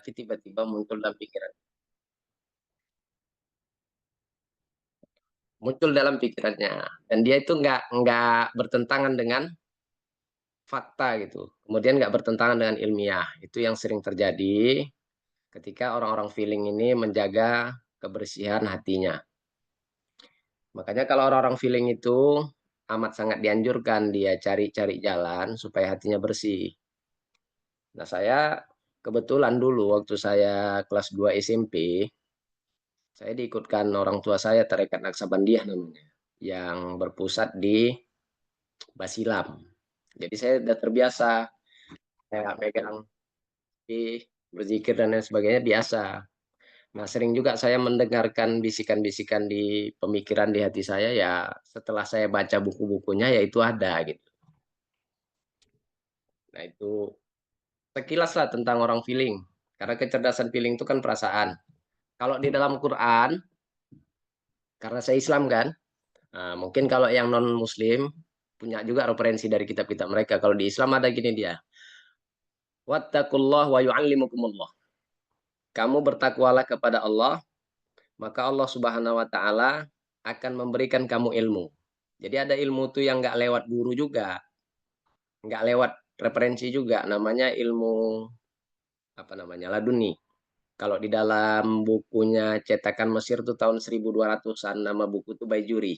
tapi tiba-tiba muncul dalam pikiran. Muncul dalam pikirannya. Dan dia itu nggak bertentangan dengan fakta gitu. Kemudian nggak bertentangan dengan ilmiah. Itu yang sering terjadi ketika orang-orang feeling ini menjaga kebersihan hatinya. Makanya kalau orang-orang feeling itu amat sangat dianjurkan dia cari-cari jalan supaya hatinya bersih. Nah, saya kebetulan dulu waktu saya kelas 2 SMP, saya diikutkan orang tua saya Tarekat Naksabandiah namanya, yang berpusat di Basilam. Jadi saya sudah terbiasa kayak pegang di berzikir dan lain sebagainya biasa. Nah, sering juga saya mendengarkan bisikan-bisikan di pemikiran di hati saya ya setelah saya baca buku-bukunya ya itu ada gitu. Nah, itu sekilas lah tentang orang feeling. Karena kecerdasan feeling itu kan perasaan. Kalau di dalam Quran, karena saya Islam kan, mungkin kalau yang non Muslim punya juga referensi dari kitab-kitab mereka. Kalau di Islam ada gini dia, wattaqullah wa yu'allimukumullah. Kamu bertakwalah kepada Allah, maka Allah Subhanahu wa taala akan memberikan kamu ilmu. Jadi ada ilmu tuh yang nggak lewat guru juga, nggak lewat referensi juga, namanya ilmu apa namanya laduni. Kalau di dalam bukunya cetakan Mesir tuh tahun 1200-an nama buku tuh Baijuri.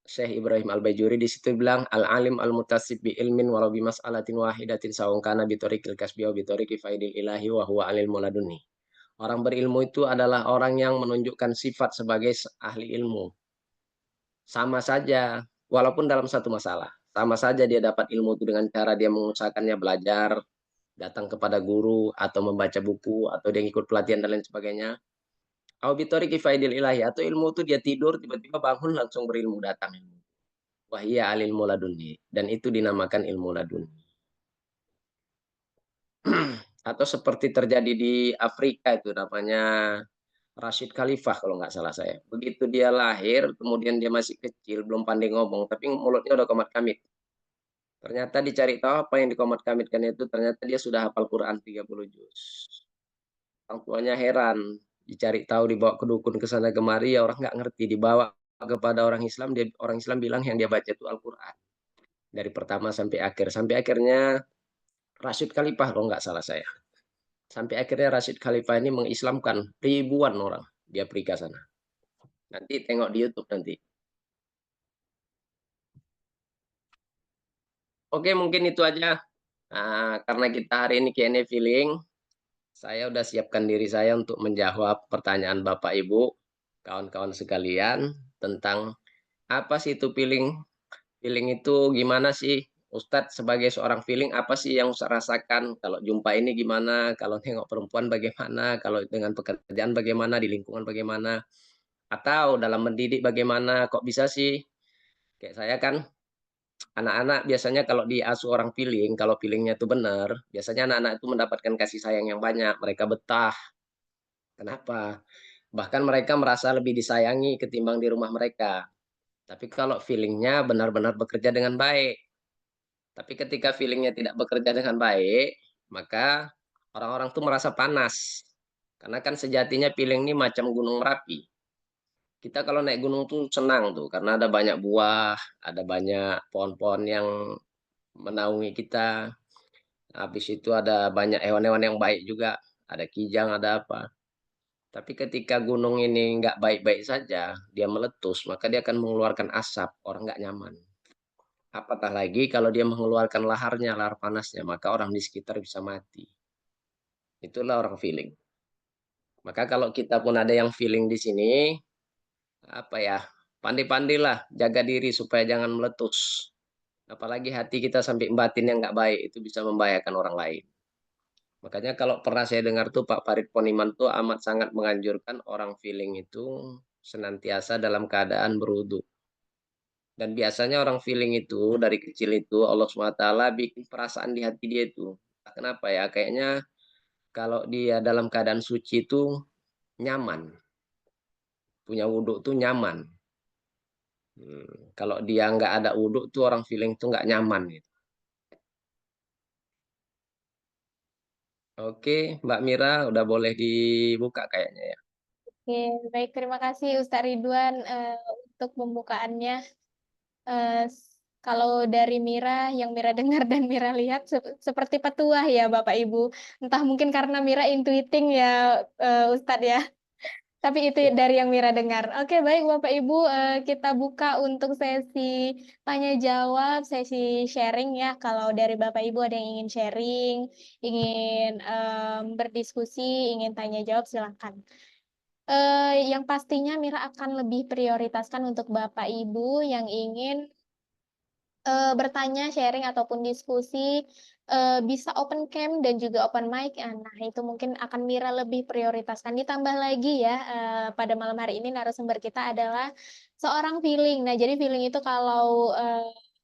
Syekh Ibrahim Al-Baijuri di situ bilang al-alim al-mutasib bi ilmin walau bi mas'alatin wahidatin sawung kana bi tariqil kasbi wa bi tariqi faidil ilahi wa huwa alil muladuni. Orang berilmu itu adalah orang yang menunjukkan sifat sebagai ahli ilmu. Sama saja, walaupun dalam satu masalah. Sama saja dia dapat ilmu itu dengan cara dia mengusahakannya belajar, datang kepada guru, atau membaca buku, atau dia ikut pelatihan dan lain sebagainya. Auditori kifaidil ilahi, atau ilmu itu dia tidur, tiba-tiba bangun langsung berilmu datang. Wahia alil muladuni. Dan itu dinamakan ilmu laduni. Atau seperti terjadi di Afrika itu namanya Rashid Khalifah kalau nggak salah saya. Begitu dia lahir, kemudian dia masih kecil, belum pandai ngomong, tapi mulutnya udah komat kamit. Ternyata dicari tahu apa yang dikomat kamitkan itu, ternyata dia sudah hafal Quran 30 juz. Orang tuanya heran, dicari tahu, dibawa ke dukun ke sana kemari, ya orang nggak ngerti, dibawa kepada orang Islam bilang yang dia baca itu Al-Quran. Dari pertama sampai akhir. Sampai akhirnya Rashid Khalifah kalau nggak salah saya. Sampai akhirnya Rashid Khalifah ini mengislamkan ribuan orang di Afrika sana. Nanti tengok di YouTube nanti. Oke, mungkin itu aja. Nah, karena kita hari ini Q&A feeling, saya udah siapkan diri saya untuk menjawab pertanyaan Bapak Ibu, kawan-kawan sekalian, tentang apa sih itu feeling? Feeling itu gimana sih? Ustadz sebagai seorang feeling, apa sih yang Ustadz rasakan? Kalau jumpa ini gimana? Kalau nengok perempuan bagaimana? Kalau dengan pekerjaan bagaimana? Di lingkungan bagaimana? Atau dalam mendidik bagaimana? Kok bisa sih? Kayak saya kan, anak-anak biasanya kalau diasuh orang feeling, kalau feelingnya itu benar, biasanya anak-anak itu mendapatkan kasih sayang yang banyak. Mereka betah. Kenapa? Bahkan mereka merasa lebih disayangi ketimbang di rumah mereka. Tapi kalau feelingnya benar-benar bekerja dengan baik. Tapi ketika feelingnya tidak bekerja dengan baik, maka orang-orang tuh merasa panas. Karena kan sejatinya feeling ini macam gunung Merapi. Kita kalau naik gunung tuh senang tuh, karena ada banyak buah, ada banyak pohon-pohon yang menaungi kita. Habis itu ada banyak hewan-hewan yang baik juga, ada kijang, ada apa. Tapi ketika gunung ini nggak baik-baik saja, dia meletus, maka dia akan mengeluarkan asap, orang nggak nyaman. Apatah lagi kalau dia mengeluarkan laharnya, lahar panasnya, maka orang di sekitar bisa mati. Itulah orang feeling. Maka kalau kita pun ada yang feeling di sini, apa ya, pandai-pandailah jaga diri supaya jangan meletus. Apalagi hati kita sampai batin yang nggak baik, itu bisa membahayakan orang lain. Makanya kalau pernah saya dengar tuh Pak Farid Poniman tuh amat sangat menganjurkan orang feeling itu senantiasa dalam keadaan berwudu. Dan biasanya orang feeling itu dari kecil itu Allah SWT bikin perasaan di hati dia itu. Kenapa ya? Kayaknya kalau dia dalam keadaan suci itu nyaman. Punya wudhu tuh nyaman. Kalau dia nggak ada wudhu tuh orang feeling tuh nggak nyaman gitu. Oke, Mbak Mira udah boleh dibuka kayaknya ya. Oke, baik terima kasih Ustaz Ridwan untuk pembukaannya. Eh, Kalau dari Mira, yang Mira dengar dan Mira lihat seperti petuah ya Bapak Ibu. Entah mungkin karena Mira intuiting ya Ustadz ya. Tapi itu dari yang Mira dengar. Oke, baik Bapak Ibu, kita buka untuk sesi tanya jawab, sesi sharing ya. Kalau dari Bapak Ibu ada yang ingin sharing, ingin berdiskusi, ingin tanya jawab, silakan. Yang pastinya Mira akan lebih prioritaskan untuk Bapak Ibu yang ingin bertanya, sharing ataupun diskusi, bisa open cam dan juga open mic. Nah, itu mungkin akan Mira lebih prioritaskan. Ditambah lagi ya, pada malam hari ini narasumber kita adalah seorang feeling. Nah, jadi feeling itu kalau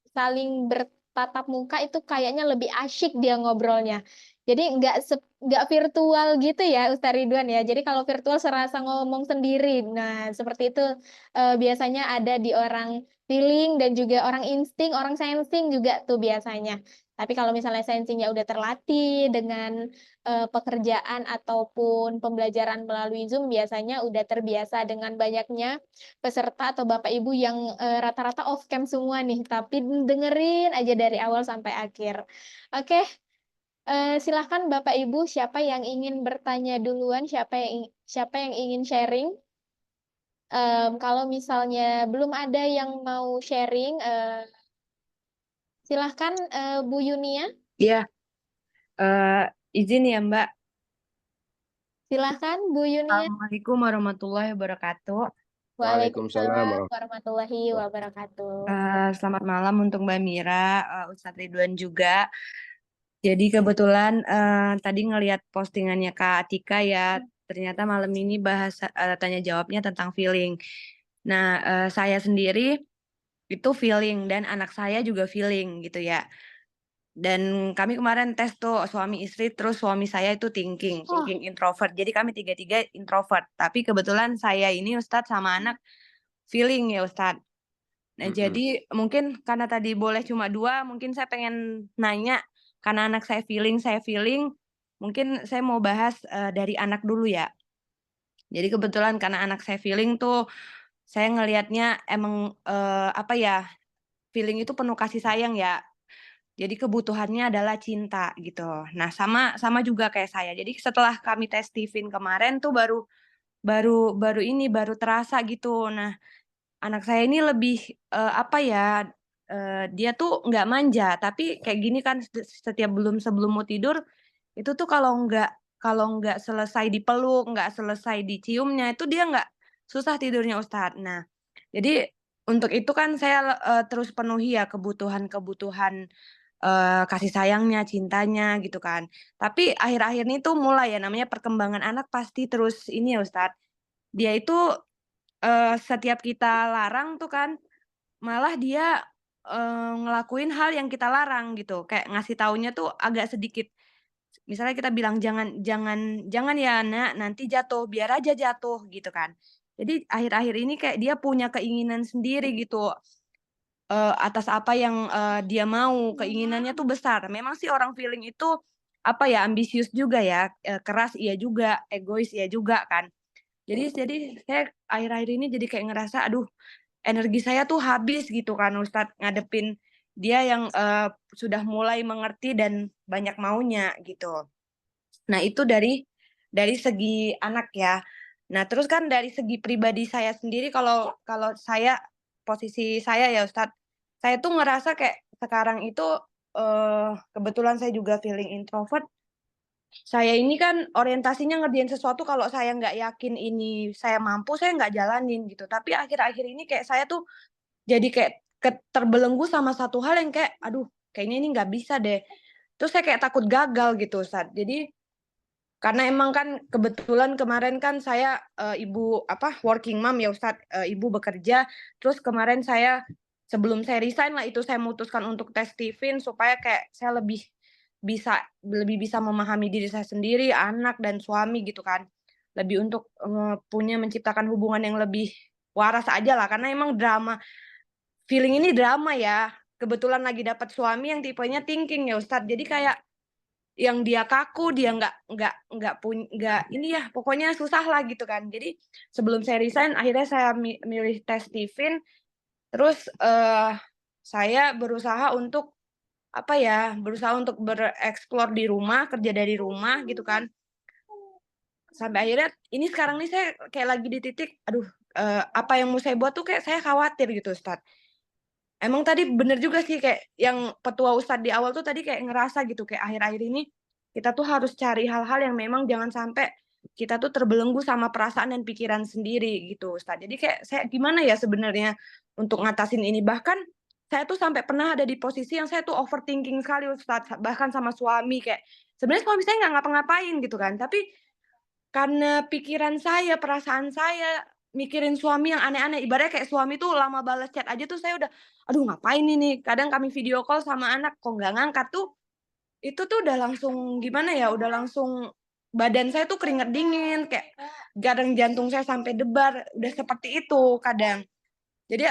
saling bertatap muka itu kayaknya lebih asyik dia ngobrolnya. Jadi nggak virtual gitu ya, Ustaz Ridwan ya. Jadi kalau virtual serasa ngomong sendiri. Nah, seperti itu biasanya ada di orang feeling dan juga orang insting, orang sensing juga tuh biasanya. Tapi kalau misalnya sensingnya udah terlatih dengan pekerjaan ataupun pembelajaran melalui Zoom, biasanya udah terbiasa dengan banyaknya peserta atau Bapak Ibu yang rata-rata off cam semua nih, tapi dengerin aja dari awal sampai akhir. Oke, silahkan Bapak Ibu, siapa yang ingin bertanya duluan, siapa yang ingin sharing? Kalau misalnya belum ada yang mau sharing, silahkan Bu Yunia, Iya, eh, izin ya Mbak. silahkan Bu Yunia. Assalamualaikum warahmatullahi wabarakatuh. Waalaikumsalam Waalaikumsalam warahmatullahi warahmatullahi wabarakatuh. wabarakatuh. Selamat malam untuk Mbak Mira, Ustadz Ridwan juga. Jadi kebetulan tadi ngelihat postingannya Kak Atika ya, ternyata malam ini bahas tanya jawabnya tentang feeling. Nah, saya sendiri itu feeling dan anak saya juga feeling gitu ya. Dan kami kemarin tes tuh suami istri, terus suami saya itu thinking introvert. Jadi kami tiga-tiga introvert. Tapi kebetulan saya ini Ustadz sama anak feeling ya Ustadz. Nah jadi Mm-mm. mungkin karena tadi boleh cuma dua, mungkin saya pengen nanya karena anak saya feeling, mungkin saya mau bahas dari anak dulu ya. Jadi kebetulan karena anak saya feeling tuh, saya ngelihatnya emang apa ya, feeling itu penuh kasih sayang ya. Jadi kebutuhannya adalah cinta gitu. Nah, sama sama juga kayak saya. Jadi setelah kami tes Steven kemarin tuh baru baru baru ini baru terasa gitu. Nah, anak saya ini lebih apa ya? Dia tuh nggak manja, tapi kayak gini kan setiap sebelum mau tidur itu tuh kalau nggak selesai dipeluk, nggak selesai diciumnya itu dia nggak susah tidurnya Ustadz. Nah, jadi untuk itu kan saya terus penuhi ya kebutuhan-kebutuhan kasih sayangnya, cintanya gitu kan. Tapi akhir-akhir ini tuh mulai ya namanya perkembangan anak pasti terus ini ya Ustadz. Dia itu setiap kita larang tuh kan malah dia ngelakuin hal yang kita larang gitu. Kayak ngasih taunya tuh agak sedikit misalnya kita bilang jangan jangan jangan ya Nak, nanti jatuh, biar aja jatuh gitu kan. Jadi akhir-akhir ini kayak dia punya keinginan sendiri gitu. Atas apa yang dia mau, keinginannya tuh besar. Memang sih orang feeling itu apa ya ambisius juga ya, keras iya juga, egois iya juga kan. Jadi saya akhir-akhir ini jadi kayak ngerasa aduh energi saya tuh habis gitu kan Ustadz ngadepin dia yang sudah mulai mengerti dan banyak maunya gitu. Nah, itu dari segi anak ya. Nah, terus kan dari segi pribadi saya sendiri kalau kalau saya posisi saya ya Ustadz, saya tuh ngerasa kayak sekarang itu kebetulan saya juga feeling introvert. Saya ini kan orientasinya ngerjain sesuatu kalau saya nggak yakin ini saya mampu, saya nggak jalanin gitu. Tapi akhir-akhir ini kayak saya tuh jadi kayak terbelenggu sama satu hal yang kayak, aduh, kayaknya ini nggak bisa deh. Terus saya kayak takut gagal gitu, Ustadz. Jadi karena emang kan kebetulan kemarin kan saya ibu apa working mom ya Ustadz, ibu bekerja. Terus kemarin saya sebelum saya resign lah itu saya memutuskan untuk tes Stephen supaya kayak saya lebih bisa memahami diri saya sendiri, anak dan suami gitu kan. Lebih untuk punya menciptakan hubungan yang lebih waras aja lah karena emang feeling ini drama ya. Kebetulan lagi dapat suami yang tipenya thinking ya Ustadz. Jadi kayak yang dia kaku, dia nggak ini ya, pokoknya susah lah gitu kan. Jadi sebelum saya resign, akhirnya saya milih tes Stephen, terus saya berusaha untuk apa ya, berusaha untuk bereksplor di rumah, kerja dari rumah gitu kan. Sampai akhirnya ini sekarang nih saya kayak lagi di titik, aduh, apa yang mau saya buat tuh kayak saya khawatir gitu, Ustadz. Emang tadi bener juga sih kayak yang petua Ustadz di awal tuh tadi kayak ngerasa gitu, kayak akhir-akhir ini kita tuh harus cari hal-hal yang memang jangan sampai kita tuh terbelenggu sama perasaan dan pikiran sendiri gitu, Ustadz. Jadi kayak saya gimana ya sebenarnya untuk ngatasin ini, bahkan saya tuh sampai pernah ada di posisi yang saya tuh overthinking sekali, Ustadz, bahkan sama suami kayak sebenarnya suami saya nggak ngapa-ngapain gitu kan, tapi karena pikiran saya, perasaan saya, mikirin suami yang aneh-aneh, ibaratnya kayak suami tuh lama balas chat aja tuh saya udah, "Aduh ngapain ini?" Kadang kami video call sama anak, kok nggak ngangkat tuh, itu tuh udah langsung gimana ya, udah langsung badan saya tuh keringat dingin, kayak kadang jantung saya sampai debar, udah seperti itu kadang. Jadi,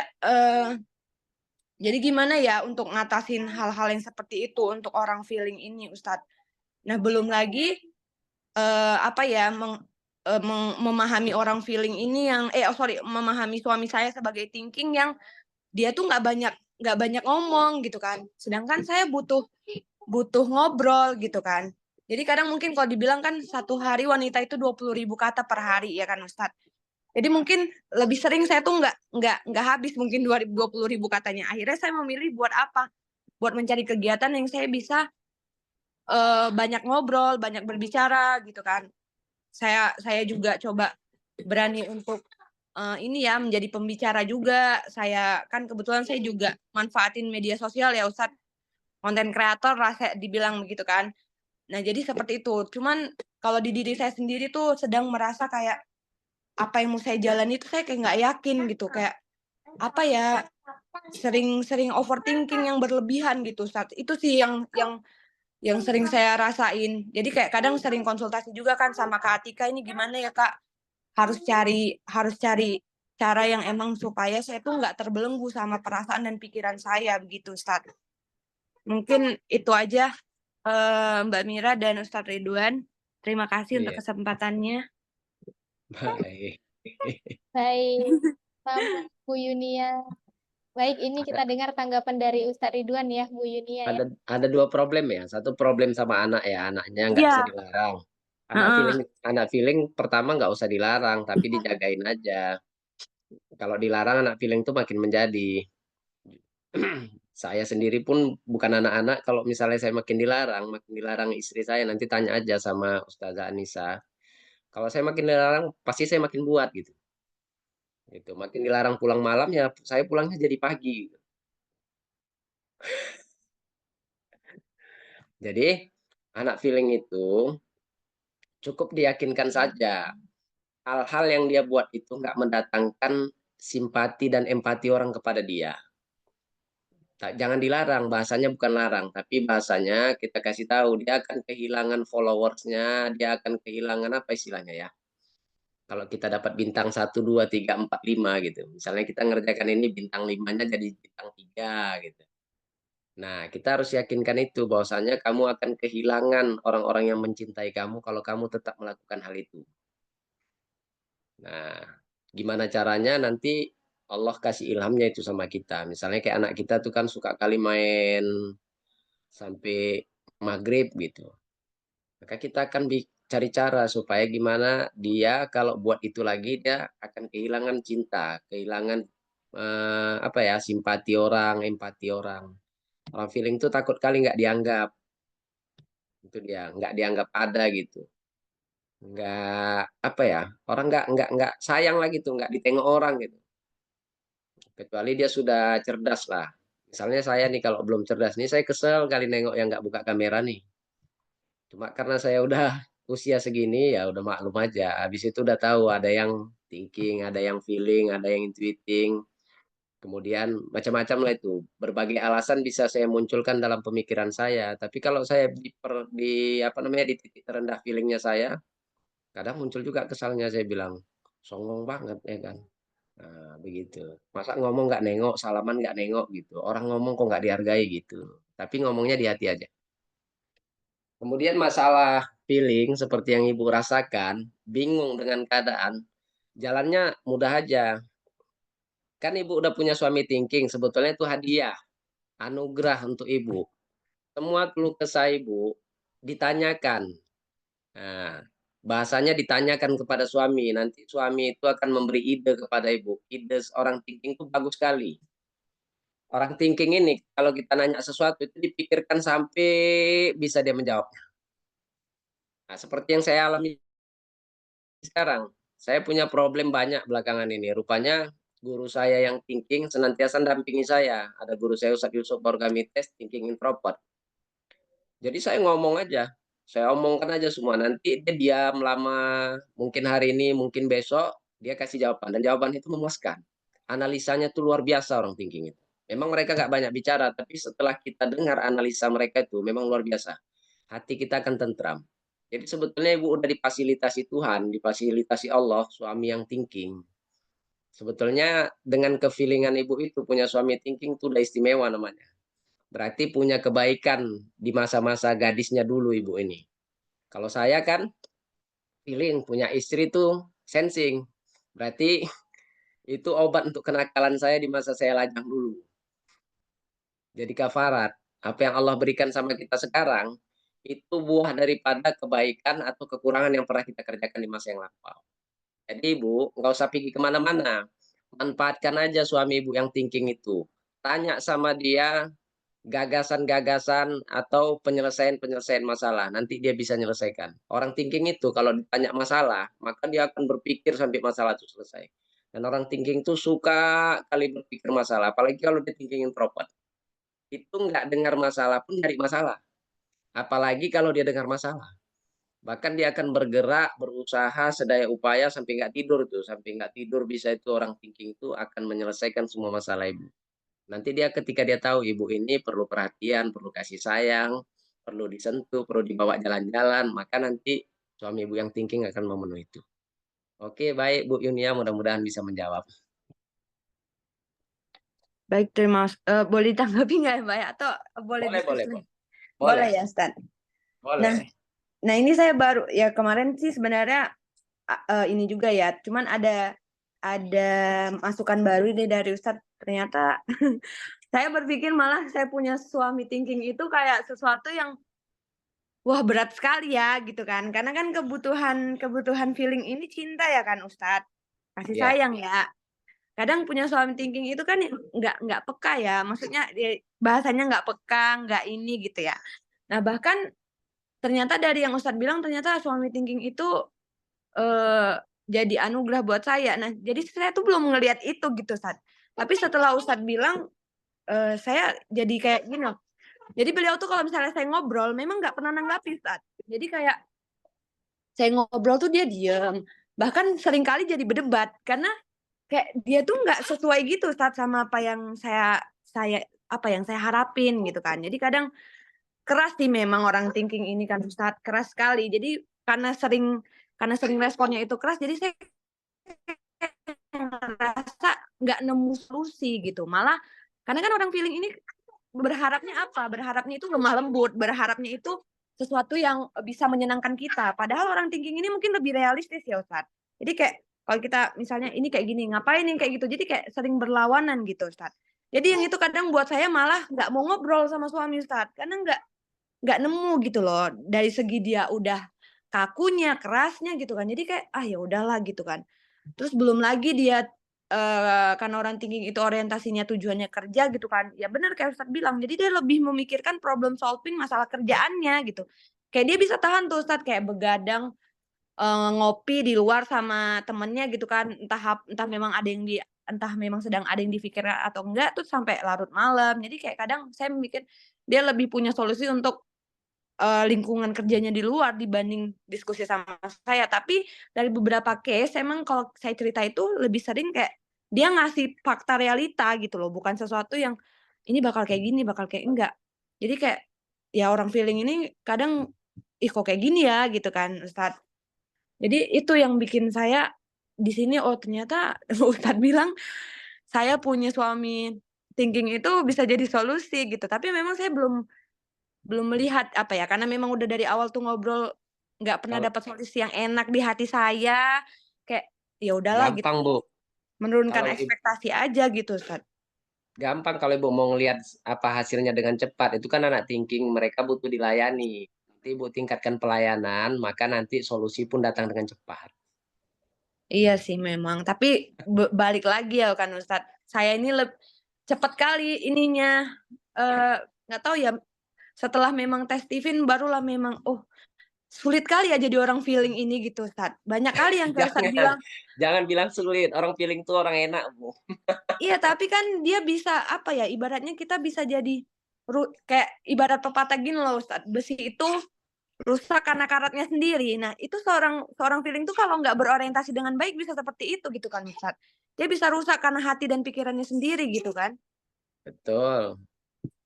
jadi gimana ya untuk ngatasin hal-hal yang seperti itu untuk orang feeling ini, Ustadz? Nah belum lagi apa ya, memahami orang feeling ini yang memahami suami saya sebagai thinking yang dia tuh nggak banyak ngomong gitu kan. Sedangkan saya butuh butuh ngobrol gitu kan. Jadi kadang mungkin kalau dibilang kan satu hari wanita itu 20.000 kata per hari ya kan Ustadz. Jadi mungkin lebih sering saya tuh nggak habis mungkin 20.000 katanya. Akhirnya saya memilih buat apa, buat mencari kegiatan yang saya bisa, banyak ngobrol, banyak berbicara gitu kan. Saya juga coba berani untuk, ini ya, menjadi pembicara juga. Saya kan kebetulan saya juga manfaatin media sosial ya, Ustadz, konten kreator lah saya dibilang begitu kan. Nah, jadi seperti itu. Cuman kalau di diri saya sendiri tuh sedang merasa kayak, apa yang mau saya jalani itu saya kayak nggak yakin gitu, kayak, apa ya, sering overthinking yang berlebihan gitu, Ustadz. Itu sih yang sering saya rasain. Jadi kayak kadang sering konsultasi juga kan sama Kak Atika, "Ini gimana ya, Kak?" Harus cari cara yang emang supaya saya tuh nggak terbelenggu sama perasaan dan pikiran saya begitu, Ustadz. Mungkin itu aja, Mbak Mira dan Ustadz Ridwan. Terima kasih untuk Iya, kesempatannya. baik. Baik, sama Bu Yunia. Baik, ini kita Ada dengar tanggapan dari Ustadz Ridwan ya, Bu Yunia ya. ada 2 problem ya, satu problem sama anak ya, anaknya nggak bisa Iya, dilarang. heeh. Anak feeling pertama nggak usah dilarang, tapi dijagain aja. Kalau dilarang anak feeling tuh makin menjadi. Saya sendiri pun bukan anak-anak, kalau misalnya saya makin dilarang istri saya, nanti tanya aja sama Ustazah Anissa. Kalau saya makin dilarang, pasti saya makin buat gitu. Gitu. Makin dilarang pulang malam ya, saya pulangnya jadi pagi. Gitu. Jadi anak feeling itu cukup diyakinkan saja. Hal-hal yang dia buat itu nggak mendatangkan simpati dan empati orang kepada dia. Jangan dilarang, bahasanya bukan larang, tapi bahasanya kita kasih tahu dia akan kehilangan followersnya, dia akan kehilangan apa istilahnya ya. Kalau kita dapat bintang 1, 2, 3, 4, 5 gitu. Misalnya kita ngerjakan ini bintang 5-nya jadi bintang 3 gitu. Nah, kita harus yakinkan itu bahwasanya kamu akan kehilangan orang-orang yang mencintai kamu kalau kamu tetap melakukan hal itu. Nah, gimana caranya nanti Allah kasih ilhamnya itu sama kita. Misalnya kayak anak kita tuh kan suka kali main sampai maghrib gitu. Maka kita akan cari cara supaya gimana dia kalau buat itu lagi dia akan kehilangan cinta, kehilangan apa ya simpati orang, empati orang. Orang feeling tuh takut kali nggak dianggap, itu dia nggak dianggap ada gitu, nggak apa ya orang nggak sayang lagi tuh, nggak ditengok orang gitu. Kecuali dia sudah cerdas lah. Misalnya saya nih kalau belum cerdas nih saya kesel kali nengok yang nggak buka kamera nih. Cuma karena saya udah usia segini ya udah maklum aja. Habis itu udah tahu ada yang thinking, ada yang feeling, ada yang intuiting. Kemudian macam-macam lah itu. Berbagai alasan bisa saya munculkan dalam pemikiran saya. Tapi kalau saya di apa namanya di titik terendah feelingnya saya, kadang muncul juga kesalnya saya bilang, songong banget ya kan. Nah, begitu. Masa ngomong nggak nengok, salaman nggak nengok gitu. Orang ngomong kok nggak dihargai gitu. Tapi ngomongnya di hati aja. Kemudian masalah feeling seperti yang Ibu rasakan, bingung dengan keadaan, jalannya mudah aja. Kan Ibu udah punya suami thinking, sebetulnya itu hadiah, anugerah untuk Ibu. Semua keluh kesah Ibu ditanyakan. Nah, bahasanya ditanyakan kepada suami, nanti suami itu akan memberi ide kepada Ibu. Ide orang thinking itu bagus sekali. Orang thinking ini kalau kita nanya sesuatu itu dipikirkan sampai bisa dia menjawab. Nah, seperti yang saya alami sekarang, saya punya problem banyak belakangan ini. Rupanya guru saya yang thinking senantiasa dampingi saya. Ada guru saya Ustadz Yusuf Borgamites, thinking introvert. Jadi saya ngomong aja, saya omongkan aja semua. Nanti dia diam lama, mungkin hari ini, mungkin besok, dia kasih jawaban. Dan jawaban itu memuaskan. Analisanya tuh luar biasa orang thinking itu. Memang mereka nggak banyak bicara, tapi setelah kita dengar analisa mereka itu memang luar biasa. Hati kita akan tentram. Jadi sebetulnya Ibu udah difasilitasi Tuhan, difasilitasi Allah, suami yang thinking. Sebetulnya dengan ke-feeling-an Ibu itu punya suami thinking itu udah istimewa namanya. Berarti punya kebaikan di masa-masa gadisnya dulu Ibu ini. Kalau saya kan feeling, punya istri tuh sensing. Berarti itu obat untuk kenakalan saya di masa saya lajang dulu. Jadi kafarat. Apa yang Allah berikan sama kita sekarang, itu buah daripada kebaikan atau kekurangan yang pernah kita kerjakan di masa yang lampau. Jadi Ibu, nggak usah pergi kemana-mana. Manfaatkan aja suami Ibu yang thinking itu. Tanya sama dia gagasan-gagasan atau penyelesaian-penyelesaian masalah. Nanti dia bisa menyelesaikan. Orang thinking itu kalau ditanya masalah, maka dia akan berpikir sampai masalah itu selesai. Dan orang thinking itu suka kali berpikir masalah. Apalagi kalau dia thinking introvert. Itu nggak dengar masalah pun cari masalah. Apalagi kalau dia dengar masalah. Bahkan dia akan bergerak, berusaha sedaya upaya sampai nggak tidur tuh. Sampai nggak tidur bisa itu orang thinking itu akan menyelesaikan semua masalah Ibu. Nanti dia ketika dia tahu ibu ini perlu perhatian, perlu kasih sayang, perlu disentuh, perlu dibawa jalan-jalan, maka nanti suami ibu yang thinking akan memenuhi itu. Oke, baik Bu Yunia, mudah-mudahan bisa menjawab. Baik, boleh ditanggapi nggak ya, Mbak ya? Atau boleh Boleh, boleh, diskusi? boleh. Boleh Boleh, ya, Stan? boleh. Nah ini saya baru ya kemarin sih sebenarnya ini juga ya, cuman ada masukan baru nih dari Ustadz. Ternyata saya berpikir malah saya punya suami thinking itu kayak sesuatu yang wah berat sekali ya gitu kan. Karena kan kebutuhan feeling ini cinta ya kan Ustadz. Kasih Ya, sayang ya. Kadang punya suami thinking itu kan yang nggak peka ya. Maksudnya bahasanya nggak peka, nggak ini gitu ya. Nah bahkan ternyata dari yang Ustadz bilang ternyata suami thinking itu jadi anugerah buat saya. Nah, jadi saya tuh belum ngelihat itu gitu, Ustadz. Tapi setelah Ustadz bilang, saya jadi kayak gini loh. Jadi beliau tuh kalau misalnya saya ngobrol memang nggak pernah nanggapi, Ustadz. Jadi kayak saya ngobrol tuh dia diem. Bahkan seringkali jadi berdebat karena kayak dia tuh nggak sesuai gitu, Ustadz, sama apa yang saya harapin gitu kan. Jadi kadang keras sih memang orang thinking ini kan, Ustadz, keras sekali. Jadi karena sering responnya itu keras, jadi saya ngerasa nggak nemu solusi gitu. Malah karena kan orang feeling ini berharapnya apa? Berharapnya itu lemah lembut, berharapnya itu sesuatu yang bisa menyenangkan kita. Padahal orang thinking ini mungkin lebih realistis ya, Ustadz. Jadi kayak kalau kita misalnya ini kayak gini, ngapain ini kayak gitu. Jadi kayak sering berlawanan gitu, Ustadz. Jadi yang itu kadang buat saya malah nggak mau ngobrol sama suami, Ustadz. Karena nggak nemu gitu loh. Dari segi dia udah kakunya, kerasnya gitu kan. Jadi kayak ya udahlah gitu kan. Terus belum lagi dia karena orang thinking itu orientasinya tujuannya kerja gitu kan. Ya benar kayak Ustadz bilang. Jadi dia lebih memikirkan problem solving masalah kerjaannya gitu. Kayak dia bisa tahan tuh Ustadz kayak begadang ngopi di luar sama temennya gitu kan. Entah memang sedang ada yang dipikirkan atau enggak tuh sampai larut malam. Jadi kayak kadang saya mikir dia lebih punya solusi untuk lingkungan kerjanya di luar dibanding diskusi sama saya. Tapi dari beberapa case emang kalau saya cerita itu lebih sering kayak dia ngasih fakta realita gitu loh, bukan sesuatu yang ini bakal kayak gini, bakal kayak enggak. Jadi kayak ya orang feeling ini kadang ih kok kayak gini ya gitu kan Ustadz. Jadi itu yang bikin saya di sini ternyata Ustadz bilang saya punya suami thinking itu bisa jadi solusi gitu. Tapi memang saya belum melihat apa ya, karena memang udah dari awal tuh ngobrol nggak pernah Kalau dapat solusi yang enak di hati saya, kayak ya udahlah gitu, gampang, Bu. menurunkan Kalau ekspektasi aja gitu, Ustaz. gampang kalau Ibu mau ngelihat apa hasilnya dengan cepat, itu kan anak thinking, mereka butuh dilayani. Nanti Ibu tingkatkan pelayanan, maka nanti solusi pun datang dengan cepat. Iya sih memang, tapi balik lagi ya kan Ustaz, saya ini cepet kali ininya, nggak tahu ya, setelah memang tes Tiffin barulah memang, oh sulit kali ya jadi orang feeling ini gitu Ustaz. Banyak kali yang kayak Ustaz Jangan, bilang, jangan bilang sulit, orang feeling tuh orang enak, Bu. iya tapi kan dia bisa, apa ya, ibaratnya kita bisa jadi kayak ibarat pepatah gini loh Ustaz, besi itu rusak karena karatnya sendiri. Nah, itu seorang seorang feeling tuh kalau nggak berorientasi dengan baik bisa seperti itu gitu kan Ustaz. Dia bisa rusak karena hati dan pikirannya sendiri gitu kan. Betul.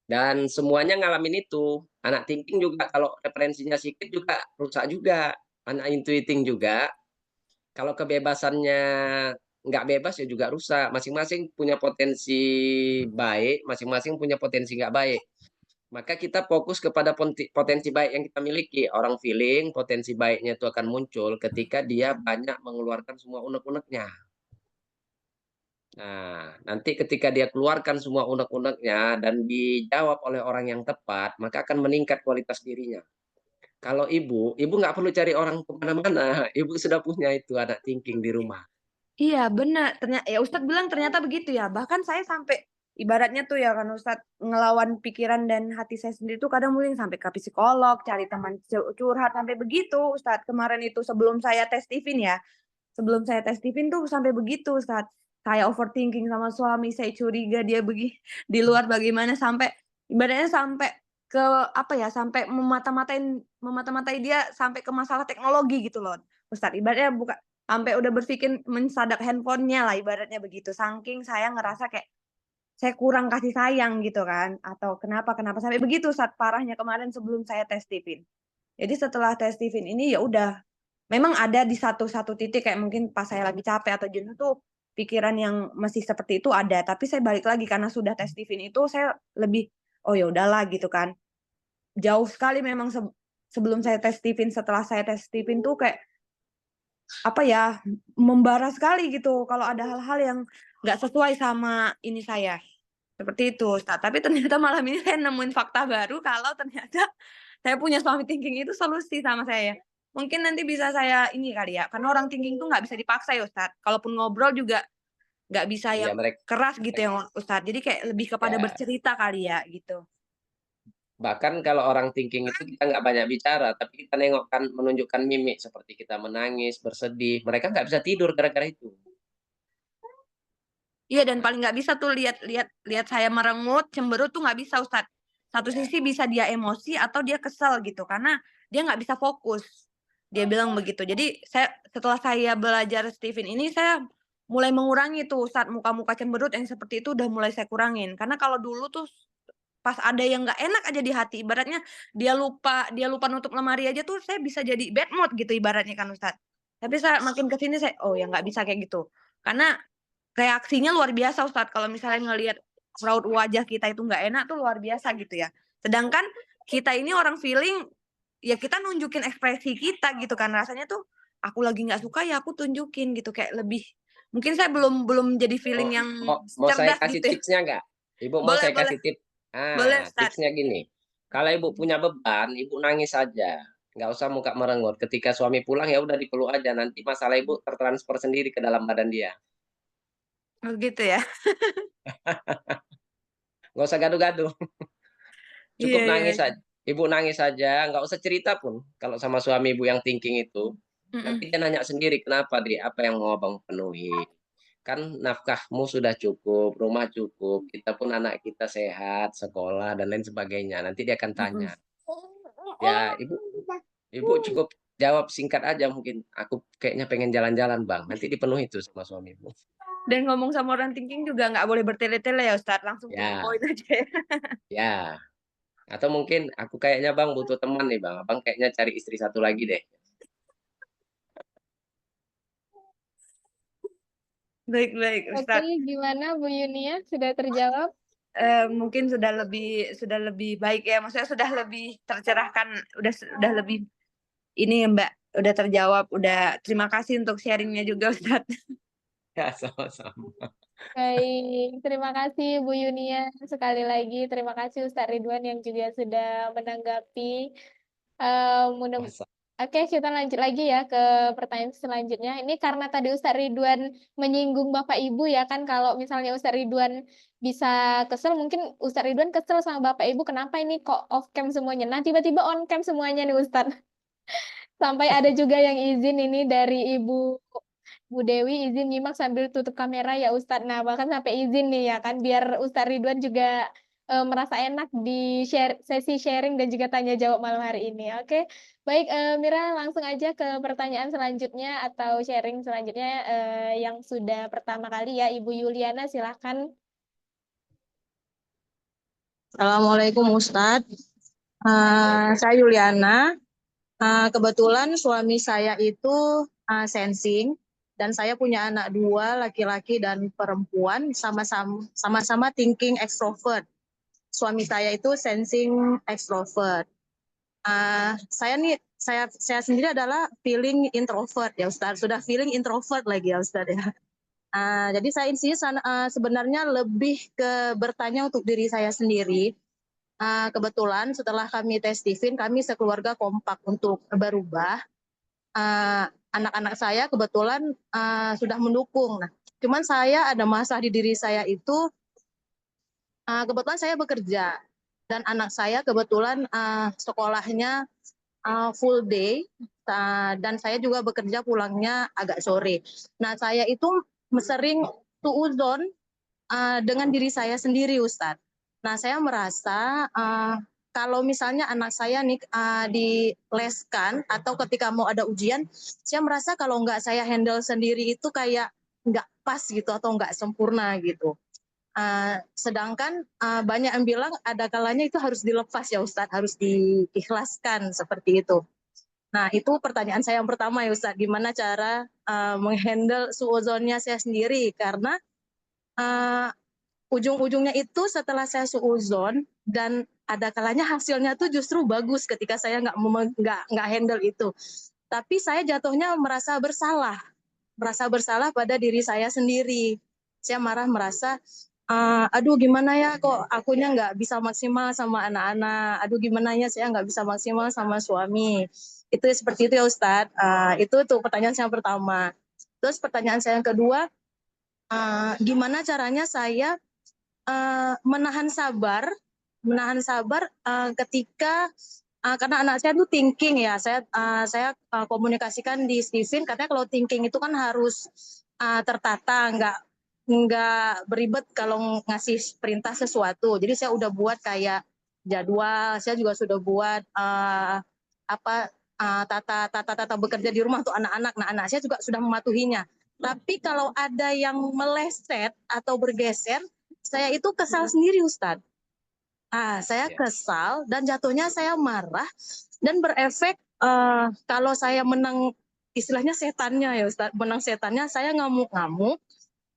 Dan semuanya ngalamin itu. Anak thinking juga kalau referensinya sedikit juga rusak juga. Anak intuiting juga. Kalau kebebasannya nggak bebas ya juga rusak. Masing-masing punya potensi baik, masing-masing punya potensi nggak baik. Maka kita fokus kepada potensi baik yang kita miliki. Orang feeling potensi baiknya itu akan muncul ketika dia banyak mengeluarkan semua unek-uneknya. Nah, nanti ketika dia keluarkan semua unek-uneknya dan dijawab oleh orang yang tepat, maka akan meningkat kualitas dirinya. Kalau ibu nggak perlu cari orang kemana-mana. Ibu sudah punya itu anak thinking di rumah. Iya benar, ya Ustadz bilang ternyata begitu ya. Bahkan saya sampai ibaratnya tuh ya kan Ustadz ngelawan pikiran dan hati saya sendiri tuh kadang mungkin sampai ke psikolog, cari teman curhat sampai begitu Ustadz. Kemarin itu sebelum saya tes Tiffin ya. Sebelum saya tes Tiffin tuh sampai begitu Ustadz. Saya overthinking sama suami, saya curiga dia di luar bagaimana sampai ibaratnya sampai ke apa ya, sampai memata-matai dia sampai ke masalah teknologi gitu loh. Ustadz ibaratnya sampai udah berpikir mensadak handphonenya lah ibaratnya begitu, saking saya ngerasa kayak, saya kurang kasih sayang gitu kan, atau kenapa kenapa sampai begitu saat parahnya kemarin sebelum saya tes Tiffin. Jadi setelah tes Tiffin ini ya udah, memang ada di satu titik kayak mungkin pas saya lagi capek atau jenuh tuh, pikiran yang masih seperti itu ada, tapi saya balik lagi karena sudah tes Tiffin itu saya lebih, "Oh ya udahlah," gitu kan. Jauh sekali memang sebelum saya tes Tiffin, setelah saya tes Tiffin tuh kayak apa ya, membara sekali gitu kalau ada hal-hal yang nggak sesuai sama ini saya, seperti itu Ustaz. Tapi ternyata malam ini saya nemuin fakta baru kalau ternyata saya punya suami thinking itu solusi sama saya. Mungkin nanti bisa saya ini kali ya, karena orang thinking tuh nggak bisa dipaksa ya Ustaz, kalaupun ngobrol juga nggak bisa Iya, yang mereka keras gitu ya Ustaz, jadi kayak lebih kepada ya. bercerita kali ya gitu. Bahkan kalau orang thinking itu kita nggak banyak bicara, tapi kita nengokkan menunjukkan mimik seperti kita menangis, bersedih. Mereka nggak bisa tidur gara-gara itu. Iya dan paling nggak bisa tuh lihat saya merengut, cemberut tuh nggak bisa Ustaz. Satu sisi bisa dia emosi atau dia kesel gitu, karena dia nggak bisa fokus. Dia bilang begitu. Jadi setelah saya belajar Stephen ini, saya mulai mengurangi tuh Ustaz, muka-muka cemberut yang seperti itu udah mulai saya kurangin. Karena kalau dulu tuh pas ada yang nggak enak aja di hati, ibaratnya dia lupa nutup lemari aja tuh saya bisa jadi bad mood gitu ibaratnya kan Ustaz. Tapi saya makin ke sini oh ya nggak bisa kayak gitu. Karena reaksinya luar biasa Ustaz, kalau misalnya ngelihat raut wajah kita itu nggak enak tuh luar biasa gitu ya. Sedangkan kita ini orang feeling, ya kita nunjukin ekspresi kita gitu kan, rasanya tuh aku lagi nggak suka ya aku tunjukin gitu, kayak lebih mungkin saya belum belum jadi Mau, feeling yang mau saya cerdas kasih gitu ya. tipsnya nggak? Ibu mau Boleh saya boleh kasih tips? boleh Ustaz. Tipsnya gini. Kalau ibu punya beban, ibu nangis aja. Nggak usah muka merengut. Ketika suami pulang ya udah dipeluk aja. Nanti masalah ibu tertransfer sendiri ke dalam badan dia. Oh gitu ya? Nggak usah gaduh-gaduh. Iya Cukup iya nangis iya. aja. Ibu nangis aja, nggak usah cerita pun. Kalau sama suami ibu yang thinking itu, nanti Mhm. dia nanya sendiri, kenapa, Dri? Apa yang mau abang penuhi? Kan nafkahmu sudah cukup, rumah cukup, kita pun anak kita sehat, sekolah, dan lain sebagainya. Nanti dia akan Mhm. tanya. Ya, ibu cukup jawab singkat aja mungkin. Aku kayaknya pengen jalan-jalan, Bang. Nanti dipenuhi tuh sama suamimu. Dan ngomong sama orang thinking juga nggak boleh bertele-tele ya Ustaz, langsung to the Ya, point aja ya. ya. Atau mungkin aku kayaknya Bang butuh teman nih, Bang. Abang kayaknya cari istri satu lagi deh. Baik baik Oke, Ustaz. gimana Bu Yunia? Sudah terjawab? mungkin sudah lebih baik ya, maksudnya sudah lebih tercerahkan, udah lebih ini Mbak, udah terjawab, udah terima kasih untuk sharingnya juga Ustadz. Ya, sama-sama. Baik, terima kasih Bu Yunia. Sekali lagi terima kasih Ustadz Ridwan yang juga sudah menanggapi. Mudah Masa. Oke, kita lanjut lagi ya ke pertanyaan selanjutnya. Ini karena tadi Ustadz Ridwan menyinggung Bapak Ibu ya kan, kalau misalnya Ustadz Ridwan bisa kesel, mungkin Ustadz Ridwan kesel sama Bapak Ibu, kenapa ini kok off cam semuanya? Nah, tiba-tiba on cam semuanya nih Ustadz. Sampai ada juga yang izin ini dari Bu Dewi, izin nyimak sambil tutup kamera ya Ustadz. Nah, bahkan sampai izin nih ya kan, biar Ustadz Ridwan juga merasa enak di sesi sharing dan juga tanya jawab malam hari ini. Oke, baik Mira, langsung aja ke pertanyaan selanjutnya atau sharing selanjutnya yang sudah pertama kali ya, Ibu Yuliana, silahkan. Assalamualaikum Ustadz. Saya Yuliana. Kebetulan suami saya itu sensing dan saya punya anak 2, laki-laki dan perempuan, sama-sama thinking extrovert. Suami saya itu sensing extrovert. Saya sendiri adalah feeling introvert ya Ustadz. Sudah feeling introvert lagi ya Ustadz ya. Jadi saya ini sebenarnya lebih ke bertanya untuk diri saya sendiri. Kebetulan setelah kami tes Tiffin, kami sekeluarga kompak untuk berubah. Anak-anak saya kebetulan sudah mendukung. Nah, cuman saya ada masalah di diri saya itu, kebetulan saya bekerja dan anak saya kebetulan sekolahnya full day, dan saya juga bekerja pulangnya agak sore. Nah, saya itu sering suudzon dengan diri saya sendiri, Ustadz. Nah, saya merasa kalau misalnya anak saya nih dileskan atau ketika mau ada ujian, saya merasa kalau nggak saya handle sendiri itu kayak nggak pas gitu atau nggak sempurna gitu. Sedangkan banyak yang bilang ada kalanya itu harus dilepas ya Ustadz, harus diikhlaskan seperti itu. Nah, itu pertanyaan saya yang pertama ya Ustadz, gimana cara menghandle suudzonnya saya sendiri, karena ujung-ujungnya itu setelah saya suudzon dan ada kalanya hasilnya tuh justru bagus ketika saya nggak handle itu. Tapi saya jatuhnya merasa bersalah pada diri saya sendiri. Saya merasa, aduh gimana ya kok akunya nggak bisa maksimal sama anak-anak, aduh gimana ya saya nggak bisa maksimal sama suami. Itu seperti itu ya Ustadz. Itu tuh pertanyaan saya yang pertama. Terus pertanyaan saya yang kedua, gimana caranya saya menahan sabar ketika karena anak saya tuh thinking ya, saya komunikasikan di Steven, katanya kalau thinking itu kan harus tertata, nggak beribet kalau ngasih perintah sesuatu. Jadi saya udah buat kayak jadwal, saya juga sudah buat tata bekerja di rumah untuk anak-anak. Nah, anak saya juga sudah mematuhinya. Tapi kalau ada yang meleset atau bergeser, saya itu kesal sendiri, Ustadz. Saya kesal dan jatuhnya saya marah dan berefek kalau saya menang, istilahnya setannya ya Ustadz, menang setannya saya ngamuk-ngamuk.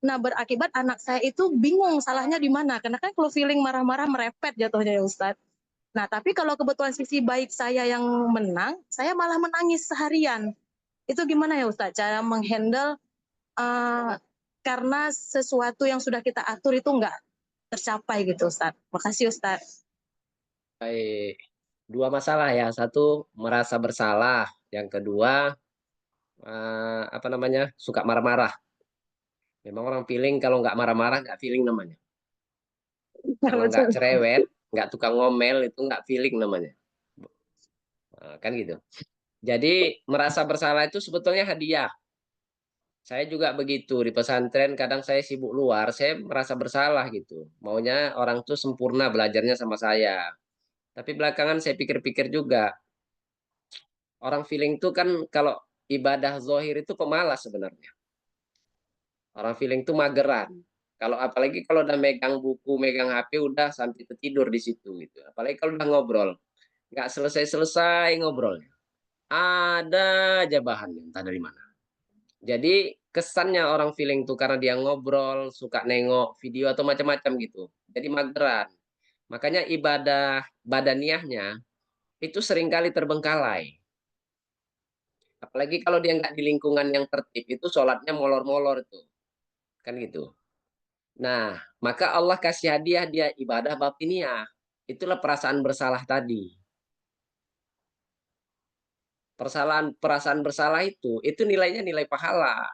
Nah, berakibat anak saya itu bingung salahnya di mana. Karena kan kalau feeling marah-marah merepet jatuhnya ya Ustadz. Nah, tapi kalau kebetulan sisi baik saya yang menang, saya malah menangis seharian. Itu gimana ya Ustadz cara menghandle karena sesuatu yang sudah kita atur itu nggak tercapai gitu Ustadz. Makasih Ustadz. Baik, 2 masalah ya. Satu, merasa bersalah. Yang kedua, suka marah-marah. Memang orang feeling kalau nggak marah-marah nggak feeling namanya. Kalau nggak cerewet, nggak tukang ngomel itu nggak feeling namanya. Kan gitu. Jadi merasa bersalah itu sebetulnya hadiah. Saya juga begitu di pesantren, kadang saya sibuk luar, saya merasa bersalah gitu. Maunya orang tuh sempurna belajarnya sama saya. Tapi belakangan saya pikir-pikir juga, orang feeling tuh kan kalau ibadah zohir itu pemalas sebenarnya. Orang feeling tuh mageran. Kalau apalagi kalau udah megang buku, megang HP udah sampai tertidur di situ gitu. Apalagi kalau udah ngobrol, nggak selesai-selesai ngobrolnya. Ada aja bahannya entah dari mana. Jadi kesannya orang feeling tuh karena dia ngobrol, suka nengok video atau macam-macam gitu. Jadi mageran. Makanya ibadah badaniahnya itu seringkali terbengkalai. Apalagi kalau dia nggak di lingkungan yang tertib, itu sholatnya molor-molor tuh. Kan gitu. Nah, maka Allah kasih hadiah dia ibadah batiniah. Itulah perasaan bersalah tadi. Perasaan bersalah itu nilainya nilai pahala.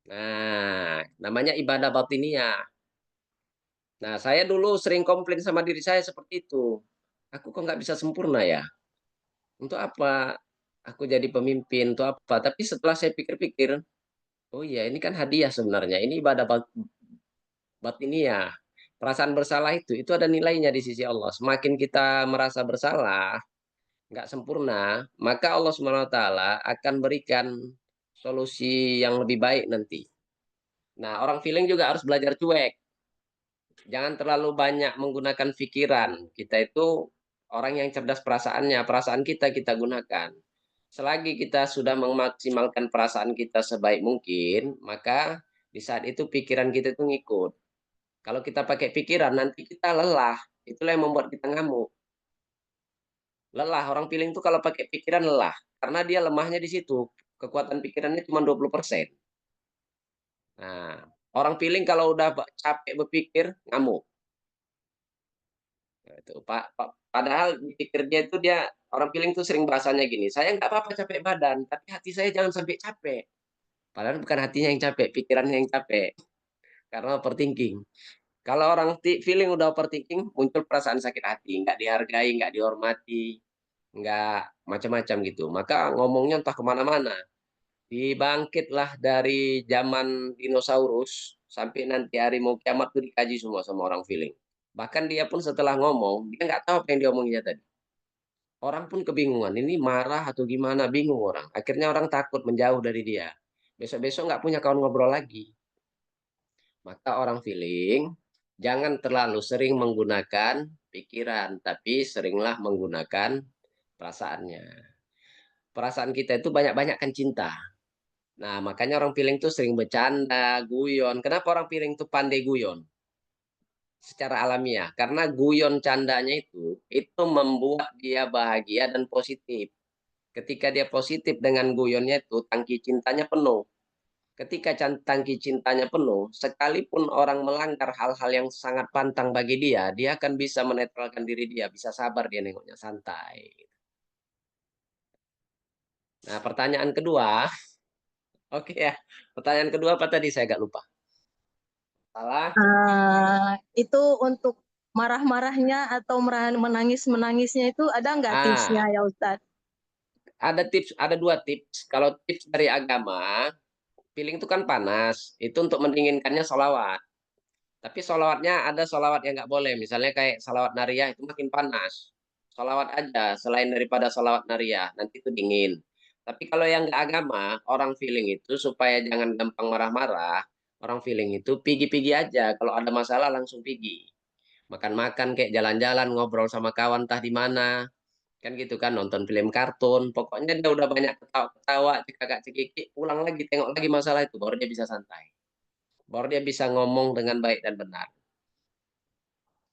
Nah, namanya ibadah batiniah. Nah, saya dulu sering komplain sama diri saya seperti itu. Aku kok nggak bisa sempurna ya? Untuk apa aku jadi pemimpin? Untuk apa? Tapi setelah saya pikir-pikir, oh iya ini kan hadiah sebenarnya. Ini ibadah batiniah. Perasaan bersalah itu ada nilainya di sisi Allah. Semakin kita merasa bersalah, nggak sempurna, maka Allah Subhanahu wa taala akan berikan solusi yang lebih baik nanti. Nah, orang feeling juga harus belajar cuek. Jangan terlalu banyak menggunakan pikiran. Kita itu orang yang cerdas perasaannya, perasaan kita gunakan. Selagi kita sudah memaksimalkan perasaan kita sebaik mungkin, maka di saat itu pikiran kita itu ngikut. Kalau kita pakai pikiran, nanti kita lelah. Itulah yang membuat kita ngamuk. Lelah, orang feeling itu kalau pakai pikiran lelah. Karena dia lemahnya di situ. Kekuatan pikirannya cuma 20%. Nah, orang feeling kalau udah capek berpikir, ngamuk. Nah, itu, padahal di pikirnya itu dia, orang feeling tuh sering bahasanya gini, saya nggak apa-apa capek badan, tapi hati saya jangan sampai capek. Padahal bukan hatinya yang capek, pikirannya yang capek. Karena overthinking. Kalau orang feeling udah overthinking, muncul perasaan sakit hati, nggak dihargai, nggak dihormati, nggak macam-macam gitu. Maka ngomongnya entah kemana-mana. Dibangkitlah dari zaman dinosaurus sampai nanti hari mau kiamat tuh dikaji semua sama orang feeling. Bahkan dia pun setelah ngomong, dia nggak tahu apa yang diomonginya tadi. Orang pun kebingungan, ini marah atau gimana, bingung orang. Akhirnya orang takut menjauh dari dia. Besok-besok nggak punya kawan ngobrol lagi. Maka orang feeling, jangan terlalu sering menggunakan pikiran, tapi seringlah menggunakan perasaannya. Perasaan kita itu banyak-banyakkan cinta. Nah, makanya orang feeling tuh sering bercanda, guyon. Kenapa orang feeling tuh pandai guyon? Secara alamiah. Karena guyon candanya itu membuat dia bahagia dan positif. Ketika dia positif dengan guyonnya itu, tangki cintanya penuh. Ketika tangki cintanya penuh, sekalipun orang melanggar hal-hal yang sangat pantang bagi dia, dia akan bisa menetralkan diri dia, bisa sabar dia nengoknya, santai. Nah, pertanyaan kedua, oke ya. Pertanyaan kedua apa tadi? Saya agak lupa. Salah. Itu untuk marah-marahnya atau menangis-menangisnya itu ada nggak tipsnya Ah, ya Ustadz? ada tips, ada 2 tips. Kalau tips dari agama, piling itu kan panas, itu untuk mendinginkannya sholawat. Tapi sholawatnya ada sholawat yang nggak boleh, misalnya kayak sholawat nariyah itu makin panas. Sholawat aja, selain daripada sholawat nariyah, nanti itu dingin. Tapi kalau yang nggak agama, orang feeling itu supaya jangan gampang marah-marah, orang feeling itu pigi-pigi aja. Kalau ada masalah langsung pigi. Makan-makan kayak jalan-jalan, ngobrol sama kawan entah di mana. Kan gitu kan, nonton film kartun, pokoknya dia udah banyak ketawa-ketawa, cekakak-cekiki, pulang lagi, tengok lagi masalah itu, baru dia bisa santai. Baru dia bisa ngomong dengan baik dan benar.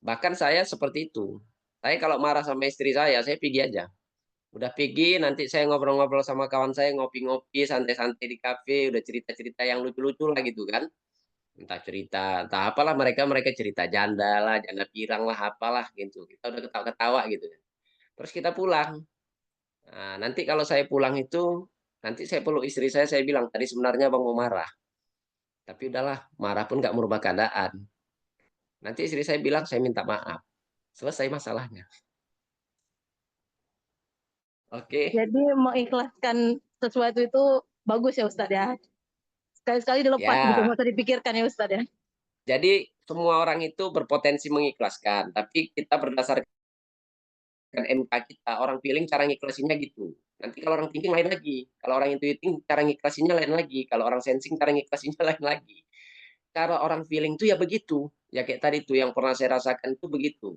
Bahkan saya seperti itu. Saya kalau marah sama istri saya pergi aja. Udah pergi, nanti saya ngobrol-ngobrol sama kawan saya, ngopi-ngopi, santai-santai di kafe, udah cerita-cerita yang lucu-lucu lah gitu kan. Entah cerita, entah apalah mereka cerita janda lah, janda pirang lah, apalah gitu. Kita udah ketawa-ketawa gitu. Terus kita pulang. Nah, nanti kalau saya pulang itu, nanti saya peluk istri saya bilang, tadi sebenarnya Bang mau marah. Tapi udahlah, marah pun nggak merubah keadaan. Nanti istri saya bilang, saya minta maaf. Selesai masalahnya. Oke. Jadi mengikhlaskan sesuatu itu bagus ya Ustadz ya. Sekali-sekali dilepas gitu, Ya, nggak usah dipikirkan ya Ustadz ya. jadi semua orang itu berpotensi mengikhlaskan, tapi kita berdasarkan MK kita, orang feeling cara ngiklasinya gitu. Nanti kalau orang thinking lain lagi, kalau orang intuiting cara ngiklasinya lain lagi, kalau orang sensing cara ngiklasinya lain lagi. Cara orang feeling itu ya begitu. Ya kayak tadi tuh yang pernah saya rasakan itu begitu.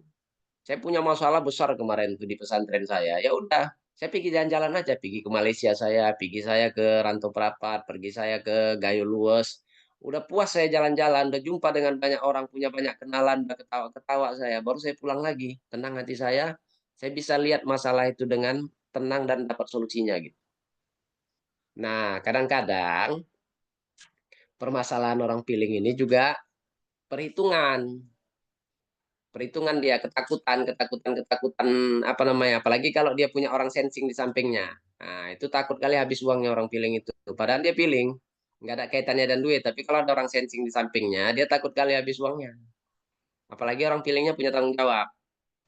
Saya punya masalah besar kemarin tuh di pesantren saya. Ya udah, Saya pergi jalan-jalan aja, pergi ke Malaysia pergi saya ke Rantau Perapat, pergi saya ke Gayo Luwes. Udah puas saya jalan-jalan, udah jumpa dengan banyak orang, punya banyak kenalan, udah ketawa-ketawa saya, baru saya pulang lagi. Tenang hati saya bisa lihat masalah itu dengan tenang dan dapat solusinya gitu. Nah, kadang-kadang permasalahan orang piling ini juga perhitungan. Perhitungan dia, ketakutan apa namanya, apalagi kalau dia punya orang sensing di sampingnya. Nah, itu takut kali habis uangnya orang piling itu. Padahal dia piling, nggak ada kaitannya dan duit. Tapi kalau ada orang sensing di sampingnya, dia takut kali habis uangnya. Apalagi orang pilingnya punya tanggung jawab.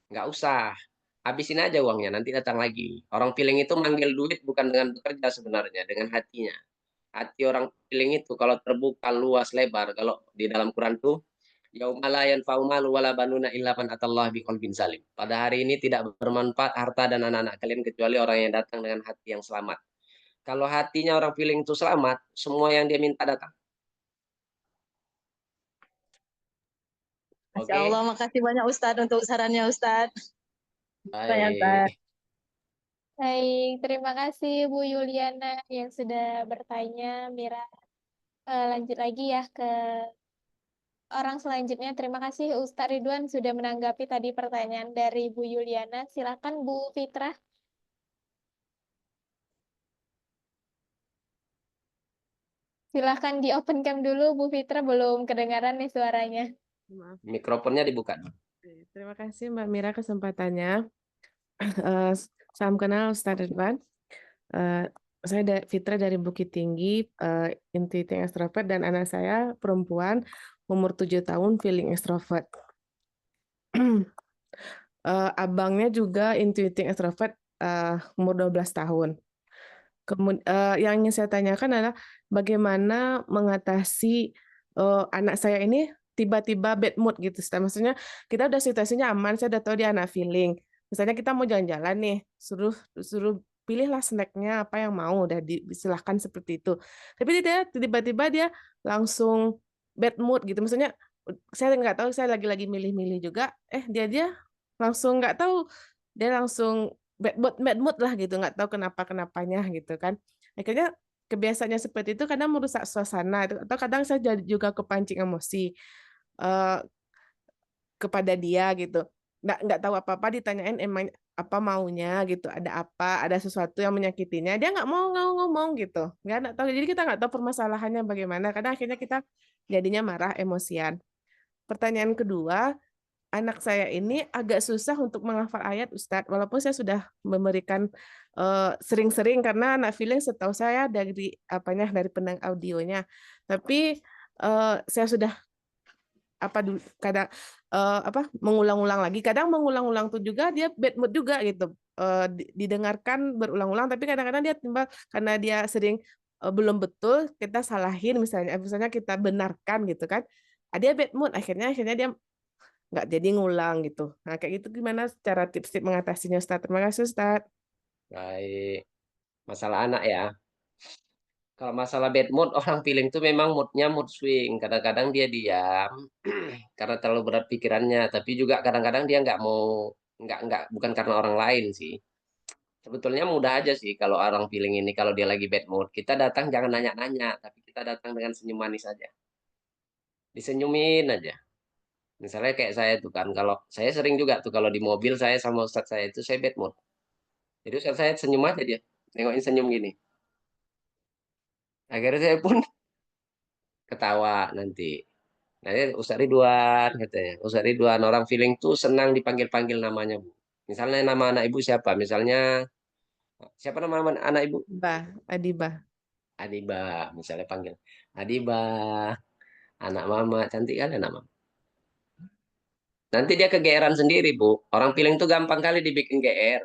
Nggak usah, habisin aja uangnya, nanti datang lagi. Orang piling itu manggil duit bukan dengan bekerja sebenarnya, dengan hatinya. Hati orang piling itu kalau terbuka luas lebar, kalau di dalam Quran tuh yauma la yanfa'u malu wala banuna illa man atallaha biqalbin salim. Pada hari ini tidak bermanfaat harta dan anak-anak kalian kecuali orang yang datang dengan hati yang selamat. Kalau hatinya orang piling itu selamat, semua yang dia minta datang. Masya Oke, Allah, makasih banyak Ustadz untuk sarannya Ustadz. Banyak Ustadz. baik. Baik, terima kasih Bu Yuliana yang sudah bertanya. Mira, lanjut lagi ya ke orang selanjutnya. Terima kasih Ustadz Ridwan sudah menanggapi tadi pertanyaan dari Bu Yuliana. Silakan Bu Fitra. Silahkan di open cam dulu, Bu Fitra. Belum kedengaran nih suaranya. Maaf. Mikrofonnya dibuka. Terima kasih Mbak Mira kesempatannya. Eh, Salam kenal Ustadz Ridwan. Saya Fitra dari Bukit Tinggi, intuiting extrovert, dan anak saya perempuan umur 7 tahun feeling extrovert. Abangnya juga intuiting extrovert, umur 12 tahun. Yang ingin saya tanyakan adalah bagaimana mengatasi anak saya ini tiba-tiba bad mood gitu. Maksudnya kita udah situasinya aman, saya udah tahu dia anak feeling. Misalnya kita mau jalan-jalan nih, suruh pilihlah snacknya apa yang mau, udah disilahkan seperti itu. Tapi dia tiba-tiba dia langsung bad mood gitu. Maksudnya saya nggak tahu, saya lagi-lagi milih-milih juga, dia langsung nggak tahu, dia langsung bad mood lah gitu, nggak tahu kenapanya gitu kan. Akhirnya kebiasaannya seperti itu kadang merusak suasana, atau kadang saya juga kepancing emosi kepada dia gitu. Nggak tahu apa-apa, ditanyain emang apa maunya gitu, ada sesuatu yang menyakitinya, dia nggak mau ngomong gitu, nggak tahu. Jadi kita nggak tahu permasalahannya bagaimana. Kadang akhirnya kita jadinya marah, emosian. Pertanyaan kedua, anak saya ini agak susah untuk menghafal ayat, Ustadz. Walaupun saya sudah memberikan sering-sering, karena anak feeling setahu saya dari dari pendengar audionya. Tapi saya sudah kadang mengulang-ulang lagi. Kadang mengulang-ulang tuh juga dia bad mood juga gitu. Didengarkan berulang-ulang, tapi kadang-kadang dia timbal karena dia sering belum betul, kita salahin misalnya kita benarkan gitu kan. Dia bad mood, akhirnya dia nggak jadi ngulang gitu. Nah, kayak gitu gimana cara tips-tips mengatasinya, Ustadz? Terima kasih, Ustadz. Baik. Masalah anak ya. Kalau masalah bad mood, orang feeling itu memang moodnya mood swing. Kadang-kadang dia diam karena terlalu berat pikirannya. Tapi juga kadang-kadang dia nggak mau, nggak, bukan karena orang lain sih. Sebetulnya mudah aja sih kalau orang feeling ini, kalau dia lagi bad mood. Kita datang jangan nanya-nanya, tapi kita datang dengan senyum manis aja. Disenyumin aja. Misalnya kayak saya tuh kan, kalau saya sering juga tuh kalau di mobil saya sama ustadz saya itu saya bad mood. Jadi ustadz saya senyum aja dia. Nengokin senyum gini. Akhirnya saya pun ketawa nanti. Nah, ini Ustaz Ridwan katanya. Ustaz Ridwan, orang feeling tuh senang dipanggil-panggil namanya, Bu. Misalnya nama anak ibu siapa? Misalnya siapa nama anak ibu? Adibah. Adiba, misalnya panggil. Adiba, anak mama, cantik kan anak mama. Nanti dia kegeeran sendiri, Bu. Orang feeling tuh gampang kali dibikin GR.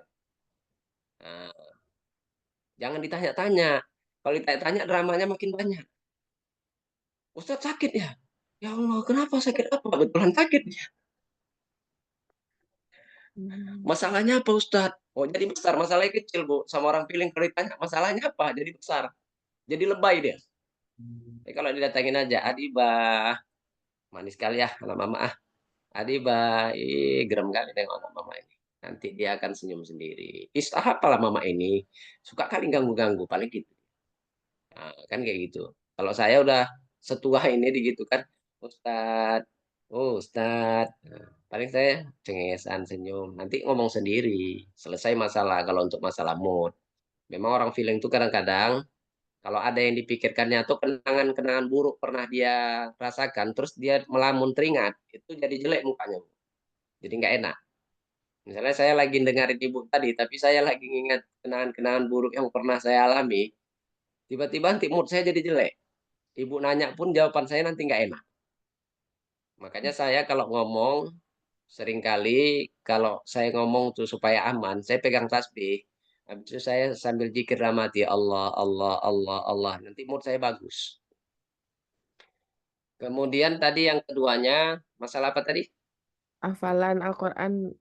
Nah, jangan ditanya-tanya. Kalau ditanya-tanya dramanya makin banyak. Ustaz sakit ya? Ya Allah, kenapa sakit apa? Betulan sakit. Masalahnya apa Ustadz? Oh jadi besar, masalahnya kecil Bu. Sama orang feeling kalau ditanya masalahnya apa? Jadi besar. Jadi lebay dia. Tapi kalau didatangin aja, Adibah, manis kali ya anak mama ah. Adibah, gerem kali nengok anak mama ini. Nanti dia akan senyum sendiri. Apalah mama ini, suka kali ganggu-ganggu, paling gitu. Nah, kan kayak gitu. Kalau saya udah setua ini digitukan, Ustadz, oh Ustadz. Nah, paling saya cengengesan, senyum. Nanti ngomong sendiri, selesai masalah kalau untuk masalah mood. Memang orang feeling itu kadang-kadang kalau ada yang dipikirkannya atau kenangan-kenangan buruk pernah dia rasakan, terus dia melamun teringat, itu jadi jelek mukanya. Jadi nggak enak. Misalnya saya lagi dengerin ibu tadi, tapi saya lagi ingat kenangan-kenangan buruk yang pernah saya alami, tiba-tiba nanti mood saya jadi jelek. Ibu nanya pun jawaban saya nanti nggak enak. Makanya saya kalau ngomong, seringkali kalau saya ngomong tuh supaya aman, saya pegang tasbih. Habis itu saya sambil zikir dalam hati, Allah, Allah, Allah, Allah. Nanti mood saya bagus. Kemudian tadi yang keduanya, masalah apa tadi? Hafalan Al-Quran.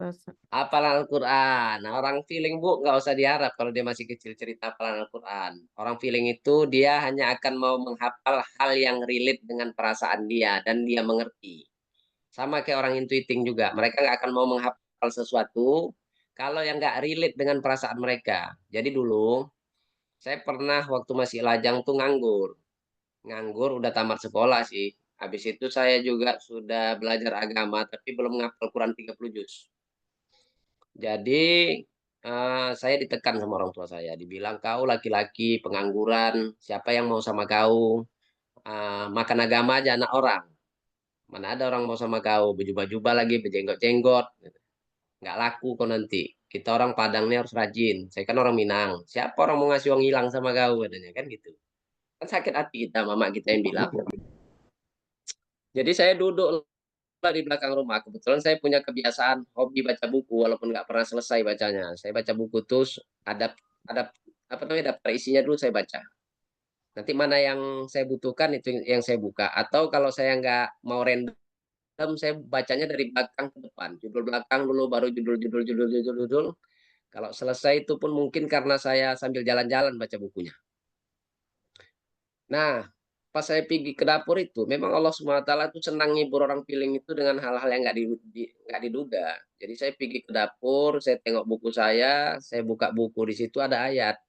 Hafalan Al-Quran. Nah, orang feeling Bu, nggak usah diharap kalau dia masih kecil cerita hafalan Al-Quran. Orang feeling itu dia hanya akan mau menghafal hal yang relate dengan perasaan dia dan dia mengerti. Sama kayak orang intuiting juga. Mereka nggak akan mau menghafal sesuatu kalau yang nggak relate dengan perasaan mereka. Jadi dulu saya pernah waktu masih lajang tuh nganggur. Nganggur udah tamat sekolah sih. Habis itu saya juga sudah belajar agama tapi belum ngapal Quran 30 juz. Jadi saya ditekan sama orang tua saya, dibilang kau laki-laki pengangguran, siapa yang mau sama kau? Makan agama aja anak orang. Mana ada orang mau sama kau, berjubah-jubah lagi, berjenggot-jenggot. Nggak laku kau nanti. Kita orang Padang ini harus rajin. Saya kan orang Minang. Siapa orang mau ngasih uang hilang sama kau katanya kan gitu. Kan sakit hati kita, mama kita yang bilang. Jadi saya duduk di belakang rumah. Kebetulan saya punya kebiasaan hobi baca buku walaupun nggak pernah selesai bacanya. Saya baca buku terus ada apa namanya daftar isinya dulu saya baca. Nanti mana yang saya butuhkan itu yang saya buka. Atau kalau saya nggak mau random saya bacanya dari belakang ke depan. Judul belakang dulu baru judul. Kalau selesai itu pun mungkin karena saya sambil jalan-jalan baca bukunya. Nah, pas saya pergi ke dapur itu, memang Allah SWT tuh senang ngibur orang piling itu dengan hal-hal yang nggak diduga. Jadi saya pergi ke dapur, saya tengok buku saya buka buku di situ ada ayat.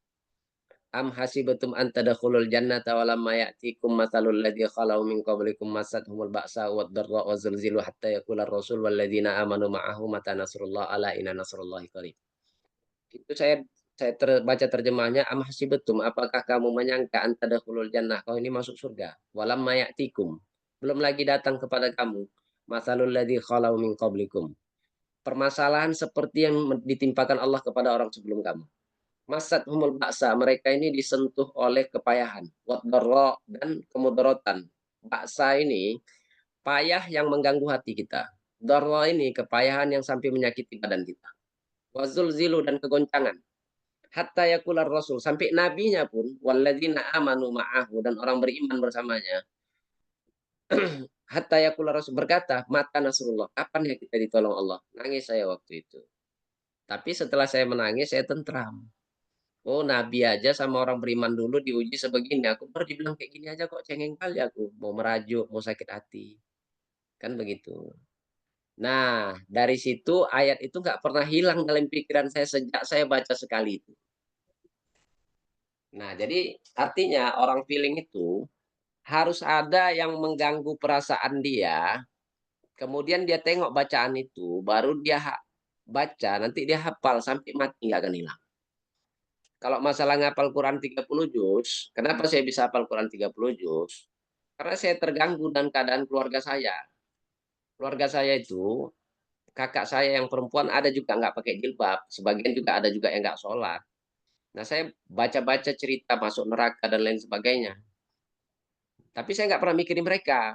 Am hasibatum an tadkhulul jannata wa lamma ya'tikum mathalul ladzi khalau min qablikum massatuhumul ba'sa wad dharra wa zulzilu hatta yaqula ar-rasul wal ladzina amanu ma'ahu mata nasrullah ala inna nasrullahi qarib. Itu saya baca terjemahnya am hasibatum apakah kamu menyangka an tadkhulul jannah kau ini masuk surga walam mayatikum belum lagi datang kepada kamu masalul ladzi khalau min qablikum permasalahan seperti yang ditimpakan Allah kepada orang sebelum kamu masat humul baksa mereka ini disentuh oleh kepayahan waddarra dan kemudaratan baksa ini payah yang mengganggu hati kita darra ini kepayahan yang sampai menyakiti badan kita wazul zilu dan kegoncangan hatta yakular rasul sampai nabinya pun walladzina amanu ma'ahu dan orang beriman bersamanya hatta yakular rasul berkata mata nasrullah kapan ya kita ditolong Allah nangis saya waktu itu tapi setelah saya menangis saya tentram oh nabi aja sama orang beriman dulu diuji sebegini aku baru dibilang kayak gini aja kok cengeng kali aku mau merajuk mau sakit hati kan begitu. Nah dari situ ayat itu nggak pernah hilang dalam pikiran saya sejak saya baca sekali itu. Nah, jadi artinya orang feeling itu harus ada yang mengganggu perasaan dia, kemudian dia tengok bacaan itu, baru dia baca, nanti dia hafal sampai mati nggak akan hilang. Kalau masalah ngapal Quran 30 juz, kenapa saya bisa hafal Quran 30 juz? Karena saya terganggu dengan keadaan keluarga saya. Keluarga saya itu, kakak saya yang perempuan ada juga nggak pakai jilbab, sebagian juga ada juga yang nggak sholat. Nah, saya baca-baca cerita masuk neraka dan lain sebagainya. Tapi saya nggak pernah mikirin mereka.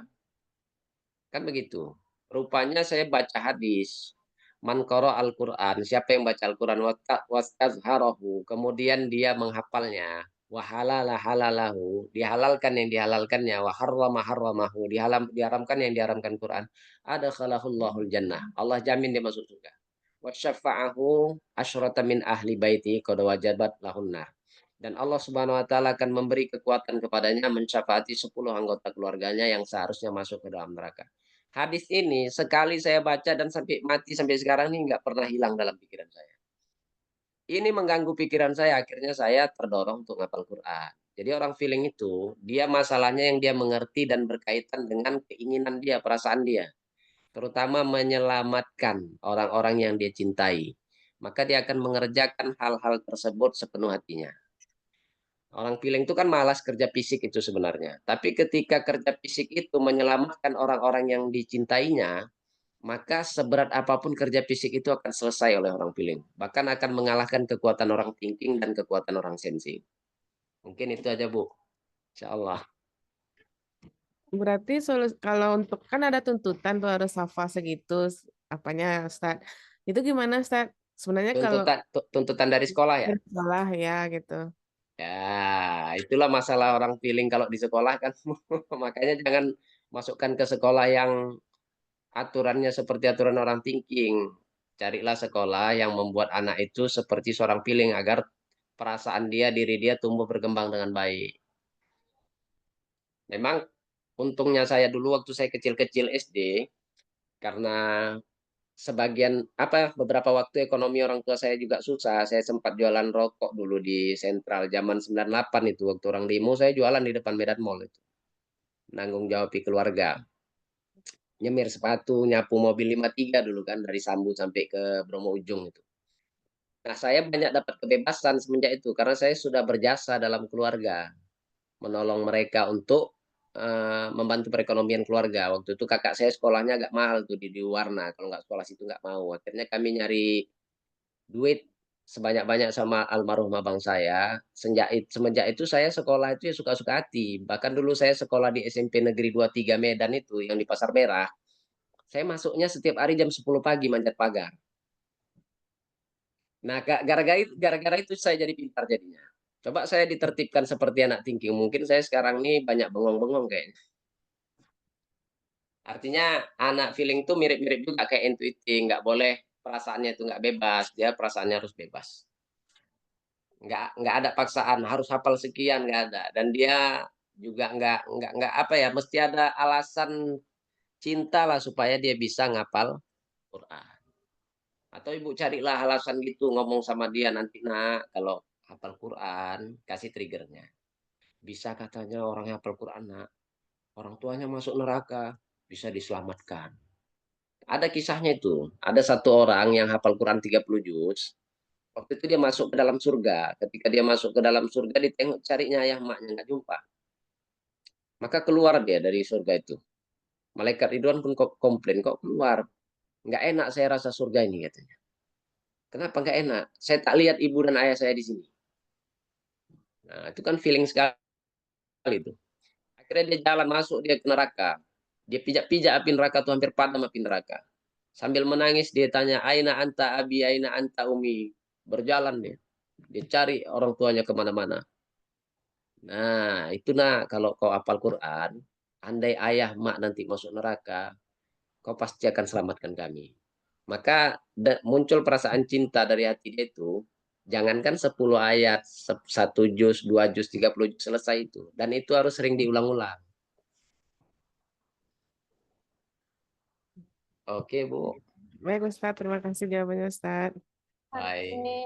Kan begitu. Rupanya saya baca hadis. Man qara al-Quran. Siapa yang baca Al-Quran. Wastazharahu. Kemudian dia menghafalnya. Wahalala halalahu. Dihalalkan yang dihalalkannya. Waharrama harramahu. Diharamkan yang diharamkan Quran. Ada khalahullahul jannah. Allah jamin dia masuk surga. Wasyafa'ahu asyrata min ahli baiti. Qad wajabat lahunnar. Dan Allah Subhanahu wa taala akan memberi kekuatan kepadanya mensyafaati 10 anggota keluarganya yang seharusnya masuk ke dalam neraka. Hadis ini sekali saya baca dan sampai mati sampai sekarang ini nggak pernah hilang dalam pikiran saya. Ini mengganggu pikiran saya, akhirnya saya terdorong untuk ngapal Quran. Jadi orang feeling itu, dia masalahnya yang dia mengerti dan berkaitan dengan keinginan dia, perasaan dia. Terutama menyelamatkan orang-orang yang dia cintai. Maka dia akan mengerjakan hal-hal tersebut sepenuh hatinya. Orang feeling itu kan malas kerja fisik itu sebenarnya. Tapi ketika kerja fisik itu menyelamatkan orang-orang yang dicintainya, maka seberat apapun kerja fisik itu akan selesai oleh orang feeling. Bahkan akan mengalahkan kekuatan orang thinking dan kekuatan orang sensing. Mungkin itu aja, Bu. Insya Allah. Berarti kalau untuk kan ada tuntutan tuh harus hafal segitu apanya Ustaz. Itu gimana Ustaz? Sebenarnya kalau Tuntutan dari sekolah ya. salah ya gitu. Ya, itulah masalah orang feeling kalau di sekolah kan. Makanya jangan masukkan ke sekolah yang aturannya seperti aturan orang thinking. Carilah sekolah yang membuat anak itu seperti seorang feeling agar perasaan dia, diri dia tumbuh berkembang dengan baik. Memang untungnya saya dulu waktu saya kecil-kecil SD, karena sebagian beberapa waktu ekonomi orang tua saya juga susah. Saya sempat jualan rokok dulu di Sentral zaman 98 itu, waktu orang demo saya jualan di depan Medan Mall itu. Nanggung jawab keluarga. Nyemir sepatu, nyapu mobil 53 dulu kan dari Sambu sampai ke Bromo Ujung itu. Nah, saya banyak dapat kebebasan semenjak itu karena saya sudah berjasa dalam keluarga, menolong mereka untuk membantu perekonomian keluarga. Waktu itu kakak saya sekolahnya agak mahal tuh di Warna, kalau nggak sekolah situ nggak mau. Akhirnya kami nyari duit sebanyak-banyak sama almarhum abang saya. Semenjak itu saya sekolah itu ya suka-suka hati. Bahkan dulu saya sekolah di SMP Negeri 23 Medan itu yang di Pasar Merah. Saya masuknya setiap hari jam 10 pagi manjat pagar. Nah, gara-gara itu saya jadi pintar jadinya. Coba saya ditertibkan seperti anak thinking. Mungkin saya sekarang ini banyak bengong-bengong kayaknya. Artinya anak feeling tuh mirip-mirip juga kayak intuiting. Nggak boleh perasaannya itu nggak bebas. Dia perasaannya harus bebas. Nggak ada paksaan. Harus hafal sekian, nggak ada. Dan dia juga nggak apa ya. Mesti ada alasan cinta lah supaya dia bisa ngapal Quran. Atau ibu carilah alasan gitu ngomong sama dia nanti nak kalau hafal Quran kasih triggernya. Bisa katanya orang yang hafal Quran nak, orang tuanya masuk neraka bisa diselamatkan. Ada kisahnya itu. Ada satu orang yang hafal Quran 30 juz. Waktu itu dia masuk ke dalam surga. Ketika dia masuk ke dalam surga ditengok carinya ayah maknya nggak jumpa. Maka keluar dia dari surga itu. Malaikat Ridwan pun komplain kok keluar. Nggak enak saya rasa surga ini katanya. Kenapa nggak enak? Saya tak lihat ibu dan ayah saya di sini. Nah, itu kan feeling sekali itu. Akhirnya dia jalan masuk dia ke neraka. Dia pijak-pijak api neraka tuh hampir padam api neraka. Sambil menangis dia tanya, "Aina anta abi, aina anta umi." Berjalan dia. Dia cari orang tuanya kemana-mana. Nah, itu nah kalau kau hafal Quran, andai ayah mak nanti masuk neraka, kau pasti akan selamatkan kami. Maka muncul perasaan cinta dari hati dia itu. Jangankan 10 ayat, 1 juz, 2 juz, 30 juz selesai itu. Dan itu harus sering diulang-ulang. Oke, Bu. Baik Ustaz, terima kasih jawabannya Ustaz. Baik. Oke.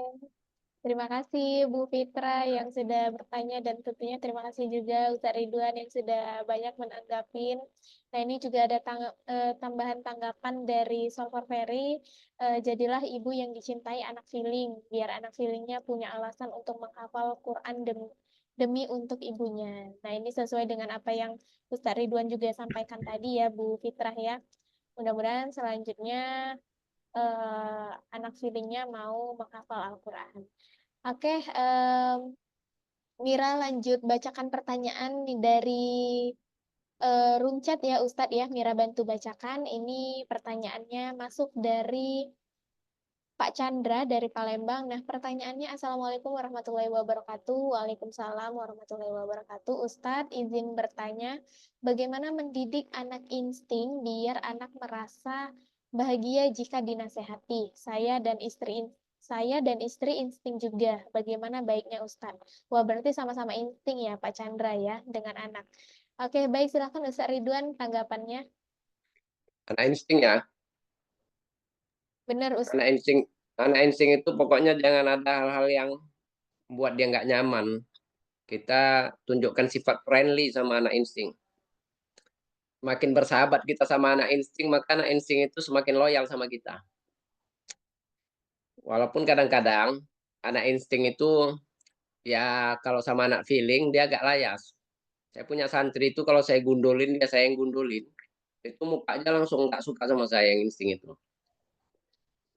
Terima kasih Bu Fitra yang sudah bertanya dan tentunya terima kasih juga Ustaz Ridwan yang sudah banyak menanggapin. Nah ini juga ada tambahan tanggapan dari Solver Ferry. Jadilah ibu yang dicintai anak feeling, biar anak feelingnya punya alasan untuk menghafal Quran demi untuk ibunya. Nah ini sesuai dengan apa yang Ustaz Ridwan juga sampaikan tadi ya Bu Fitrah ya. Mudah-mudahan selanjutnya anak feelingnya mau menghafal Al-Quran. Oke, Mira lanjut bacakan pertanyaan nih dari room chat ya Ustadz ya. Mira bantu bacakan. Ini pertanyaannya masuk dari Pak Chandra dari Palembang. Nah, pertanyaannya Assalamualaikum warahmatullahi wabarakatuh. Waalaikumsalam warahmatullahi wabarakatuh. Ustadz izin bertanya, bagaimana mendidik anak insting biar anak merasa bahagia jika dinasehati? Saya dan istri insting juga. Bagaimana baiknya Ustadz? Wah, berarti sama-sama insting ya Pak Chandra ya dengan anak. Oke, baik silakan Ustadz Ridwan tanggapannya. Anak insting ya. Benar, Ustaz. Anak insting itu pokoknya jangan ada hal-hal yang buat dia nggak nyaman. Kita tunjukkan sifat friendly sama anak insting. Makin bersahabat kita sama anak insting, maka anak insting itu semakin loyal sama kita. Walaupun kadang-kadang anak insting itu ya kalau sama anak feeling dia agak layas. Saya punya santri itu kalau saya gundulin dia saya yang gundulin. Itu mukanya langsung nggak suka sama saya yang insting itu.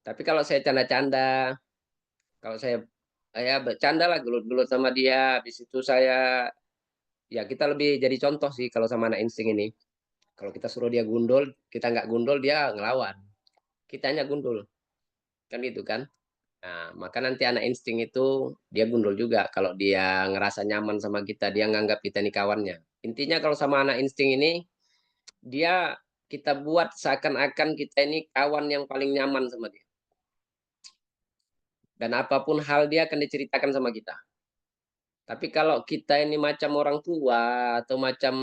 Tapi kalau saya canda-canda, kalau saya bercanda lah gelut-gelut sama dia, habis itu saya ya kita lebih jadi contoh sih kalau sama anak insting ini. Kalau kita suruh dia gundul, kita nggak gundul dia ngelawan. Kitanya gundul, kan gitu kan? Nah, maka nanti anak insting itu dia gundul juga kalau dia ngerasa nyaman sama kita, dia nganggap kita ini kawannya. Intinya kalau sama anak insting ini dia kita buat seakan-akan kita ini kawan yang paling nyaman sama dia. Dan apapun hal dia akan diceritakan sama kita. Tapi kalau kita ini macam orang tua atau macam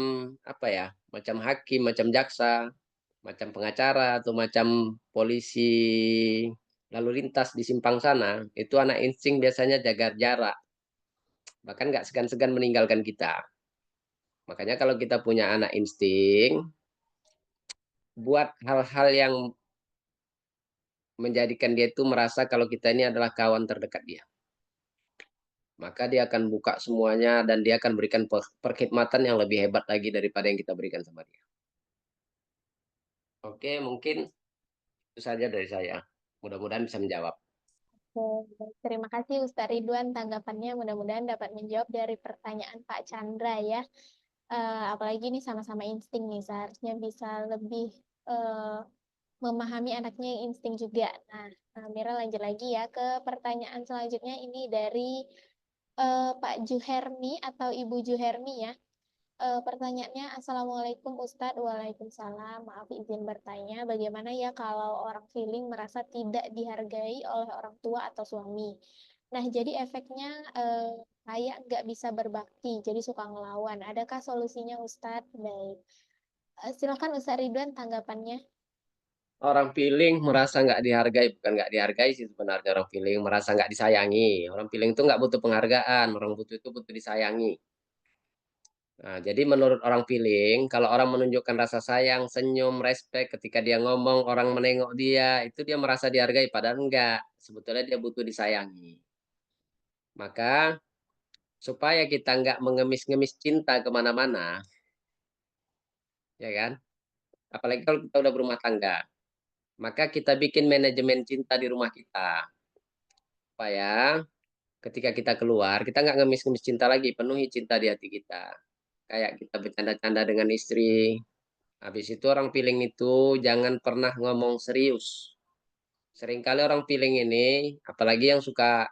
apa ya, macam hakim, macam jaksa, macam pengacara atau macam polisi lalu lintas di simpang sana, itu anak insting biasanya jaga jarak, bahkan nggak segan-segan meninggalkan kita. Makanya kalau kita punya anak insting, buat hal-hal yang menjadikan dia itu merasa kalau kita ini adalah kawan terdekat dia. Maka dia akan buka semuanya dan dia akan berikan perkhidmatan yang lebih hebat lagi daripada yang kita berikan sama dia. Oke, mungkin itu saja dari saya. Mudah-mudahan bisa menjawab. Oke, terima kasih Ustaz Ridwan tanggapannya. Mudah-mudahan dapat menjawab dari pertanyaan Pak Chandra ya. Apalagi ini sama-sama insting nih, seharusnya bisa lebih memahami anaknya yang insting juga. Nah, Mira lanjut lagi ya ke pertanyaan selanjutnya. Ini dari Pak Juhermi atau Ibu Juhermi ya. Pertanyaannya, Assalamualaikum Ustadz. Waalaikumsalam. Maaf izin bertanya, bagaimana ya kalau orang feeling merasa tidak dihargai oleh orang tua atau suami? Nah, jadi efeknya kayak nggak bisa berbakti, jadi suka ngelawan. Adakah solusinya Ustadz? Baik. Silakan Ustadz Ridwan tanggapannya. Orang feeling merasa nggak dihargai, bukan nggak dihargai sih sebenarnya orang feeling merasa nggak disayangi. Orang feeling itu nggak butuh penghargaan, orang butuh itu butuh disayangi. Nah, jadi menurut orang feeling, kalau orang menunjukkan rasa sayang, senyum, respect ketika dia ngomong, orang menengok dia, itu dia merasa dihargai, padahal enggak. Sebetulnya dia butuh disayangi. Maka supaya kita nggak mengemis-ngemis cinta kemana-mana, ya kan? Apalagi kalau kita udah berumah tangga, maka kita bikin manajemen cinta di rumah kita. Supaya ketika kita keluar, kita nggak ngemis-ngemis cinta lagi, penuhi cinta di hati kita. Kayak kita bercanda-canda dengan istri. Habis itu orang feeling itu jangan pernah ngomong serius. Seringkali orang feeling ini, apalagi yang suka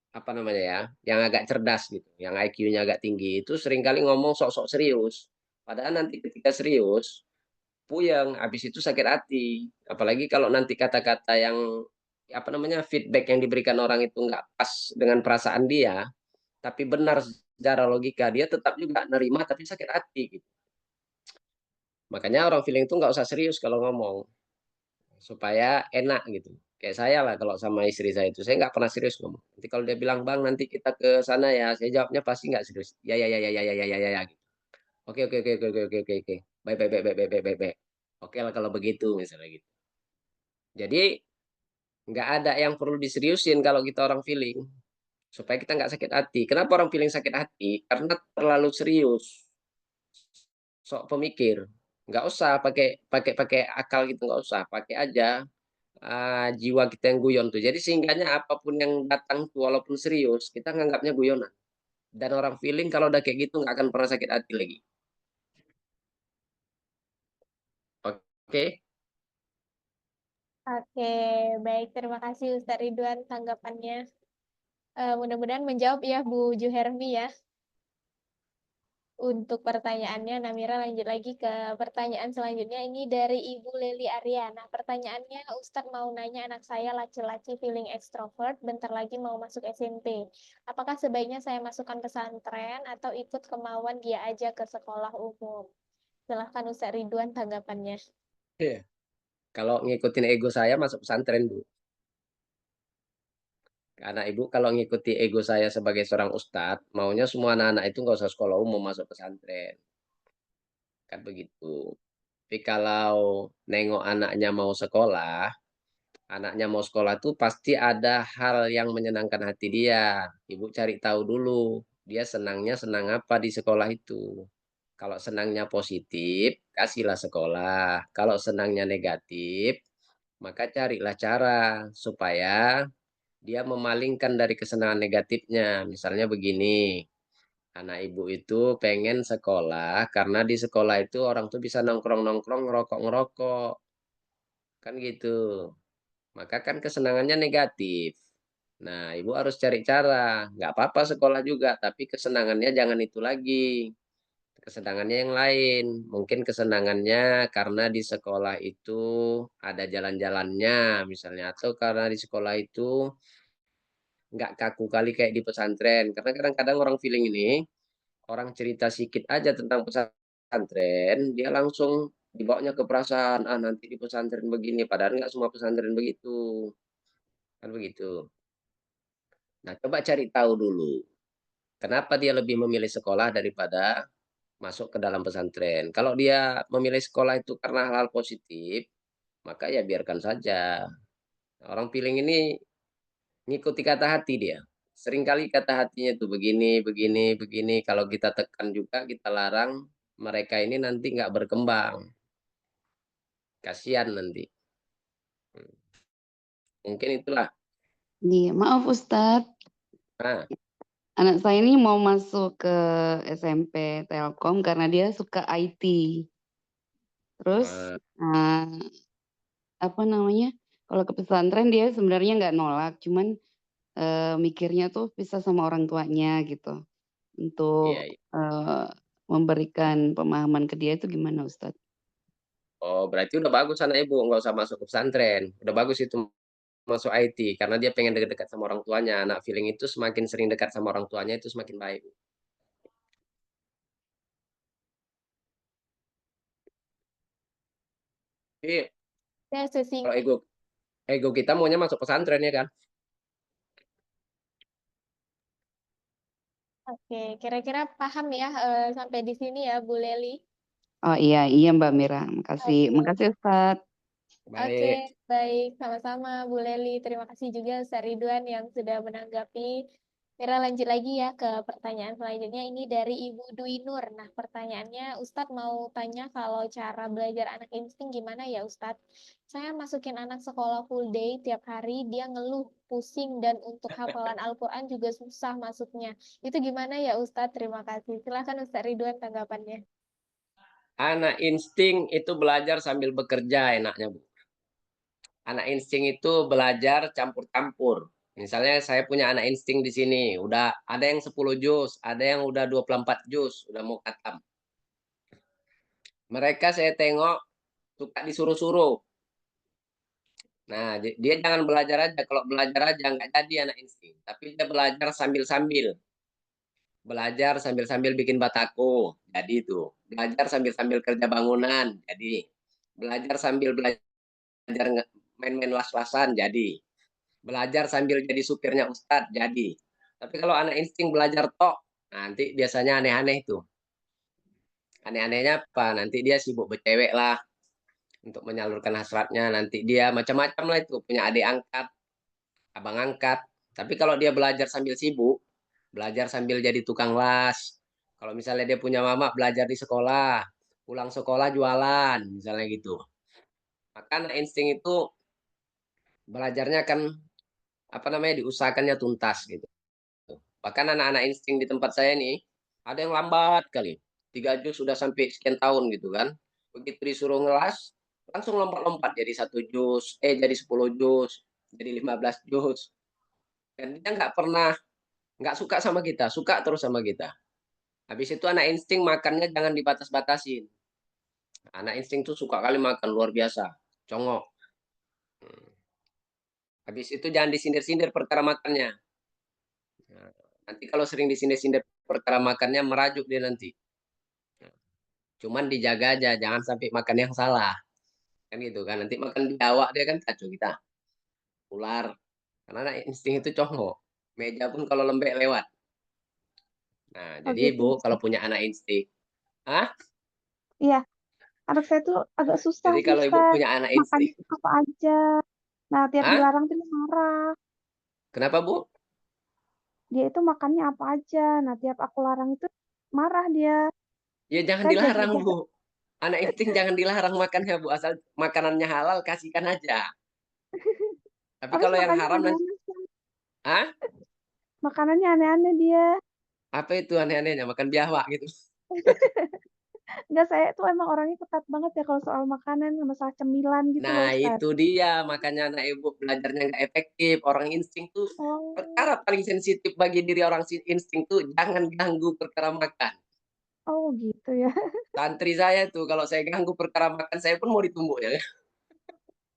apa namanya ya, yang agak cerdas gitu, yang IQ-nya agak tinggi, itu seringkali ngomong sok-sok serius. Padahal nanti ketika serius, puyeng, habis itu sakit hati. Apalagi kalau nanti kata-kata yang apa namanya feedback yang diberikan orang itu nggak pas dengan perasaan dia, tapi benar secara logika, dia tetap juga nerima tapi sakit hati gitu. Makanya orang feeling itu nggak usah serius kalau ngomong, supaya enak gitu. Kayak saya lah kalau sama istri saya itu, saya nggak pernah serius ngomong. Nanti kalau dia bilang, "Bang, nanti kita ke sana ya," saya jawabnya pasti nggak serius. Ya, ya, ya, ya, ya, ya, ya, ya, ya, ya, gitu. Oke, oke, oke, oke, oke, oke, oke, oke. Baik, baik, baik, baik, baik, baik, baik, baik. Oke lah kalau begitu misalnya gitu. Jadi nggak ada yang perlu diseriusin kalau kita orang feeling, supaya kita nggak sakit hati. Kenapa orang feeling sakit hati? Karena terlalu serius, sok pemikir. Nggak usah pakai pakai pakai akal gitu, nggak usah. Pakai aja jiwa kita yang guyon tuh. Jadi sehingganya apapun yang datang tuh walaupun serius, kita nganggapnya guyonan. Dan orang feeling kalau udah kayak gitu nggak akan pernah sakit hati lagi. Oke, Oke, baik. Terima kasih Ustadz Ridwan tanggapannya. Mudah-mudahan menjawab ya Bu Juhermi ya. Untuk pertanyaannya, Namira lanjut lagi ke pertanyaan selanjutnya. Ini dari Ibu Leli Ariana. Pertanyaannya, Ustadz mau nanya anak saya laki-laki feeling extrovert, bentar lagi mau masuk SMP. Apakah sebaiknya saya masukkan pesantren atau ikut kemauan dia aja ke sekolah umum? Silahkan Ustadz Ridwan tanggapannya. Iya. Kalau ngikutin ego saya masuk pesantren, Bu. Karena Ibu kalau ngikuti ego saya sebagai seorang ustadz, maunya semua anak-anak itu nggak usah sekolah umum masuk pesantren. Kan begitu. Tapi kalau nengok anaknya mau sekolah tuh pasti ada hal yang menyenangkan hati dia. Ibu cari tahu dulu, dia senangnya senang apa di sekolah itu. Kalau senangnya positif, kasihlah sekolah. Kalau senangnya negatif, maka carilah cara supaya dia memalingkan dari kesenangan negatifnya. Misalnya begini, anak ibu itu pengen sekolah karena di sekolah itu orang tuh bisa nongkrong-nongkrong, ngerokok-ngerokok. Kan gitu. Maka kan kesenangannya negatif. Nah, ibu harus cari cara. Nggak apa-apa sekolah juga, tapi kesenangannya jangan itu lagi. Kesenangannya yang lain. Mungkin kesenangannya karena di sekolah itu ada jalan-jalannya, misalnya. Atau karena di sekolah itu nggak kaku kali kayak di pesantren. Karena kadang-kadang orang feeling ini, orang cerita sedikit aja tentang pesantren, dia langsung dibawanya ke perasaan, ah nanti di pesantren begini. Padahal nggak semua pesantren begitu. Kan begitu. Nah, coba cari tahu dulu. Kenapa dia lebih memilih sekolah daripada masuk ke dalam pesantren. Kalau dia memilih sekolah itu karena hal-hal positif, maka ya biarkan saja. Orang feeling ini ngikuti kata hati dia. Seringkali kata hatinya tuh begini, begini, begini. Kalau kita tekan juga, kita larang, mereka ini nanti nggak berkembang. Kasihan nanti. Mungkin itulah. Iya, maaf Ustadz, Nah, anak saya ini mau masuk ke SMP Telkom karena dia suka IT. Terus eh, apa namanya? Kalau ke pesantren dia sebenarnya nggak nolak, cuman mikirnya tuh bisa sama orang tuanya gitu iya, untuk iya. memberikan pemahaman ke dia itu gimana Ustadz? Oh, berarti udah bagus anak ibu, nggak usah masuk ke pesantren. Udah bagus itu masuk IT karena dia pengen dekat-dekat sama orang tuanya. Anak feeling itu semakin sering dekat sama orang tuanya itu semakin baik. Jadi Ya, kalau sesingkat. ego kita maunya masuk pesantren ya kan? Oke, kira-kira paham ya sampai di sini ya, Bu Leli. Oh iya, iya Mbak Mira, makasih, Oke. makasih Ustadz. Oke, Baik. baik. Sama-sama Bu Leli. Terima kasih juga Ustaz Ridwan yang sudah menanggapi. Mira lanjut lagi ya ke pertanyaan selanjutnya. Ini dari Ibu Dwi Nur. Nah, pertanyaannya Ustadz mau tanya kalau cara belajar anak insting gimana ya Ustadz? Saya masukin anak sekolah full day tiap hari, dia ngeluh, pusing, dan untuk hafalan Al-Quran juga susah masuknya. Itu gimana ya Ustadz? Terima kasih. Silakan Ustadz Ridwan tanggapannya. Anak insting itu belajar sambil bekerja enaknya, Bu. Anak insting itu belajar campur-campur. Misalnya saya punya anak insting di sini, udah ada yang 10 juz, ada yang udah 24 juz, udah mau khatam. Mereka saya tengok suka disuruh-suruh. Nah, dia jangan belajar aja. Kalau belajar aja nggak jadi anak insting. Tapi dia belajar sambil-sambil. Belajar sambil-sambil bikin batako. Jadi itu. Belajar sambil-sambil kerja bangunan. Jadi. Belajar sambil belajar main-main las-lasan. Jadi. Belajar sambil jadi supirnya Ustadz. Jadi. Tapi kalau anak insting belajar tok. Nanti biasanya aneh-aneh tuh. Aneh-anehnya apa? Nanti dia sibuk bercewek lah. Untuk menyalurkan hasratnya. Nanti dia macam-macam lah itu. Punya adik angkat. Abang angkat. Tapi kalau dia belajar sambil sibuk, belajar sambil jadi tukang las. Kalau misalnya dia punya mama belajar di sekolah, pulang sekolah jualan, misalnya gitu. Maka anak insting itu belajarnya kan apa namanya diusahakannya tuntas gitu. Bahkan anak-anak insting di tempat saya nih ada yang lambat kali. 3 juz sudah sampai sekian tahun gitu kan. Begitu disuruh ngelas, langsung lompat-lompat jadi 1 juz, jadi 10 juz, jadi 15 juz. Dan dia nggak suka sama kita, suka terus sama kita. Habis itu anak insting makannya jangan dibatas-batasin. Anak insting tuh suka kali makan luar biasa, congok. Hmm. Habis itu jangan disindir-sindir perkara makannya. Nah, nanti kalau sering disindir-sindir perkara makannya merajuk dia nanti. Cuman dijaga aja, jangan sampai makan yang salah. Kan gitu kan, nanti makan biawak dia kan kacau kita, ular. Karena anak insting itu congok, meja pun kalau lembek lewat. Nah, Oh jadi gitu, Ibu kalau Ustaz. punya anak insting ah, Iya, anak saya tuh agak susah jadi sih, kalau Ibu Ustaz. punya anak Makan insting apa aja. Nah, tiap ah, dilarang tuh dia marah. kenapa Bu? Dia itu makannya apa aja. Nah, tiap aku larang itu marah dia. Ya jangan Saya jadi dilarang jaga. Bu. Anak insting jangan dilarang makannya Bu, asal makanannya halal kasihkan aja. Tapi Tapi kalau yang makannya haram nanti aneh-aneh, Ustaz. ah, Makanannya aneh-aneh dia. apa itu aneh-anehnya? Makan biawak gitu. Enggak, saya tuh emang orangnya ketat banget ya kalau soal makanan, masalah cemilan gitu loh, Nah, Ustaz. itu dia, makanya anak Ibu belajarnya nggak efektif. Orang insting tuh Oh, perkara paling sensitif bagi diri orang insting tuh jangan ganggu perkara makan. oh gitu ya. Santri saya tuh kalau saya ganggu perkara makan saya pun mau ditumbuk ya.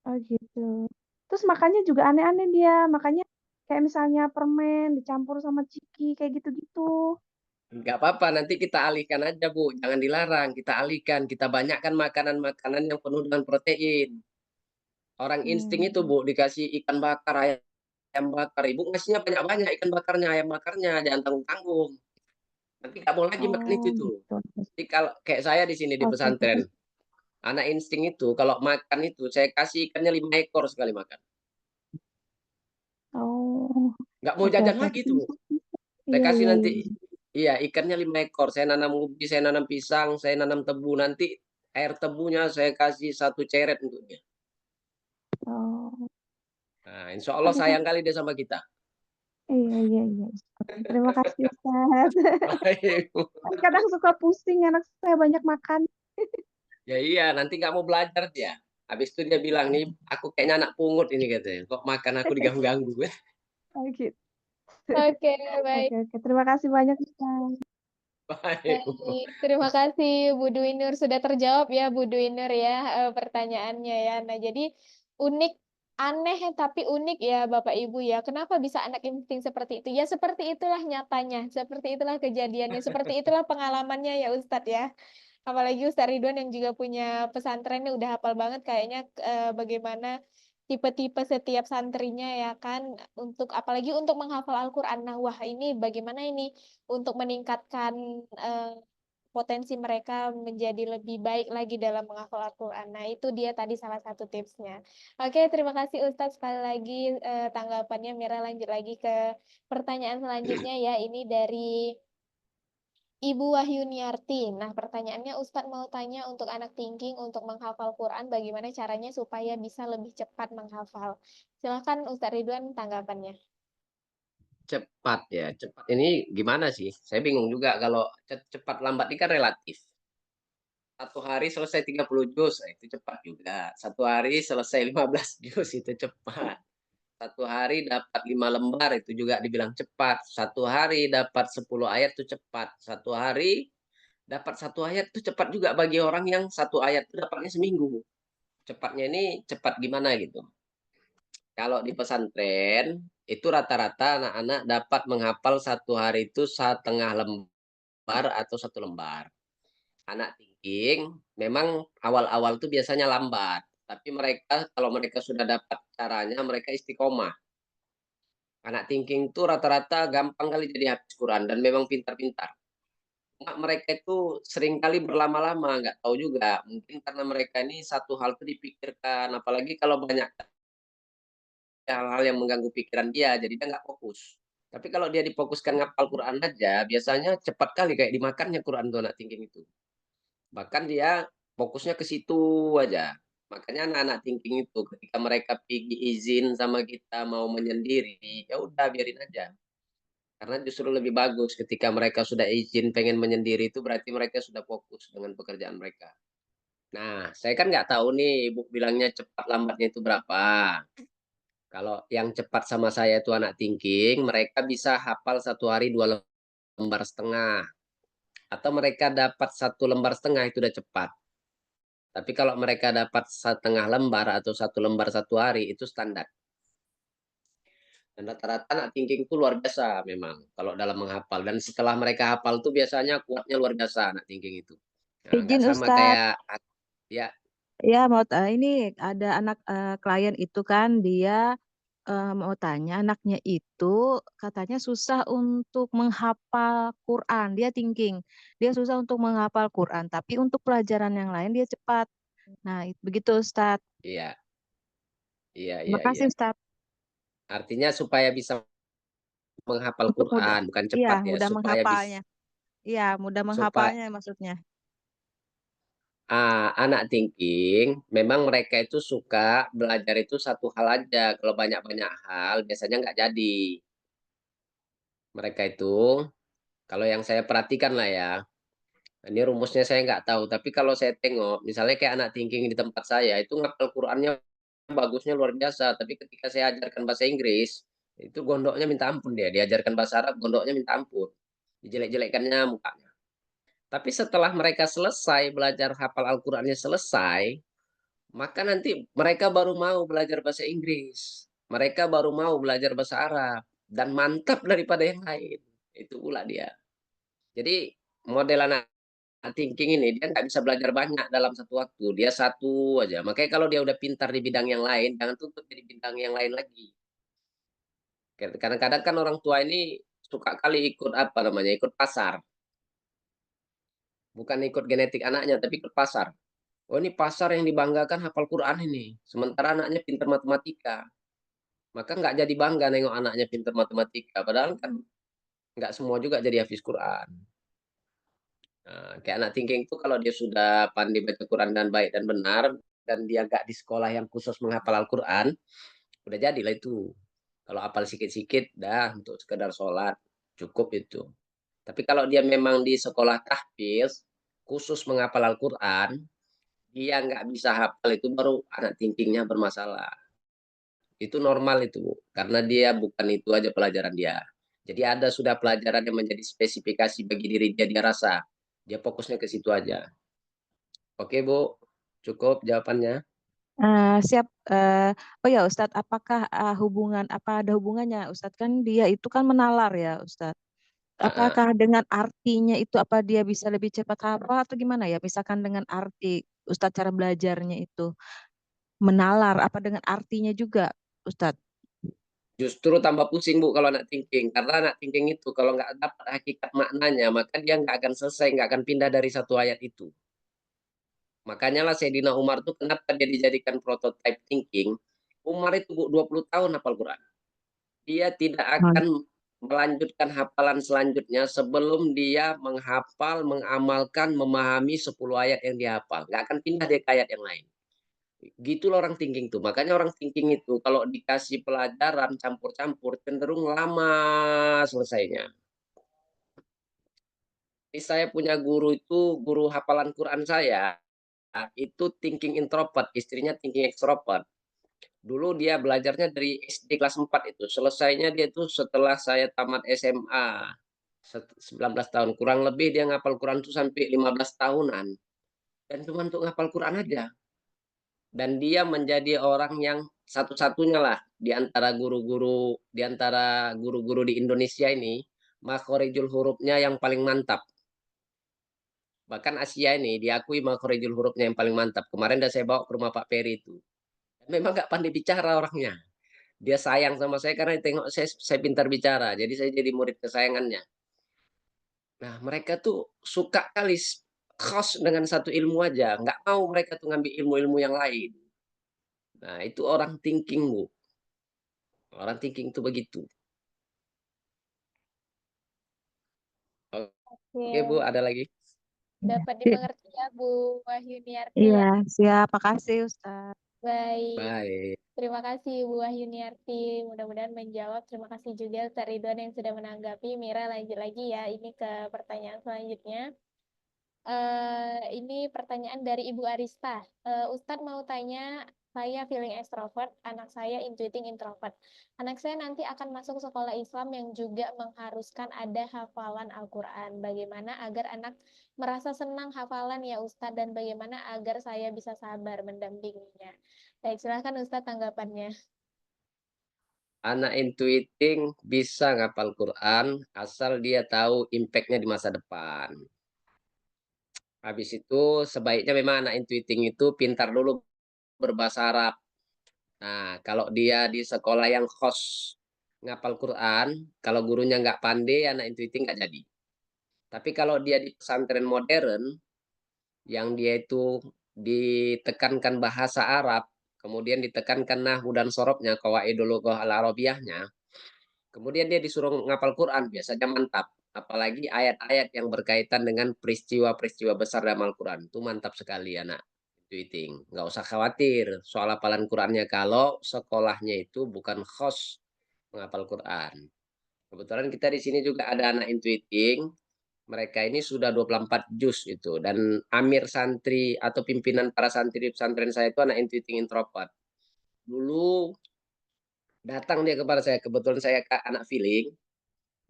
Oh gitu. Terus makannya juga aneh-aneh dia. Makanya kayak misalnya permen dicampur sama ciki kayak gitu-gitu. Nggak apa-apa, nanti kita alihkan aja Bu, jangan dilarang, kita alihkan, kita banyakkan makanan-makanan yang penuh dengan protein. Orang insting itu Hmm. Bu, dikasih ikan bakar, ayam bakar, Ibu ngasihnya banyak-banyak ikan bakarnya, ayam bakarnya, jangan tanggung-tanggung. Nanti nggak mau lagi makan itu Oh tuh. gitu. Jadi kalau kayak saya di sini di Oke, oke. pesantren, Terus, anak insting itu kalau makan itu saya kasih ikannya 5 ekor sekali makan. oh, Nggak mau oke, jajan oke. lagi tuh Bu. Saya Iya, kasih iya, nanti, iya. iya ikannya 5 ekor. Saya nanam ubi, saya nanam pisang, saya nanam tebu. Nanti air tebunya saya kasih 1 ceret untuk dia. Oh, Nah, insya Allah aduh, sayang kali dia sama kita. iya, iya, iya. Oke, terima kasih, Ustaz. Baik. Tapi kadang suka pusing anak saya banyak makan. Ya iya, nanti nggak mau belajar dia. Habis itu dia bilang, nih aku kayaknya anak pungut ini katanya. Kok makan aku diganggu-ganggu. Oh, gitu. Oke, baik. Oke, oke. Terima kasih banyak, Ustaz. Baik. Baik, terima kasih Bu Dwi Nur sudah terjawab ya Bu Dwi Nur ya pertanyaannya ya. Nah, jadi unik, aneh tapi unik ya Bapak Ibu ya. Kenapa bisa anak insting seperti itu? Ya seperti itulah nyatanya, seperti itulah kejadiannya, seperti itulah pengalamannya ya Ustadz ya. Apalagi Ustadz Ridwan yang juga punya pesantren ini udah hafal banget kayaknya bagaimana tipe-tipe setiap santrinya ya kan untuk apalagi untuk menghafal Al-Qur'an. Nah, wah ini bagaimana ini untuk meningkatkan potensi mereka menjadi lebih baik lagi dalam menghafal Al-Qur'an. Nah, itu dia tadi salah satu tipsnya. Oke, terima kasih Ustadz sekali lagi tanggapannya. Mira lanjut lagi ke pertanyaan selanjutnya ya. Ini dari Ibu Wahyuniarti. Nah, pertanyaannya Ustadz mau tanya untuk anak thinking untuk menghafal Quran, bagaimana caranya supaya bisa lebih cepat menghafal? Silakan Ustadz Ridwan tanggapannya. Cepat ya, cepat ini gimana sih? Saya bingung juga kalau cepat lambat ini kan relatif. 1 hari selesai 30 juz, itu cepat juga. 1 hari selesai 15 juz, itu cepat. 1 hari dapat 5 lembar, itu juga dibilang cepat. 1 hari dapat 10 ayat, itu cepat. 1 hari dapat 1 ayat, itu cepat juga bagi orang yang 1 ayat itu dapatnya seminggu. Cepatnya ini cepat gimana gitu. Kalau di pesantren, itu rata-rata anak-anak dapat menghafal 1 hari itu 1/2 lembar atau 1 lembar. Anak thinking memang awal-awal tuh biasanya lambat, tapi mereka kalau mereka sudah dapat caranya mereka istiqomah. Anak thinking tuh rata-rata gampang kali jadi hafiz Quran dan memang pintar-pintar. Cuma mereka itu seringkali berlama-lama, nggak tahu juga. Mungkin karena mereka ini satu hal tuh dipikirkan, apalagi kalau banyak hal-hal yang mengganggu pikiran dia, jadi dia nggak fokus. Tapi kalau dia difokuskan ngapal Quran aja, biasanya cepat kali kayak dimakannya Quran tuh anak thinking itu. Bahkan dia fokusnya ke situ aja. Makanya anak-anak thinking itu ketika mereka pergi izin sama kita mau menyendiri, ya udah biarin aja. Karena justru lebih bagus ketika mereka sudah izin pengen menyendiri itu berarti mereka sudah fokus dengan pekerjaan mereka. Nah, saya kan nggak tahu nih Ibu bilangnya cepat lambatnya itu berapa. Kalau yang cepat sama saya itu anak thinking, mereka bisa hafal 1 hari 2 lembar setengah. Atau mereka dapat 1 lembar setengah itu udah cepat. Tapi kalau mereka dapat 1/2 lembar atau 1 lembar 1 hari itu standar. Dan rata-rata anak thinking itu luar biasa memang kalau dalam menghafal. Dan setelah mereka hafal tuh biasanya kuatnya luar biasa anak thinking itu. Nah, nggak Izin sama Ustadz, kayak ya Ya, mau ini ada anak klien itu kan dia mau tanya anaknya itu katanya susah untuk menghafal Quran. Dia thinking, dia susah untuk menghafal Quran, tapi untuk pelajaran yang lain dia cepat. Nah, begitu Ustadz. Iya, iya, Terima iya, iya. kasih Ustadz. Artinya supaya bisa menghafal Untuk mudah, Quran, bukan iya cepat ya, mudah supaya menghafalnya. bisa Iya, mudah supaya menghafalnya maksudnya. anak thinking memang mereka itu suka belajar itu satu hal aja. Kalau banyak-banyak hal biasanya nggak jadi. Mereka itu kalau yang saya perhatikan lah ya, ini rumusnya saya nggak tahu, tapi kalau saya tengok, misalnya kayak anak thinking di tempat saya, itu ngapal Qurannya bagusnya luar biasa, tapi ketika saya ajarkan bahasa Inggris, itu gondoknya minta ampun dia. Diajarkan bahasa Arab, gondoknya minta ampun. Dijelek-jelekkannya mukanya. Tapi setelah mereka selesai belajar hafal Al-Qurannya selesai, maka nanti mereka baru mau belajar bahasa Inggris. Mereka baru mau belajar bahasa Arab. Dan mantap daripada yang lain. Itu pula dia. Jadi model anak thinking ini dia nggak bisa belajar banyak dalam satu waktu. Dia satu aja. Makanya kalau dia udah pintar di bidang yang lain, jangan tutup di bidang yang lain lagi. Kadang-kadang kan orang tua ini suka kali ikut apa namanya, ikut pasar. Bukan ikut genetik anaknya, tapi ikut pasar. Oh ini pasar yang dibanggakan hafal Quran ini. Sementara anaknya pintar matematika. Maka nggak jadi bangga nengok anaknya pintar matematika. Padahal kan nggak semua juga jadi hafiz Quran. Nah, kayak anak thinking itu kalau dia sudah pandai baca Quran dan baik dan benar, dan dia nggak di sekolah yang khusus menghafal Al-Quran, udah jadilah itu. Kalau hafal sikit-sikit, dah untuk sekedar sholat, cukup itu. Tapi kalau dia memang di sekolah tahfiz, khusus menghafal Al-Quran, dia nggak bisa hafal itu baru anak thinkingnya bermasalah. Itu normal itu, Bu, karena dia bukan itu aja pelajaran dia. Jadi ada sudah pelajaran yang menjadi spesifikasi bagi diri dia, dia rasa. Dia fokusnya ke situ aja. Oke, Bu. Cukup jawabannya. Siap. Oh ya Ustadz, apakah ada hubungannya Ustadz, kan dia itu kan menalar ya Ustadz. Heeh. Apakah dengan artinya itu apa dia bisa lebih cepat hafal atau gimana ya? Misalkan dengan arti Ustadz cara belajarnya itu menalar, apa dengan artinya juga Ustadz? Justru tambah pusing, Bu, kalau anak thinking. Karena anak thinking itu kalau nggak dapat hakikat maknanya, maka dia nggak akan selesai, nggak akan pindah dari satu ayat itu. Makanya lah Sayyidina Umar tuh kenapa dia dijadikan prototype thinking. Umar itu, Bu, 20 tahun hafal Quran. Dia tidak Hmm. akan melanjutkan hafalan selanjutnya sebelum dia menghafal, mengamalkan, memahami 10 ayat yang dihafal. Nggak akan pindah dia ke ayat yang lain. Gitu loh orang thinking tuh. Makanya orang thinking itu kalau dikasih pelajaran campur-campur cenderung lama selesainya. Ini saya punya guru itu, guru hafalan Quran saya, itu thinking introvert, istrinya thinking extrovert. Dulu dia belajarnya dari SD kelas 4 itu. Selesainya dia itu setelah saya tamat SMA. 19 tahun. Kurang lebih dia ngapal Quran tuh sampai 15 tahunan. Dan cuma untuk ngapal Quran aja. Dan dia menjadi orang yang satu-satunya lah di antara guru-guru di Indonesia ini, makhorijul hurufnya yang paling mantap. Bahkan Asia ini diakui makhorijul hurufnya yang paling mantap. Kemarin udah saya bawa ke rumah Pak Peri itu. Memang nggak pandai bicara orangnya. Dia sayang sama saya karena tengok saya pintar bicara. Jadi saya jadi murid kesayangannya. Nah, mereka tuh suka kali khos dengan satu ilmu aja. Nggak mau mereka tuh ngambil ilmu-ilmu yang lain. Nah, itu orang thinking, Bu. Orang thinking tuh begitu. Oke, Bu, Oke, ada lagi? dapat Iya, dimengerti ya Bu Wahyuniarti iya, ya. siap. Makasih Ustadz. Baik. Baik. Terima kasih Bu Wahyuniarti. Mudah-mudahan menjawab. Terima kasih juga Ustaz Ridwan yang sudah menanggapi. Mira lanjut lagi ya. Ini ke pertanyaan selanjutnya. Ini pertanyaan dari Ibu Arista. Ustadz mau tanya, saya feeling extrovert, anak saya intuiting introvert. Anak saya nanti akan masuk sekolah Islam yang juga mengharuskan ada hafalan Al-Quran. Bagaimana agar anak merasa senang hafalan ya Ustadz, dan bagaimana agar saya bisa sabar mendampinginya? Baik, silahkan Ustadz tanggapannya. Anak intuiting bisa ngapal Quran asal dia tahu impact-nya di masa depan. Habis itu sebaiknya memang anak intuiting itu pintar dulu berbahasa Arab. Nah, kalau dia di sekolah yang khos ngapal Quran, kalau gurunya nggak pandai, anak intuiting nggak jadi. Tapi kalau dia di pesantren modern, yang dia itu ditekankan bahasa Arab, kemudian ditekankan nahwu dan sorobnya, qawaidul lughah al-arabiyahnya, kemudian dia disuruh ngapal Quran, biasanya mantap. Apalagi ayat-ayat yang berkaitan dengan peristiwa-peristiwa besar dalam Al-Quran. Itu mantap sekali anak intuiting. Nggak usah khawatir soal hafalan Qurannya kalau sekolahnya itu bukan khos menghafal Quran. Kebetulan kita di sini juga ada anak intuiting. Mereka ini sudah 24 juz itu. Dan amir santri atau pimpinan para santri di pesantren saya itu anak intuiting introvert. Dulu datang dia kepada saya, kebetulan saya anak feeling.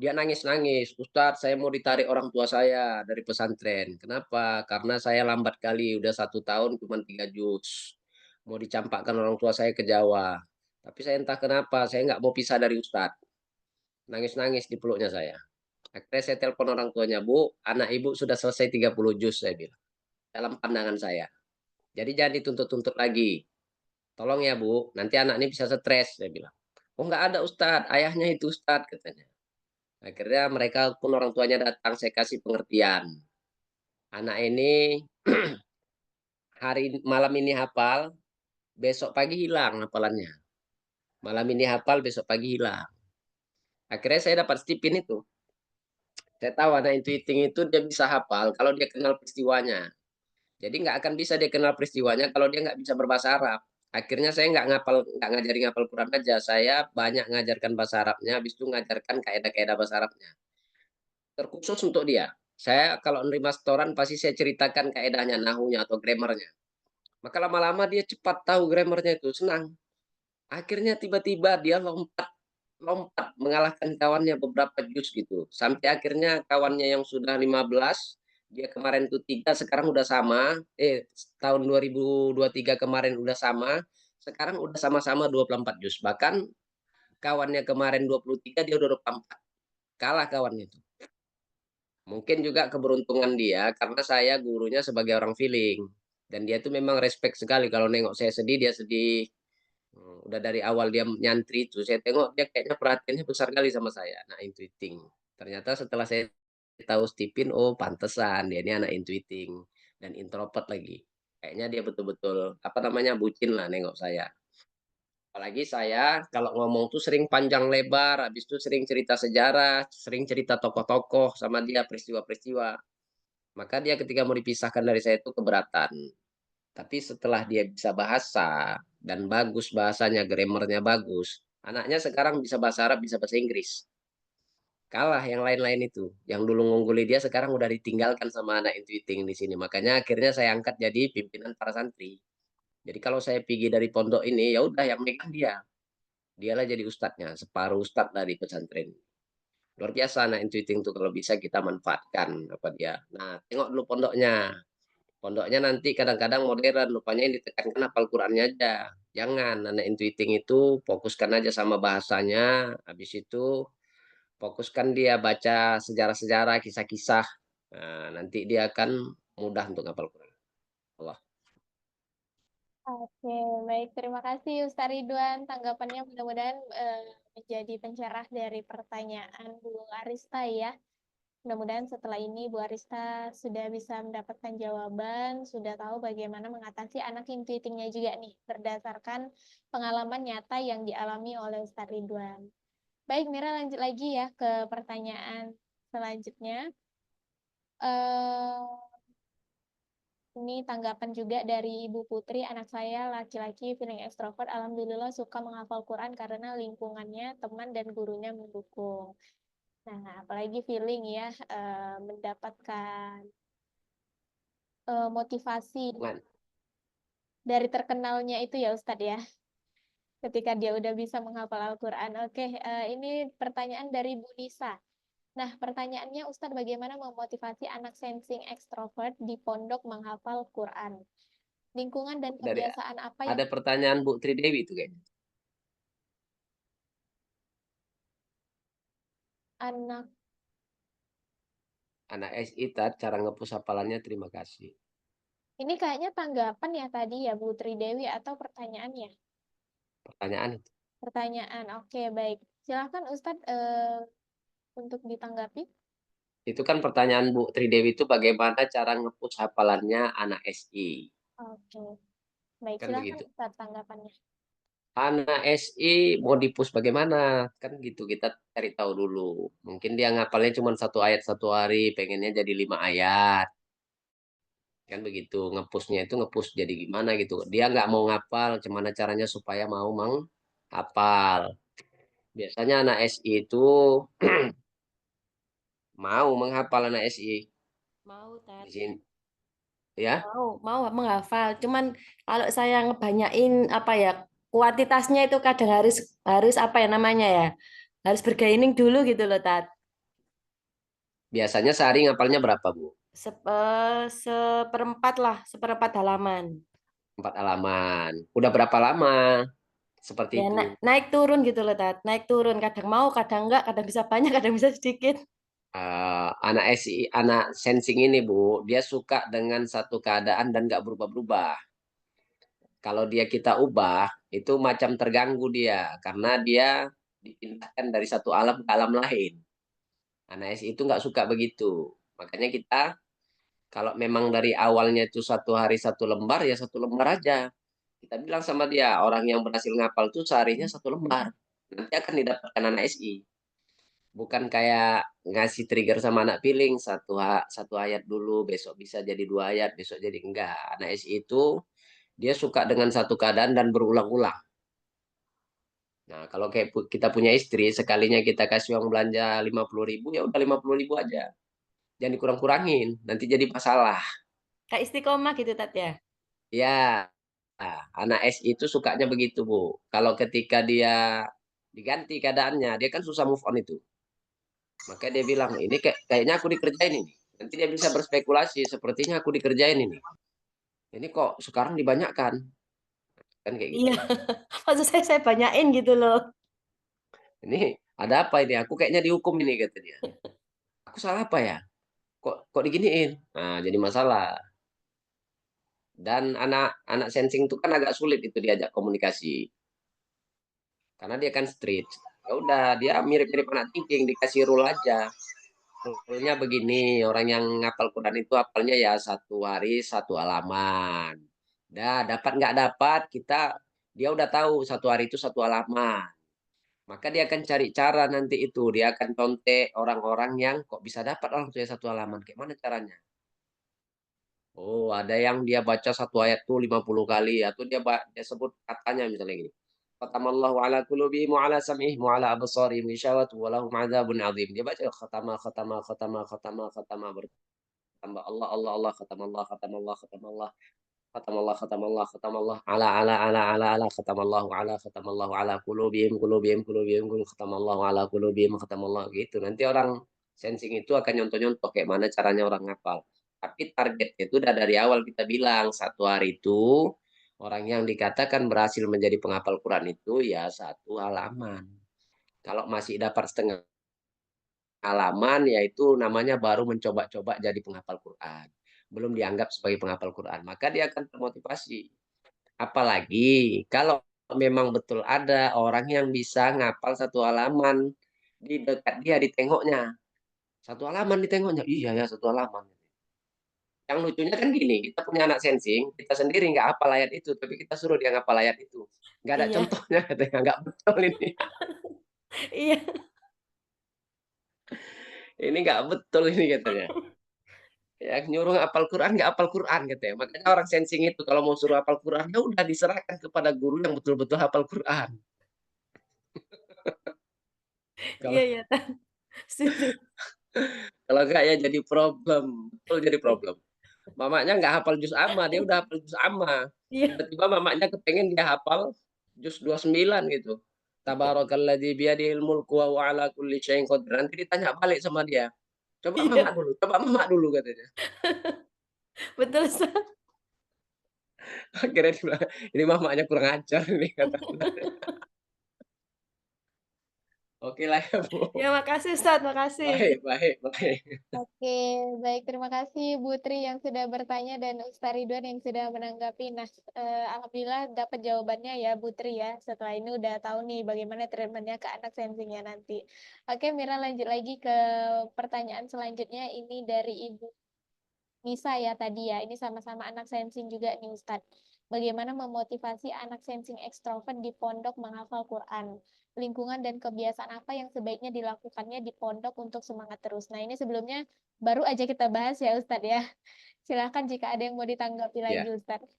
Dia nangis-nangis, Ustadz saya mau ditarik orang tua saya dari pesantren. Kenapa? Karena saya lambat kali, udah 1 tahun cuma 3 juz. Mau dicampakkan orang tua saya ke Jawa. Tapi saya entah kenapa, saya nggak mau pisah dari Ustadz. Nangis-nangis di peluknya saya. Akhirnya saya telepon orang tuanya, Bu, anak ibu sudah selesai 30 juz, saya bilang. Dalam pandangan saya. Jadi jangan dituntut-tuntut lagi. Tolong ya Bu, nanti anak ini bisa stres, saya bilang. Oh nggak ada Ustadz, ayahnya itu Ustadz, katanya. Akhirnya mereka pun orang tuanya datang, saya kasih pengertian. Anak ini malam ini hafal, besok pagi hilang hafalannya. Malam ini hafal, besok pagi hilang. Akhirnya saya dapat stipin itu. Saya tahu anak intuiting itu dia bisa hafal kalau dia kenal peristiwanya. Jadi nggak akan bisa dia kenal peristiwanya kalau dia nggak bisa berbahasa Arab. Akhirnya saya nggak ngajarin ngapal Quran aja. Saya banyak ngajarkan bahasa Arabnya, habis itu ngajarkan kaidah-kaidah bahasa Arabnya. Terkhusus untuk dia. Saya kalau nerima setoran pasti saya ceritakan kaedahnya, nahunya atau grammarnya. Maka lama-lama dia cepat tahu grammarnya itu, senang. Akhirnya tiba-tiba dia lompat lompat mengalahkan kawannya beberapa juz gitu. Sampai akhirnya kawannya yang sudah 15, dia kemarin tuh 3, sekarang udah sama. Tahun 2023 kemarin udah sama, sekarang udah sama-sama 24 juz. Bahkan kawannya kemarin 23, dia udah 24. Kalah kawannya itu. Mungkin juga keberuntungan dia karena saya gurunya sebagai orang feeling. Dan dia tuh memang respect sekali kalau nengok saya sedih, dia sedih. Udah dari awal dia nyantri itu, saya tengok dia kayaknya perhatiannya besar kali sama saya, anak intuiting. Ternyata setelah saya tahu Stephen, oh pantesan dia ini anak intuiting dan introvert lagi. Kayaknya dia betul-betul apa namanya bucin lah nengok saya. Apalagi saya kalau ngomong tuh sering panjang lebar, habis itu sering cerita sejarah, sering cerita tokoh-tokoh sama dia peristiwa-peristiwa. Maka dia ketika mau dipisahkan dari saya itu keberatan. Tapi setelah dia bisa bahasa dan bagus bahasanya, grammarnya bagus, anaknya sekarang bisa bahasa Arab, bisa bahasa Inggris. Kalah yang lain-lain itu. Yang dulu ngungguli dia sekarang udah ditinggalkan sama anak intuiting di sini. Makanya akhirnya saya angkat jadi pimpinan para santri. Jadi kalau saya pergi dari pondok ini, ya udah yang megang dia. Dialah jadi ustadznya, separuh ustadz dari pesantren. Luar biasa anak intuiting tuh kalau bisa kita manfaatkan apa dia. Nah, tengok dulu pondoknya. Pondoknya nanti kadang-kadang modern, rupanya yang ditekankan hafal Qurannya aja. Jangan, anak intuiting itu fokuskan aja sama bahasanya, habis itu fokuskan dia baca sejarah-sejarah, kisah-kisah. Nah, nanti dia akan mudah untuk hafal Quran. Allah. Oke, baik. Terima kasih Ustaz Ridwan. Tanggapannya mudah-mudahan menjadi pencerah dari pertanyaan Bu Arista ya. Mudah-mudahan setelah ini Bu Arista sudah bisa mendapatkan jawaban, sudah tahu bagaimana mengatasi anak intuitingnya juga nih, berdasarkan pengalaman nyata yang dialami oleh Ustaz Ridwan. Baik, Mira lanjut lagi ya ke pertanyaan selanjutnya. Ini tanggapan juga dari Ibu Putri, anak saya laki-laki feeling ekstrovert, alhamdulillah suka menghafal Quran karena lingkungannya, teman dan gurunya mendukung. Nah, apalagi feeling ya, mendapatkan motivasi Bukan. dari terkenalnya itu ya Ustadz ya, ketika dia udah bisa menghafal Al-Quran. Oke, ini pertanyaan dari Bu Nisa. Nah, pertanyaannya Ustadz, bagaimana memotivasi anak sensing ekstrovert di pondok menghafal Quran? Lingkungan dan Dari kebiasaan apa yang ada pertanyaan Bu Tridewi itu kayaknya. anak Anak SI cara ngepus hafalannya terima kasih. Ini kayaknya tanggapan ya tadi ya Bu Tridewi atau pertanyaan ya? Pertanyaan itu. Pertanyaan. Oke, baik. Silahkan Ustadz untuk ditanggapi. Itu kan pertanyaan Bu Tridewi itu bagaimana cara ngepus hafalannya anak SI. Oke. Baik, Kan silahkan begitu. Ustadz tanggapannya. Anak SI mau dipus bagaimana? Kan gitu, kita cari tahu dulu. Mungkin dia ngapalnya cuma 1 ayat 1 hari, pengennya jadi 5 ayat. Kan begitu, ngepusnya itu ngepus jadi gimana gitu. Dia nggak mau ngapal, gimana caranya supaya mau menghafal. Biasanya anak SI itu mau menghafal anak SI. Mau, Tat. Di sini, ya. Mau menghafal. Cuman kalau saya ngebanyain apa ya, kuantitasnya itu kadang harus apa ya namanya ya? Harus bergaining dulu gitu loh, Tat. Biasanya sehari ngapalnya berapa, Bu? Seperempat halaman. 4 halaman. Udah berapa lama seperti Ya, itu? naik turun gitu loh, Tat. Naik turun. Kadang mau, kadang enggak. Kadang bisa banyak, kadang bisa sedikit. Anak SI, anak sensing ini, Bu, dia suka dengan satu keadaan dan nggak berubah-berubah. Kalau kita ubah, itu macam terganggu dia, karena dia dipindahkan dari satu alam ke alam lain. Anak SI itu nggak suka begitu. Makanya kita, kalau memang dari awalnya itu 1 hari 1 lembar, ya 1 lembar aja. Kita bilang sama dia, orang yang berhasil ngapal tuh seharinya 1 lembar. Nanti akan didapatkan anak SI. Bukan kayak ngasih trigger sama anak piling, satu ayat dulu, besok bisa jadi 2 ayat, besok jadi enggak. Anak SI itu dia suka dengan satu keadaan dan berulang-ulang. Nah, kalau kayak kita punya istri, sekalinya kita kasih uang belanja 50.000, ya udah 50.000 aja. Jangan dikurang-kurangin, nanti jadi masalah. Kayak istiqomah gitu, Tat ya. Ya, nah, anak SI itu sukanya begitu, Bu. Kalau ketika dia diganti keadaannya, dia kan susah move on itu. Makanya dia bilang, ini kayaknya aku dikerjain ini. Nanti dia bisa berspekulasi, sepertinya aku dikerjain ini. Ini kok sekarang dibanyakan. Kan kayak gitu. Iya. Maksud saya banyain gitu loh. Ini ada apa ini? Aku kayaknya dihukum ini, kata dia. Aku salah apa ya? Kok diginiin? Nah, jadi masalah. Dan anak sensing itu kan agak sulit itu diajak komunikasi. Karena dia kan street. Ya udah, dia mirip-mirip anak thinking, dikasih rule aja. Rule-nya begini, orang yang ngapal Quran itu hafalnya ya 1 hari 1 halaman. Dah, dapat nggak dapat, dia udah tahu 1 hari itu 1 halaman. Maka dia akan cari cara nanti itu. Dia akan contek orang-orang yang kok bisa dapat orang tuh ya 1 halaman. Kayak mana caranya? Oh, ada yang dia baca 1 ayat tuh 50 kali. Atau dia sebut katanya misalnya gini. Khatamallahu ala qulubihim wa ala sam'ihim wa ala absarihim ghishawatu wa lahum adzabun adzim. Dia baca khatama bertambah Allah Allah Allah khatamallah khatamallah khatamallah khatamallah khatamallah khatamallah ala khatamallahu ala khatamallahu ala qulubihim khatamallahu ala qulubihim khatamallah gitu. Nanti orang sensing itu akan nyontoh-nyontoh kayak mana caranya orang ngapal. Tapi targetnya itu udah dari awal kita bilang 1 hari itu orang yang dikatakan berhasil menjadi penghafal Quran itu ya 1 halaman. Kalau masih dapat setengah halaman, yaitu namanya baru mencoba-coba jadi penghafal Quran. Belum dianggap sebagai penghafal Quran. Maka dia akan termotivasi. Apalagi kalau memang betul ada orang yang bisa ngapal 1 halaman di dekat dia, ditengoknya. 1 halaman ditengoknya, iya ya 1 halaman. Yang lucunya kan gini, kita punya anak sensing, kita sendiri nggak hafal ayat itu, tapi kita suruh dia ngapal ayat itu. Nggak ada Iya. contohnya, katanya nggak betul ini. Iya. Ini nggak betul ini katanya. Ya, nyuruh hafal Quran nggak hafal Quran katanya. Makanya orang sensing itu kalau mau suruh hafal Quran, ya udah diserahkan kepada guru yang betul-betul hafal Quran. Iya Kalau ya, Tat. Setuju. kalau enggak ya jadi problem, betul jadi problem. Mamanya nggak hafal juz amma, dia udah hafal juz amma. Iya. Tiba-tiba mamanya kepengen dia hafal juz 29 gitu. Tabarakalladzi biyadihil mulku wa huwa ala kulli syai'in qadir. Nanti ditanya balik sama dia. Iya. Coba mamak dulu katanya. Betul, Ustaz. Akhirnya dia bilang, ini mamanya kurang ajar ini kata. Oke lah ya, Bu. Ya, makasih Ustadz, makasih. Baik. Oke, baik. Terima kasih Bu Tri yang sudah bertanya dan Ustaz Ridwan yang sudah menanggapi. Nah, alhamdulillah dapat jawabannya ya Bu Tri ya. Setelah ini udah tahu nih bagaimana treatmentnya ke anak sensingnya nanti. Oke, Mira lanjut lagi ke pertanyaan selanjutnya. Ini dari Ibu Nisa ya tadi ya. Ini sama-sama anak sensing juga nih Ustadz. Bagaimana memotivasi anak sensing ekstrovert di pondok menghafal Quran? Lingkungan dan kebiasaan apa yang sebaiknya dilakukannya di pondok untuk semangat terus? Nah, ini sebelumnya baru aja kita bahas ya Ustadz ya. Silakan jika ada yang mau ditanggapi lagi Ya. Ustadz.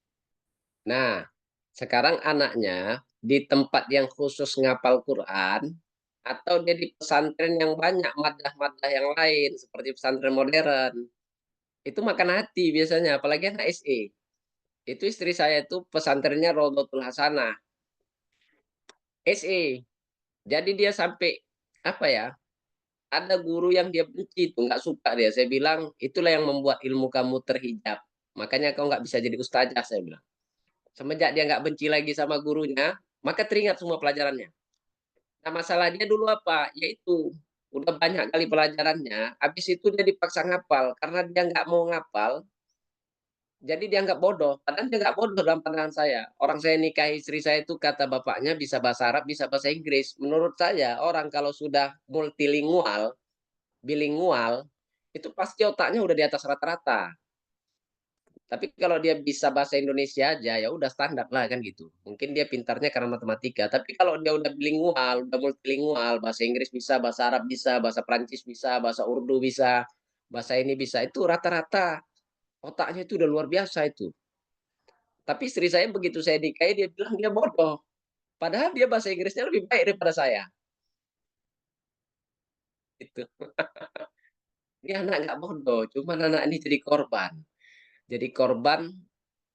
Nah, sekarang anaknya di tempat yang khusus ngapal Quran atau dia di pesantren yang banyak madah-madah yang lain seperti pesantren modern. Itu makan hati biasanya, apalagi anak SE. Itu istri saya itu pesantrennya Rodotul Hasanah, SE. Jadi dia sampai apa ya? Ada guru yang dia benci tuh, nggak suka dia. Saya bilang, itulah yang membuat ilmu kamu terhijab. Makanya kau nggak bisa jadi ustazah, saya bilang. Semenjak dia nggak benci lagi sama gurunya, maka teringat semua pelajarannya. Nah, masalah dia dulu apa? Yaitu udah banyak kali pelajarannya, habis itu dia dipaksa ngapal. Karena dia nggak mau ngapal, jadi dianggap bodoh. Padahal dia nggak bodoh dalam pandangan saya. Orang saya nikahi istri saya itu kata bapaknya bisa bahasa Arab, bisa bahasa Inggris. Menurut saya, orang kalau sudah multilingual, bilingual, itu pasti otaknya udah di atas rata-rata. Tapi kalau dia bisa bahasa Indonesia aja, ya udah standar lah kan gitu. Mungkin dia pintarnya karena matematika. Tapi kalau dia udah bilingual, udah multilingual, bahasa Inggris bisa, bahasa Arab bisa, bahasa Prancis bisa, bahasa Urdu bisa, bahasa ini bisa, itu rata-rata otaknya itu udah luar biasa itu. Tapi istri saya begitu saya nikahi, dia bilang dia bodoh. Padahal dia bahasa Inggrisnya lebih baik daripada saya. Itu. Dia anak nggak bodoh, cuman anak ini jadi korban. Jadi korban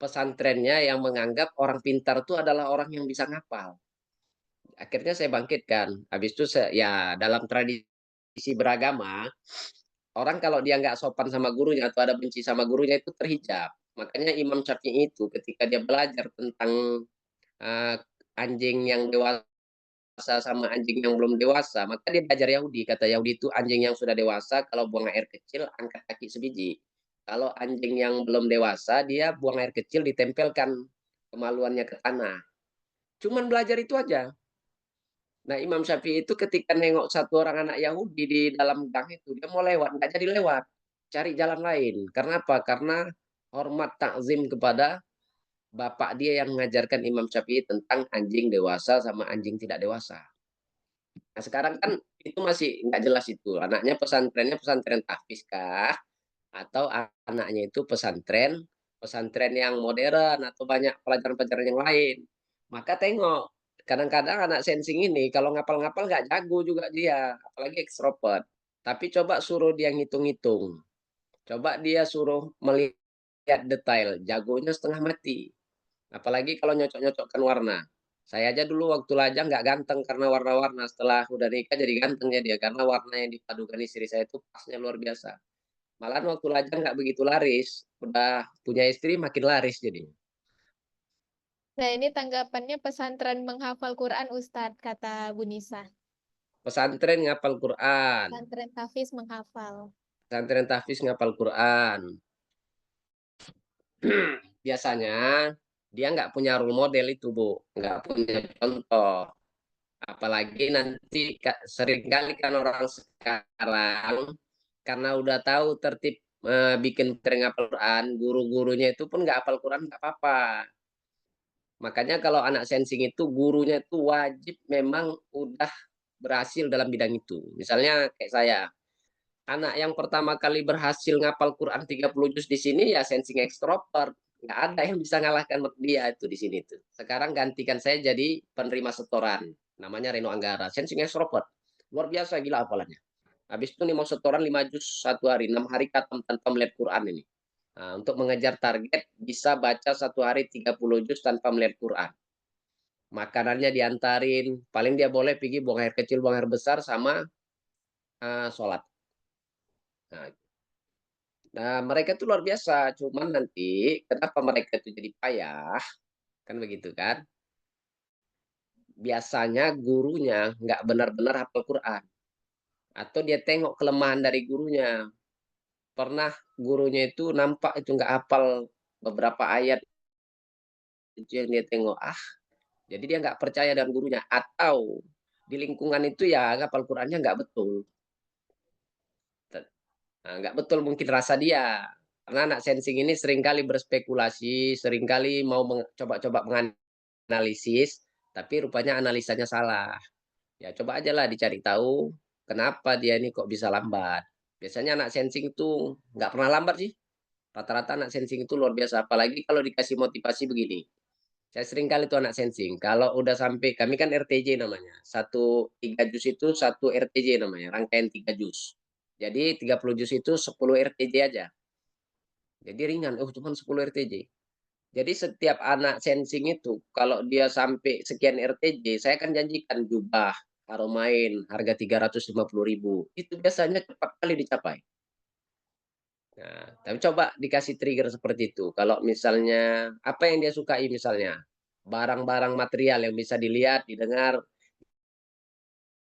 pesantrennya yang menganggap orang pintar itu adalah orang yang bisa ngapal. Akhirnya saya bangkitkan. Habis itu saya, ya dalam tradisi beragama, orang kalau dia nggak sopan sama gurunya atau ada benci sama gurunya itu terhijab. Makanya Imam Syafi'i itu ketika dia belajar tentang eh, anjing yang dewasa sama anjing yang belum dewasa, maka dia belajar Yahudi. Kata Yahudi itu anjing yang sudah dewasa kalau buang air kecil angkat kaki sebiji. Kalau anjing yang belum dewasa dia buang air kecil ditempelkan kemaluannya ke tanah. Cuman belajar itu aja. Nah, Imam Syafi'i itu ketika nengok satu orang anak Yahudi di dalam gang itu, dia mau lewat, nggak jadi lewat. Cari jalan lain. Karena apa? Karena hormat takzim kepada bapak dia yang mengajarkan Imam Syafi'i tentang anjing dewasa sama anjing tidak dewasa. Nah, sekarang kan itu masih nggak jelas itu. Anaknya pesantrennya pesantren tahfiz kah? Atau anaknya itu pesantren yang modern atau banyak pelajaran-pelajaran yang lain. Maka tengok, kadang-kadang anak sensing ini kalau ngapal-ngapal nggak jago juga dia, apalagi ekstrovert. Tapi coba suruh dia ngitung-ngitung. Coba dia suruh melihat detail, jagonya setengah mati. Apalagi kalau nyocok-nyocokkan warna. Saya aja dulu waktu lajang nggak ganteng karena warna-warna. Setelah udah nikah jadi ganteng ya dia. Karena warna yang dipadukan istri saya itu pasnya luar biasa. Malahan waktu lajang nggak begitu laris. Udah punya istri makin laris jadinya. Nah, ini tanggapannya pesantren menghafal Quran Ustadz, kata Bu Nisa. Pesantren ngapal Quran. Pesantren tahfiz menghafal. Pesantren tahfiz ngapal Quran. Biasanya dia nggak punya role model itu, Bu. Nggak punya contoh. Apalagi nanti seringkali kan orang sekarang karena udah tahu tertib bikin ngapal Quran, guru-gurunya itu pun nggak hafal Quran nggak apa-apa. Makanya kalau anak sensing itu gurunya itu wajib memang udah berhasil dalam bidang itu. Misalnya kayak saya, anak yang pertama kali berhasil ngapal Quran 30 juz di sini ya sensing ekstrovert. Nggak ada yang bisa ngalahkan dia itu di sini tuh. Sekarang gantikan saya jadi penerima setoran. Namanya Reno Anggara. Sensing ekstrovert. Luar biasa gila hafalannya. Habis itu nih mau setoran 5 juz satu hari. 6 hari khatam tanpa melihat Quran ini. Nah, untuk mengejar target bisa baca satu hari 30 juz tanpa melihat Quran. Makanannya diantarin. Paling dia boleh pergi buang air kecil, buang air besar sama sholat. Nah, mereka itu luar biasa. Cuman nanti kenapa mereka itu jadi payah? Kan begitu kan? biasanya gurunya nggak benar-benar hafal Quran. Atau dia tengok kelemahan dari gurunya. Pernah gurunya itu nampak itu nggak hafal beberapa ayat itu yang dia tengok. Jadi dia nggak percaya dengan gurunya. Atau di lingkungan itu ya hafal Qurannya nggak betul. Nggak betul mungkin rasa dia. Karena anak sensing ini seringkali berspekulasi, seringkali mau coba-coba menganalisis, tapi rupanya analisanya salah. Ya coba aja lah dicari tahu kenapa dia ini kok bisa lambat. Biasanya anak sensing itu nggak pernah lambat sih. Rata-rata anak sensing itu luar biasa. Apalagi kalau dikasih motivasi begini. Saya sering kali tuh anak sensing. Kalau udah sampai, kami kan RTJ namanya. 3 juz itu 1 RTJ namanya. Rangkaian 3 juz. Jadi 30 juz itu 10 RTJ aja. Jadi ringan. Cuma 10 RTJ. Jadi setiap anak sensing itu, kalau dia sampai sekian RTJ, saya akan janjikan jubah, Haramain, harga 350.000. Itu biasanya cepat kali dicapai. Nah, tapi coba dikasih trigger seperti itu. Kalau misalnya, apa yang dia sukai misalnya? Barang-barang material yang bisa dilihat, didengar,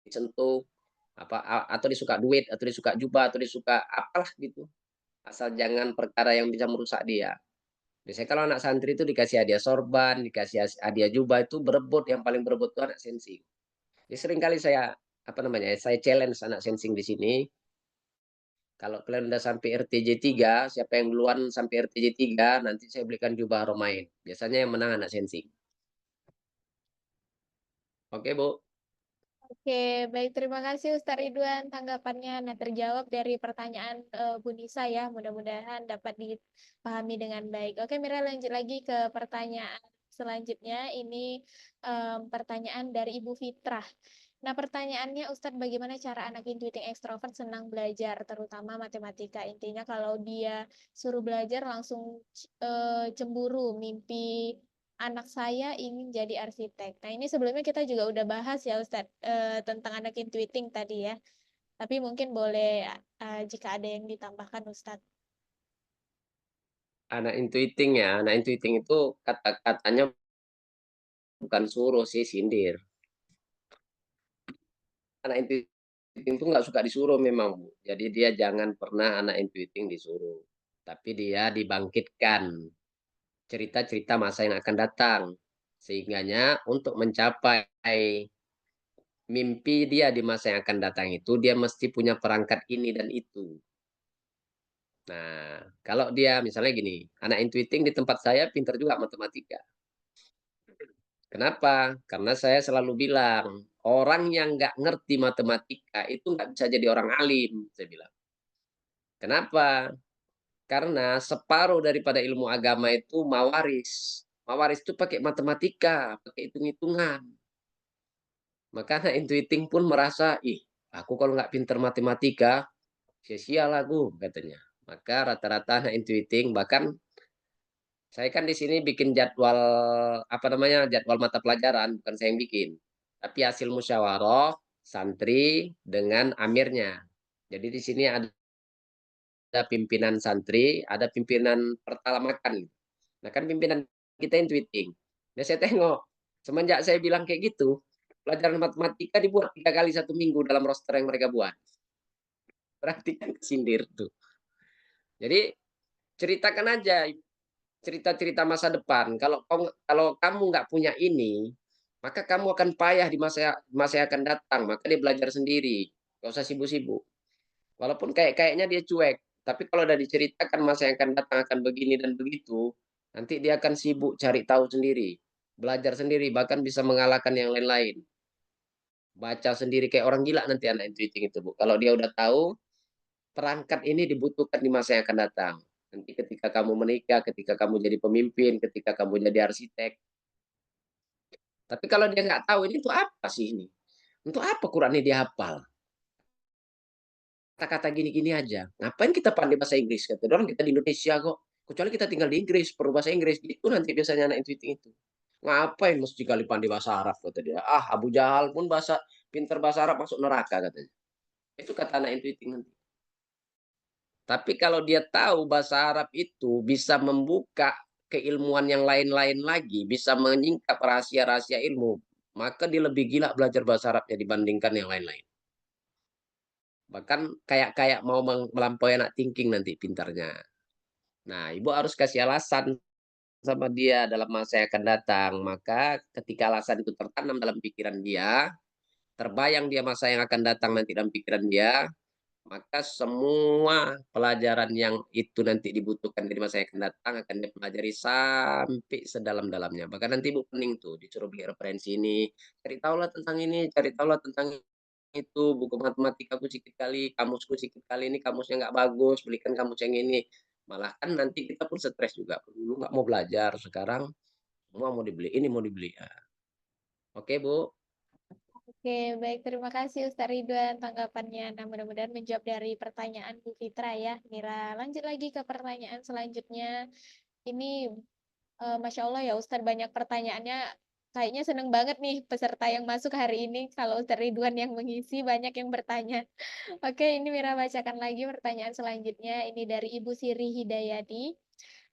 disentuh, atau disuka duit, atau disuka jubah, atau disuka apalah gitu. Asal jangan perkara yang bisa merusak dia. Biasanya kalau anak santri itu dikasih hadiah sorban, dikasih hadiah jubah itu berebut, yang paling berebut itu anak sensing. Jadi sering kali saya saya challenge anak sensing di sini. Kalau kalian udah sampai RTJ 3, siapa yang duluan sampai RTJ 3, nanti saya belikan jubah Romain. Biasanya yang menang anak sensing. Oke, Bu. Oke, baik, terima kasih Ustaz Ridwan tanggapannya. Nah, terjawab dari pertanyaan Bu Nisa ya, mudah-mudahan dapat dipahami dengan baik. Oke, Mira lanjut lagi ke pertanyaan selanjutnya. Ini pertanyaan dari Ibu Fitrah. Nah, pertanyaannya Ustadz, bagaimana cara anak intuiting ekstrovert senang belajar, terutama matematika? Intinya kalau dia suruh belajar langsung cemburu, mimpi anak saya ingin jadi arsitek. Nah, ini sebelumnya kita juga udah bahas ya Ustadz tentang anak intuiting tadi ya. Tapi mungkin boleh jika ada yang ditambahkan Ustadz. Anak intuiting ya. Anak intuiting itu kata-katanya bukan suruh sih, sindir. Anak intuiting itu nggak suka disuruh memang, Bu. Jadi dia jangan pernah anak intuiting disuruh. Tapi dia dibangkitkan cerita-cerita masa yang akan datang. Sehingganya untuk mencapai mimpi dia di masa yang akan datang itu, dia mesti punya perangkat ini dan itu. Nah, kalau dia misalnya gini, anak intuiting di tempat saya pintar juga matematika. Kenapa? Karena saya selalu bilang, orang yang nggak ngerti matematika itu nggak bisa jadi orang alim, saya bilang. Kenapa? Karena separuh daripada ilmu agama itu mawaris. Mawaris itu pakai matematika, pakai hitung-hitungan. Maka anak intuiting pun merasa, aku kalau nggak pinter matematika, sia-sia lah aku, katanya. Maka rata-rata anak intuiting, bahkan saya kan di sini bikin jadwal, jadwal mata pelajaran, bukan saya yang bikin. Tapi hasil musyawarah, santri dengan amirnya. Jadi di sini ada pimpinan santri, ada pimpinan pertalamakan. Nah kan pimpinan kita intuiting. Nah saya tengok, semenjak saya bilang kayak gitu, pelajaran matematika dibuat 3 kali 1 minggu dalam roster yang mereka buat. Berarti kan kesindir tuh. Jadi ceritakan aja cerita-cerita masa depan. Kalau kamu nggak punya ini, maka kamu akan payah di masa yang akan datang. Maka dia belajar sendiri, nggak usah sibuk-sibuk. Walaupun kayaknya dia cuek, tapi kalau udah diceritakan masa yang akan datang akan begini dan begitu, nanti dia akan sibuk cari tahu sendiri, belajar sendiri, bahkan bisa mengalahkan yang lain-lain. Baca sendiri kayak orang gila nanti anak intuiting itu, Bu. Kalau dia udah tahu perangkat ini dibutuhkan di masa yang akan datang. Nanti ketika kamu menikah, ketika kamu jadi pemimpin, ketika kamu jadi arsitek. Tapi kalau dia nggak tahu ini untuk apa sih ini? Untuk apa Quran ini dia hafal? Kata-kata gini-gini aja. Ngapain kita pandai bahasa Inggris? Kata orang kita di Indonesia kok. Kecuali kita tinggal di Inggris, perlu bahasa Inggris. Itu nanti biasanya anak intuiting itu. Ngapain mesti kali pandai bahasa Arab, kata dia. Abu Jahal pun pinter bahasa Arab masuk neraka, katanya. Itu kata anak intuiting nanti. Tapi kalau dia tahu bahasa Arab itu bisa membuka keilmuan yang lain-lain lagi, bisa menyingkap rahasia-rahasia ilmu, maka dia lebih gila belajar bahasa Arabnya dibandingkan yang lain-lain. Bahkan kayak mau melampaui anak thinking nanti pintarnya. Nah, ibu harus kasih alasan sama dia dalam masa yang akan datang. Maka ketika alasan itu tertanam dalam pikiran dia, terbayang dia masa yang akan datang nanti dalam pikiran dia, maka semua pelajaran yang itu nanti dibutuhkan di masa yang akan datang akan dia pelajari sampai sedalam-dalamnya. Bahkan nanti ibu pening tuh disuruh beli referensi ini, cari tahulah tentang ini, cari tahulah tentang itu, buku matematikaku sedikit kali, kamusku sedikit kali, ini kamusnya nggak bagus, belikan kamus yang ini. Malah kan nanti kita pun stres juga. Dulu nggak mau belajar, sekarang semua mau dibeli, ini mau dibeli. Oke, Bu. Oke, baik. Terima kasih Ustaz Ridwan tanggapannya. Nah, mudah-mudahan menjawab dari pertanyaan Bu Fitra ya. Mira, lanjut lagi ke pertanyaan selanjutnya. Ini, Masya Allah ya Ustaz, banyak pertanyaannya. Kayaknya seneng banget nih peserta yang masuk hari ini. Kalau Ustaz Ridwan yang mengisi, banyak yang bertanya. Oke, ini Mira bacakan lagi pertanyaan selanjutnya. Ini dari Ibu Siri Hidayati.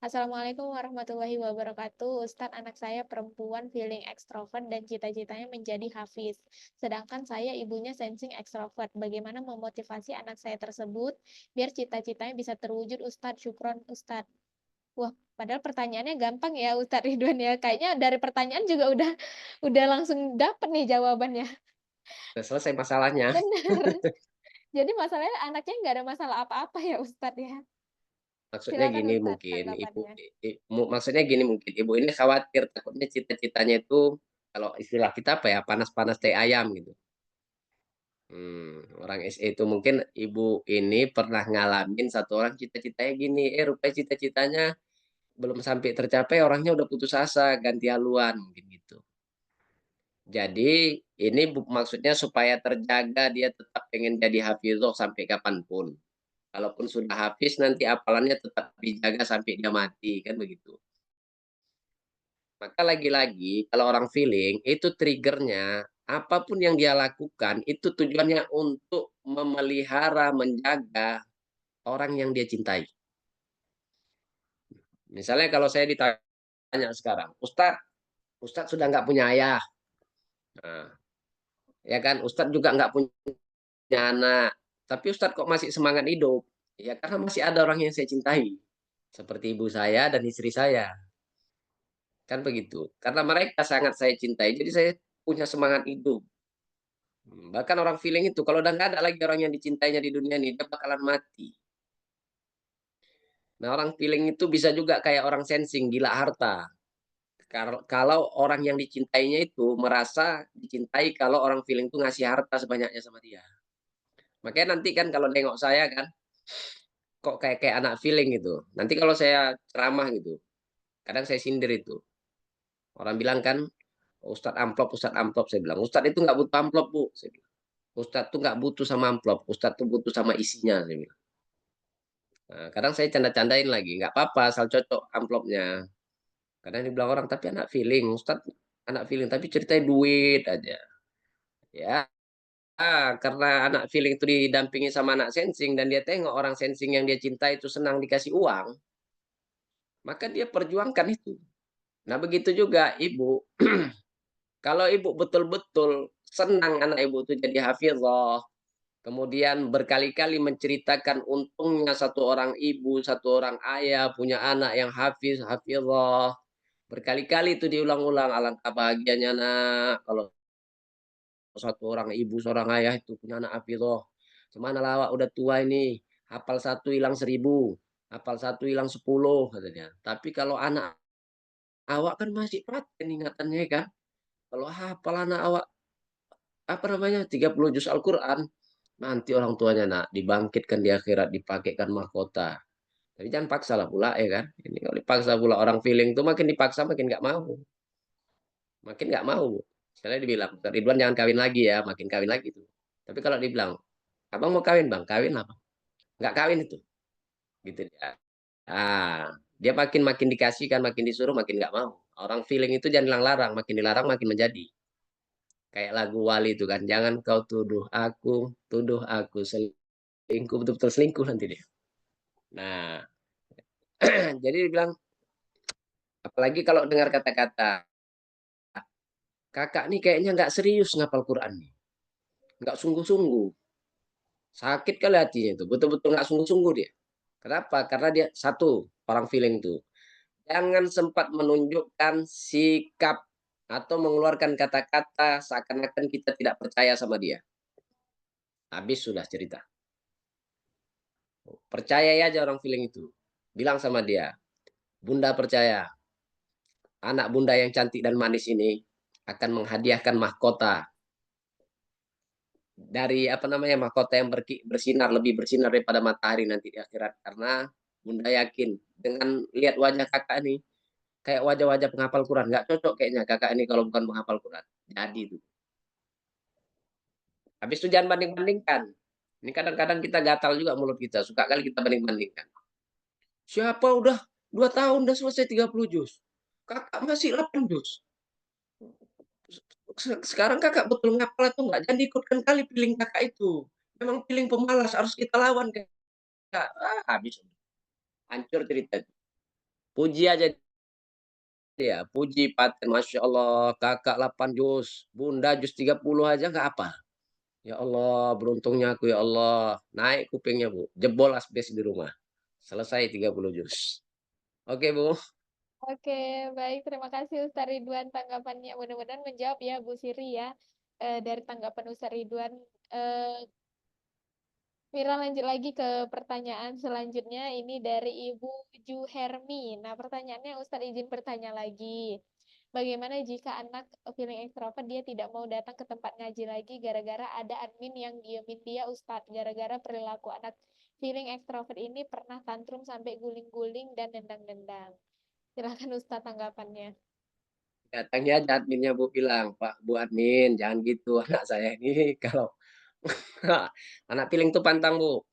Assalamualaikum warahmatullahi wabarakatuh. Ustadz, anak saya perempuan feeling ekstrovert dan cita-citanya menjadi hafiz. Sedangkan saya ibunya sensing ekstrovert. Bagaimana memotivasi anak saya tersebut biar cita-citanya bisa terwujud, Ustadz? Syukron, Ustadz. Wah, padahal pertanyaannya gampang ya, Ustadz Ridwan ya. Kayaknya dari pertanyaan juga udah langsung dapet nih jawabannya. Sudah selesai masalahnya. Benar. Jadi masalahnya anaknya nggak ada masalah apa-apa ya, Ustadz ya. Maksudnya Silakan gini Ustadz mungkin, Ibu, tanggapannya. maksudnya gini mungkin, Ibu ini khawatir takutnya cita-citanya itu kalau istilah kita apa ya, panas-panas teh ayam gitu. Orang SE itu mungkin Ibu ini pernah ngalamin satu orang cita-citanya gini, rupanya cita-citanya belum sampai tercapai, orangnya udah putus asa, ganti haluan mungkin gitu. Jadi ini maksudnya supaya terjaga dia tetap pengen jadi hafizah sampai kapanpun. Kalaupun sudah habis nanti hafalannya tetap dijaga sampai dia mati, kan begitu. Maka lagi-lagi kalau orang feeling itu triggernya apapun yang dia lakukan itu tujuannya untuk memelihara, menjaga orang yang dia cintai. Misalnya kalau saya ditanya sekarang, Ustadz sudah nggak punya ayah, nah, ya kan? Ustadz juga nggak punya anak, tapi Ustadz kok masih semangat hidup? Ya karena masih ada orang yang saya cintai, seperti ibu saya dan istri saya. Kan begitu. Karena mereka sangat saya cintai, jadi saya punya semangat hidup. Bahkan orang feeling itu, kalau udah nggak ada lagi orang yang dicintainya di dunia ini, dia bakalan mati. Nah, orang feeling itu bisa juga kayak orang sensing, gila harta. Kalau orang yang dicintainya itu merasa dicintai kalau orang feeling itu ngasih harta sebanyaknya sama dia. Makanya nanti kan kalau nengok saya kan, kok kayak anak feeling gitu. Nanti kalau saya ceramah gitu, kadang saya sindir itu. Orang bilang kan, Ustadz amplop. Saya bilang, Ustadz itu nggak butuh amplop, Bu. Saya bilang, Ustadz tuh nggak butuh sama amplop. Ustadz tuh butuh sama isinya. Saya bilang. Nah, kadang saya canda-candain lagi, nggak apa-apa, asal cocok amplopnya. Kadang dibilang orang, tapi anak feeling, Ustadz anak feeling, tapi ceritanya duit aja. Ya, karena anak feeling itu didampingi sama anak sensing dan dia tengok orang sensing yang dia cinta itu senang dikasih uang, maka dia perjuangkan itu. Nah, begitu juga ibu. Kalau ibu betul-betul senang anak ibu itu jadi hafizah, kemudian berkali-kali menceritakan untungnya satu orang ibu, satu orang ayah punya anak yang hafizah. Berkali-kali itu diulang-ulang, alangkah bahagianya nak kalau satu orang ibu, seorang ayah itu punya anak hafizah. Semana lawak udah tua ini, hafal satu hilang 1000, hafal satu hilang 10 katanya. Tapi kalau anak awak kan masih paten ingatannya kan. Kalau hafal anak awak apa namanya 30 juz Al-Quran, nanti orang tuanya nak dibangkitkan di akhirat dipakaikan mahkota. Tapi jangan paksa lah pula ya kan. Ini kalau dipaksa pula orang feeling tuh makin dipaksa makin nggak mau. Makin nggak mau. Misalnya dibilang, Ridwan jangan kawin lagi ya, makin kawin lagi tuh. Tapi kalau dibilang, abang mau kawin bang, kawin apa? Nggak kawin itu. Gitu dia. Dia makin makin dikasihkan, makin disuruh, makin nggak mau. Orang feeling itu jangan larang, makin dilarang makin menjadi. Kayak lagu Wali itu kan, jangan kau tuduh aku selingkuh, betul-betul selingkuh nanti dia. Nah, jadi dibilang, apalagi kalau dengar kata-kata, kakak nih kayaknya nggak serius ngapal Quran nih, nggak sungguh-sungguh. Sakit kali hatinya itu, betul-betul nggak sungguh-sungguh dia. Kenapa? Karena dia satu, orang feeling tuh. Jangan sempat menunjukkan sikap atau mengeluarkan kata-kata seakan-akan kita tidak percaya sama dia. Habis sudah cerita. Percaya aja orang feeling itu. Bilang sama dia, Bunda percaya, anak bunda yang cantik dan manis ini akan menghadiahkan mahkota dari apa namanya mahkota yang bersinar lebih bersinar daripada matahari nanti di akhirat, karena bunda yakin dengan lihat wajah kakak ini kayak wajah-wajah penghafal Quran, nggak cocok kayaknya kakak ini kalau bukan penghafal Quran. Jadi itu habis itu jangan banding-bandingkan. Ini kadang-kadang kita gatal juga mulut kita, suka kali kita banding-bandingkan. Siapa udah 2 tahun udah selesai 30 juz, kakak masih 8 juz. Sekarang kakak betul ngapal atau enggak, jangan diikutkan kali feeling kakak itu. Memang feeling pemalas, harus kita lawan kak. Habis hancur cerita. Puji aja dia, puji paten, masya Allah kakak 8 juz, bunda juz 30 aja nggak apa. Ya Allah, beruntungnya aku ya Allah. Naik kupingnya Bu, jebol asbes di rumah. Selesai 30 juz. Oke Bu. Oke, baik. Terima kasih Ustaz Ridwan tanggapannya. Mudah-mudahan menjawab ya Bu Siri ya. Dari tanggapan Ustaz Ridwan. Mira lanjut lagi ke pertanyaan selanjutnya. Ini dari Ibu Juhermi. Nah, pertanyaannya Ustadz izin bertanya lagi. Bagaimana jika anak feeling extrovert dia tidak mau datang ke tempat ngaji lagi gara-gara ada admin yang diemin dia Ustadz. Gara-gara perilaku anak feeling extrovert ini pernah tantrum sampai guling-guling dan nendang-nendang. Silakan Ustadz tanggapannya. Datangnya aja adminnya Bu bilang, Pak Bu admin jangan gitu anak saya ini kalau anak feeling tuh pantang Bu.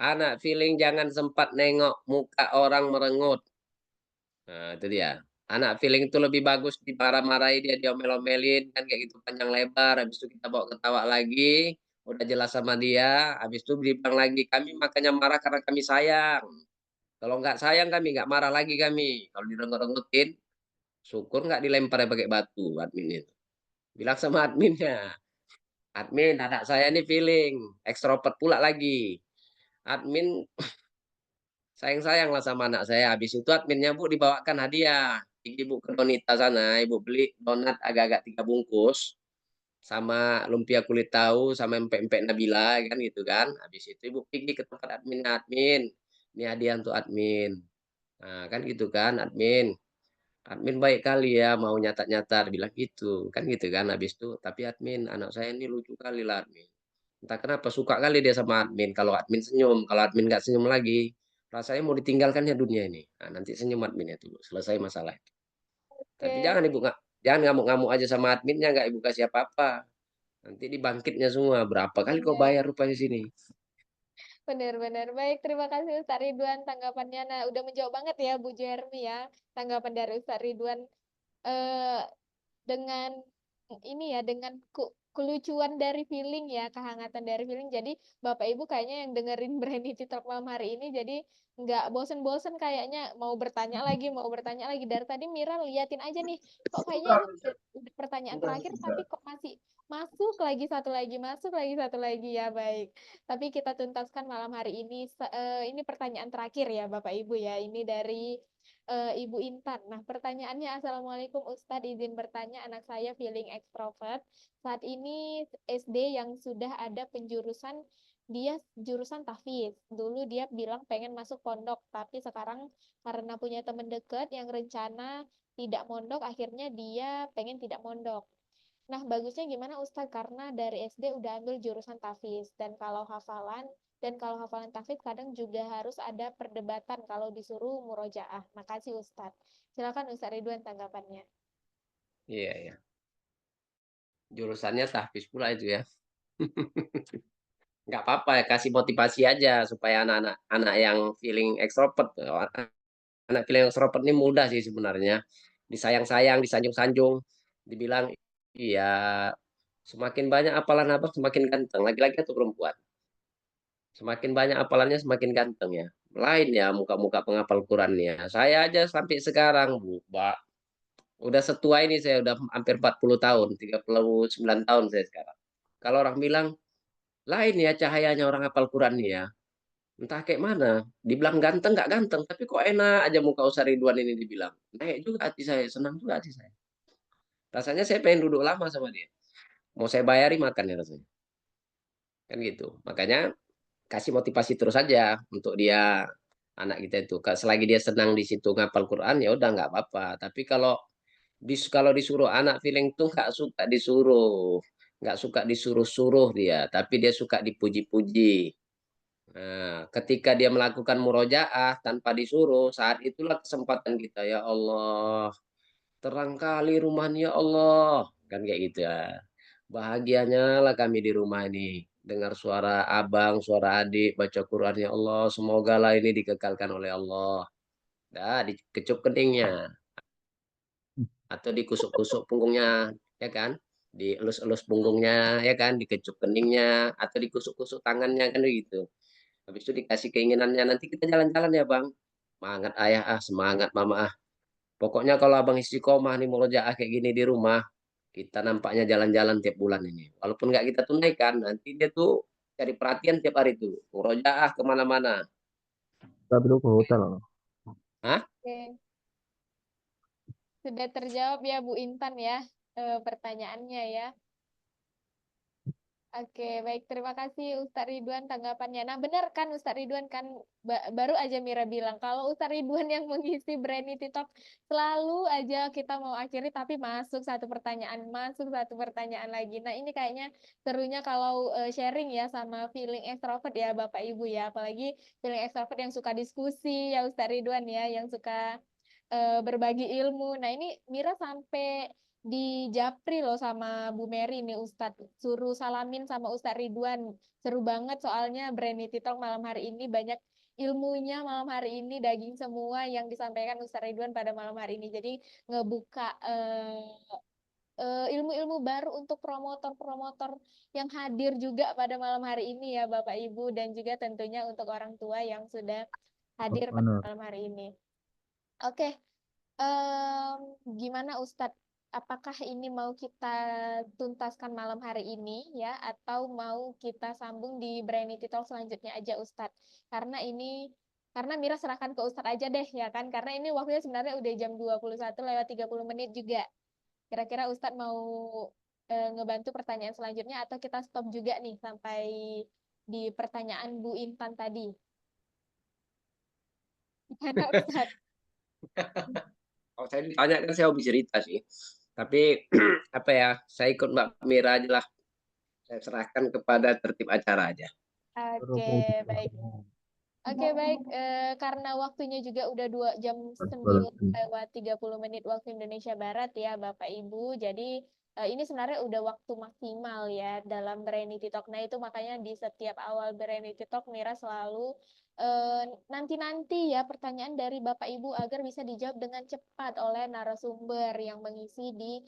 Anak feeling jangan sempat nengok muka orang merengut. Nah, itu dia. Anak feeling itu lebih bagus dimarah-marahi dia, diomel-omelin kan kayak gitu panjang lebar, habis itu kita bawa ketawa lagi, udah jelas sama dia, habis itu dibilang lagi, "Kami makanya marah karena kami sayang. Kalau nggak sayang kami nggak marah lagi kami." Kalau direnggut-renggutin, syukur nggak dilemparnya pakai batu admin itu. Bilang sama adminnya, "Admin, anak saya ini feeling, ekstrovert pula lagi. Admin sayang-sayanglah sama anak saya." Habis itu adminnya Bu dibawakan hadiah. Ibu ke Donita sana, ibu beli donat agak-agak 3 bungkus, sama lumpia kulit tahu, sama empek-empek Nabila kan gitu kan. Habis itu ibu pergi ke tempat admin, "Admin, ini hadiah untuk admin." Nah kan gitu kan, "Admin, admin baik kali ya mau nyatat-nyatat," bilang gitu, kan gitu kan. Habis itu, "Tapi admin, anak saya ini lucu kali lah admin. Entah kenapa suka kali dia sama admin, kalau admin senyum, kalau admin nggak senyum lagi, rasanya mau ditinggalkannya dunia ini." Nah, nanti senyum adminnya tuh, selesai masalah. Tapi Oke, jangan Ibu jangan ngamuk-ngamuk aja sama adminnya, nggak Ibu kasih apa-apa. Nanti dibangkitnya semua, "Berapa kali kau benar. bayar rupanya sini?" Benar-benar. Baik, terima kasih Ustaz Ridwan tanggapannya. Nah, udah menjawab banget ya Bu Jermi ya. Tanggapan dari Ustaz Ridwan. Eh, dengan ini ya dengan kelucuan dari feeling ya, kehangatan dari feeling, jadi Bapak Ibu kayaknya yang dengerin Brainity Talk malam hari ini jadi nggak bosen-bosen, kayaknya mau bertanya lagi dari tadi Mira liatin aja nih, kok kayaknya ini udah pertanyaan terakhir tapi kok masih masuk lagi satu lagi, masuk lagi satu lagi ya. Baik, tapi kita tuntaskan malam hari ini. Ini pertanyaan terakhir ya Bapak Ibu ya, ini dari Ibu Intan. Nah, pertanyaannya, Assalamualaikum Ustadz, izin bertanya, anak saya feeling extrovert. Saat ini SD yang sudah ada penjurusan, dia jurusan tahfiz. Dulu dia bilang pengen masuk pondok, tapi sekarang karena punya teman dekat yang rencana tidak mondok, akhirnya dia pengen tidak mondok. Nah, bagusnya gimana Ustadz? Karena dari SD udah ambil jurusan tahfiz, dan kalau hafalan tahfidz kadang juga harus ada perdebatan kalau disuruh murojaah. Makasih Ustadz. Silakan Ustadz Ridwan tanggapannya. Iya, iya. Jurusannya tahfiz pula itu ya. Nggak apa-apa ya, kasih motivasi aja supaya anak-anak yang feeling extrovert, anak feeling extrovert ini mudah sih sebenarnya. Disayang-sayang, disanjung-sanjung, dibilang, "Iya, semakin banyak hafalan Abang semakin ganteng." Laki-laki atau perempuan? Semakin banyak hafalannya semakin ganteng ya. Lain ya muka-muka penghafal Qurannya. Saya aja sampai sekarang Bu, Udah setua ini saya, udah hampir 40 tahun, 39 tahun saya sekarang. Kalau orang bilang, "Lain ya cahayanya orang hafal Quran nih ya." Entah kayak mana, dibilang ganteng nggak ganteng, tapi kok enak aja muka Ustaz Ridwan ini dibilang. Naik juga hati saya, senang juga hati saya. Rasanya saya pengen duduk lama sama dia. Mau saya bayari makan ya rasanya. Kan gitu. Makanya kasih motivasi terus aja untuk dia, anak kita itu. Selagi dia senang di situ ngapal Quran ya udah nggak apa-apa. Tapi kalau disuruh anak feeling tuh nggak suka disuruh, nggak suka disuruh-suruh dia, tapi dia suka dipuji-puji. Nah, ketika dia melakukan murojaah tanpa disuruh, saat itulah kesempatan kita, ya Allah, terang kali rumahnya ya Allah. Kan kayak gitu ya. Bahagianya lah kami di rumah ini. Dengar suara abang, suara adik, baca Quran ya Allah. Semoga lah ini dikekalkan oleh Allah. Dah, dikecup keningnya. Atau dikusuk-kusuk punggungnya, ya kan? Dielus-elus punggungnya, ya kan? Dikecup keningnya. Atau dikusuk-kusuk tangannya, kan begitu. Habis itu dikasih keinginannya, nanti kita jalan-jalan ya bang. Semangat ayah ah, semangat mama ah. Pokoknya kalau abang istiqomah nih murojaah kayak gini di rumah, kita nampaknya jalan-jalan tiap bulan ini. Walaupun nggak kita tunaikan, nanti dia tuh cari perhatian tiap hari tuh. Murojaah kemana-mana. Tapi lu ke hotel loh. Hah? Oke, sudah terjawab ya Bu Intan ya pertanyaannya ya. Oke, baik. Terima kasih Ustadz Ridwan tanggapannya. Nah, benar kan Ustadz Ridwan kan baru aja Mira bilang kalau Ustadz Ridwan yang mengisi Brainity Talk selalu aja kita mau akhiri tapi masuk satu pertanyaan lagi. Nah, ini kayaknya serunya kalau sharing ya sama feeling extrovert ya Bapak Ibu ya. Apalagi feeling extrovert yang suka diskusi ya Ustadz Ridwan ya, yang suka berbagi ilmu. Nah, ini Mira sampai di Japri loh sama Bu Mary nih Ustadz. Suruh salamin sama Ustadz Ridwan. Seru banget soalnya Brainity Talk malam hari ini banyak ilmunya malam hari ini daging semua yang disampaikan Ustadz Ridwan pada malam hari ini. Jadi ngebuka ilmu-ilmu baru untuk promotor-promotor yang hadir juga pada malam hari ini ya Bapak Ibu dan juga tentunya untuk orang tua yang sudah hadir pada Benar. malam hari ini. Oke, gimana Ustadz? Apakah ini mau kita tuntaskan malam hari ini ya, atau mau kita sambung di Brainity Talk selanjutnya aja Ustadz? Karena Mira serahkan ke Ustadz aja deh ya kan, karena ini waktunya sebenarnya udah jam 21:30 juga. Kira-kira Ustadz mau ngebantu pertanyaan selanjutnya atau kita stop juga nih sampai di pertanyaan Bu Intan tadi? Gimana Ustadz? Kalau saya ditanya kan saya hobi cerita sih. Tapi apa ya, saya ikut Mbak Mira aja lah. Saya serahkan kepada tertib acara aja. Oke, baik. Oke, baik. Karena waktunya juga udah 2 jam 9:30 waktu Indonesia Barat ya, Bapak Ibu. Jadi ini sebenarnya udah waktu maksimal ya dalam Brainity Talk. Nah, itu makanya di setiap awal Brainity Talk Mira selalu nanti-nanti ya pertanyaan dari Bapak Ibu agar bisa dijawab dengan cepat oleh narasumber yang mengisi di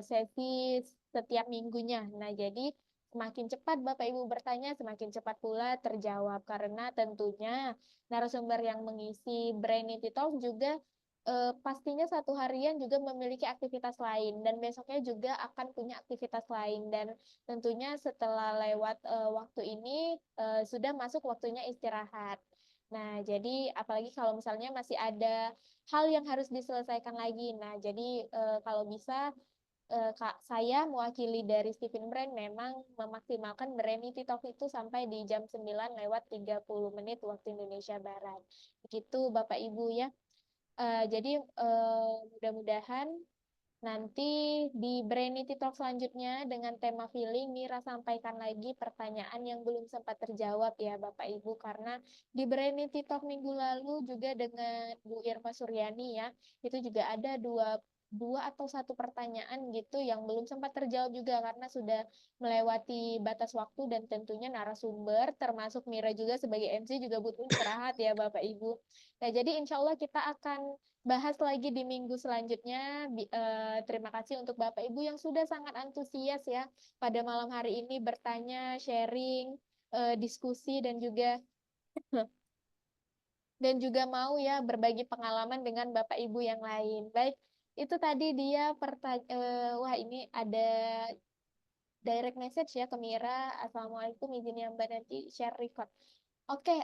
sesi setiap minggunya. Nah, jadi semakin cepat Bapak Ibu bertanya, semakin cepat pula terjawab. Karena tentunya narasumber yang mengisi Brainity Talk juga pastinya satu harian juga memiliki aktivitas lain. Dan besoknya juga akan punya aktivitas lain. Dan tentunya setelah lewat waktu ini, sudah masuk waktunya istirahat. Nah, jadi apalagi kalau misalnya masih ada hal yang harus diselesaikan lagi. Nah, jadi kalau bisa saya mewakili dari Stephen Brand memang memaksimalkan Brainity Talk itu sampai di jam 9:30 waktu Indonesia Barat. Begitu Bapak Ibu ya. Jadi mudah-mudahan nanti di Brainity Talk selanjutnya dengan tema feeling Mira sampaikan lagi pertanyaan yang belum sempat terjawab ya Bapak Ibu, karena di Brainity Talk minggu lalu juga dengan Bu Irma Suryani ya, itu juga ada dua atau satu pertanyaan gitu yang belum sempat terjawab juga karena sudah melewati batas waktu dan tentunya narasumber termasuk Mira juga sebagai MC juga butuh istirahat ya Bapak Ibu. Nah, jadi insya Allah kita akan bahas lagi di minggu selanjutnya. Terima kasih untuk Bapak Ibu yang sudah sangat antusias ya pada malam hari ini bertanya, sharing, diskusi dan juga mau ya berbagi pengalaman dengan Bapak Ibu yang lain. Baik, Itu tadi dia wah ini ada direct message ya ke Mira. Assalamualaikum, izin ya Mbak nanti share record. Oke,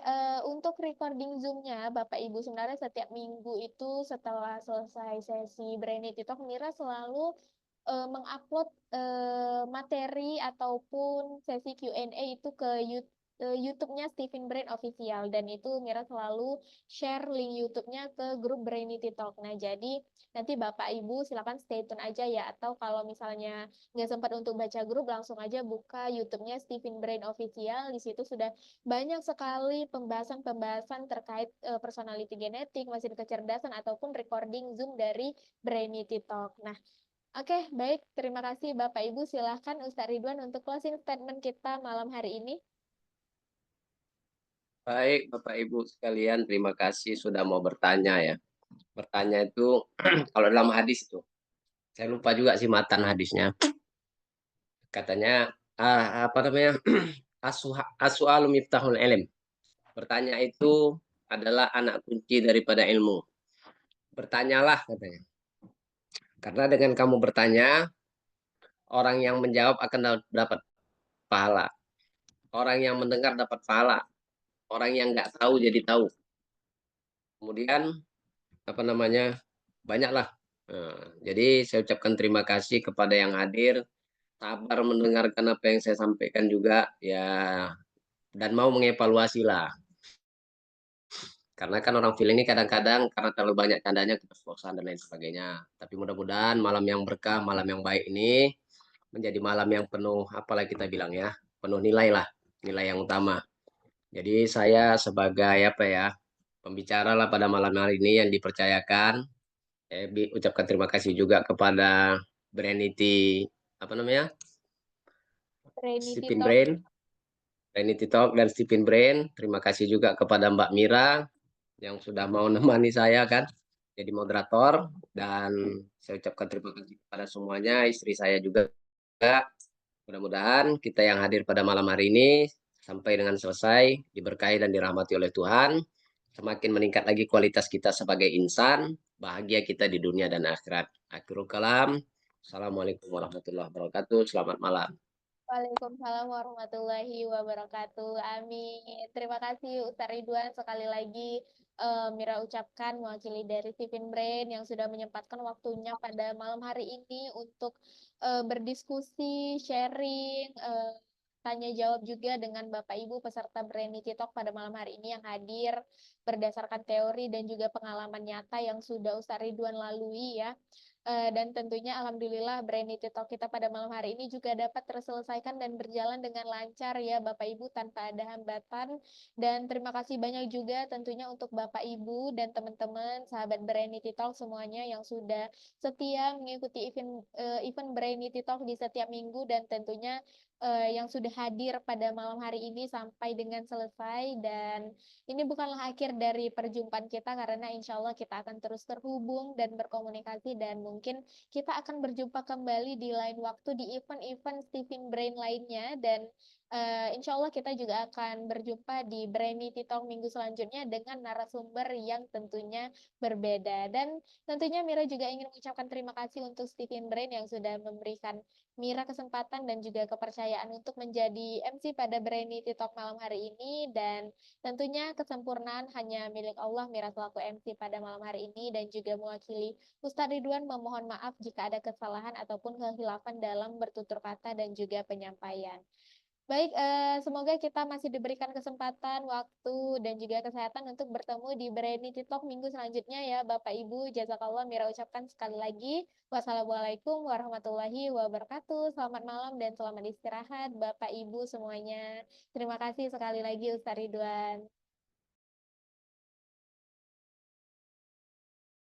untuk recording Zoom-nya Bapak Ibu sebenarnya setiap minggu itu setelah selesai sesi Brainy Talk, Mira selalu mengupload materi ataupun sesi Q&A itu ke YouTube-nya Stephen Brain Official, dan itu Mira selalu share link YouTube-nya ke grup Brainy Talk. Nah, jadi nanti Bapak Ibu silakan stay tune aja ya, atau kalau misalnya nggak sempat untuk baca grup, langsung aja buka YouTube-nya Stephen Brain Official. Di situ sudah banyak sekali pembahasan-pembahasan terkait personality genetik, mesin kecerdasan, ataupun recording Zoom dari Brainy Talk. Nah, oke, baik. Terima kasih Bapak Ibu. Silahkan Ustaz Ridwan untuk closing statement kita malam hari ini. Baik, Bapak Ibu sekalian, terima kasih sudah mau bertanya ya. Bertanya itu kalau dalam hadis itu, saya lupa juga sih matan hadisnya. Katanya apa namanya? As-su'alu miftahul ilm. Bertanya itu adalah anak kunci daripada ilmu. Bertanyalah katanya. Karena dengan kamu bertanya, orang yang menjawab akan dapat pahala. Orang yang mendengar dapat pahala. Orang yang nggak tahu jadi tahu. Kemudian apa namanya? Banyaklah. Jadi saya ucapkan terima kasih kepada yang hadir, sabar mendengarkan apa yang saya sampaikan juga ya, dan mau mengevaluasi lah. Karena kan orang film ini kadang-kadang karena terlalu banyak candanya keceplosan dan lain sebagainya. Tapi mudah-mudahan malam yang berkah, malam yang baik ini menjadi malam yang penuh, apalah kita bilang ya, penuh nilai lah, nilai yang utama. Jadi saya sebagai apa ya, pembicara lah pada malam hari ini yang dipercayakan, ucapkan terima kasih juga kepada Branity, apa namanya, Brainy Stephen Talk. Brain, Branity Talk dan Stephen Brain. Terima kasih juga kepada Mbak Mira yang sudah mau nemani saya kan jadi moderator, dan saya ucapkan terima kasih kepada semuanya, istri saya juga. Mudah-mudahan kita yang hadir pada malam hari ini sampai dengan selesai diberkahi dan dirahmati oleh Tuhan, semakin meningkat lagi kualitas kita sebagai insan, bahagia kita di dunia dan akhirat. Akhirul kalam. Assalamualaikum warahmatullahi wabarakatuh. Selamat malam. Waalaikumsalam warahmatullahi wabarakatuh. Amin. Terima kasih Ustaz Ridwan sekali lagi. Mira ucapkan mewakili dari Stephen Brain yang sudah menyempatkan waktunya pada malam hari ini untuk berdiskusi, sharing, tanya jawab juga dengan Bapak Ibu peserta Brainy Talk pada malam hari ini yang hadir berdasarkan teori dan juga pengalaman nyata yang sudah Ustaz Ridwan lalui ya. Dan tentunya alhamdulillah Brainy Talk kita pada malam hari ini juga dapat terselesaikan dan berjalan dengan lancar ya Bapak Ibu tanpa ada hambatan. Dan terima kasih banyak juga tentunya untuk Bapak Ibu dan teman-teman sahabat Brainy Talk semuanya yang sudah setia mengikuti event Brainy Talk di setiap minggu, dan tentunya yang sudah hadir pada malam hari ini sampai dengan selesai. Dan ini bukanlah akhir dari perjumpaan kita, karena insya Allah kita akan terus terhubung dan berkomunikasi, dan mungkin kita akan berjumpa kembali di lain waktu di event-event Stephen Brain lainnya. Dan insya Allah kita juga akan berjumpa di Brainy Talk minggu selanjutnya dengan narasumber yang tentunya berbeda. Dan tentunya Mira juga ingin mengucapkan terima kasih untuk Stephen Brain yang sudah memberikan Mira kesempatan dan juga kepercayaan untuk menjadi MC pada Brainy Talk malam hari ini. Dan tentunya kesempurnaan hanya milik Allah. Mira selaku MC pada malam hari ini dan juga mewakili Ustadz Ridwan memohon maaf jika ada kesalahan ataupun kehilafan dalam bertutur kata dan juga penyampaian. Baik, semoga kita masih diberikan kesempatan, waktu, dan juga kesehatan untuk bertemu di Brainy Talk minggu selanjutnya ya Bapak Ibu. Jazakallah, Mira ucapkan sekali lagi. Wassalamualaikum warahmatullahi wabarakatuh. Selamat malam dan selamat istirahat Bapak Ibu semuanya. Terima kasih sekali lagi Ustaz Ridwan.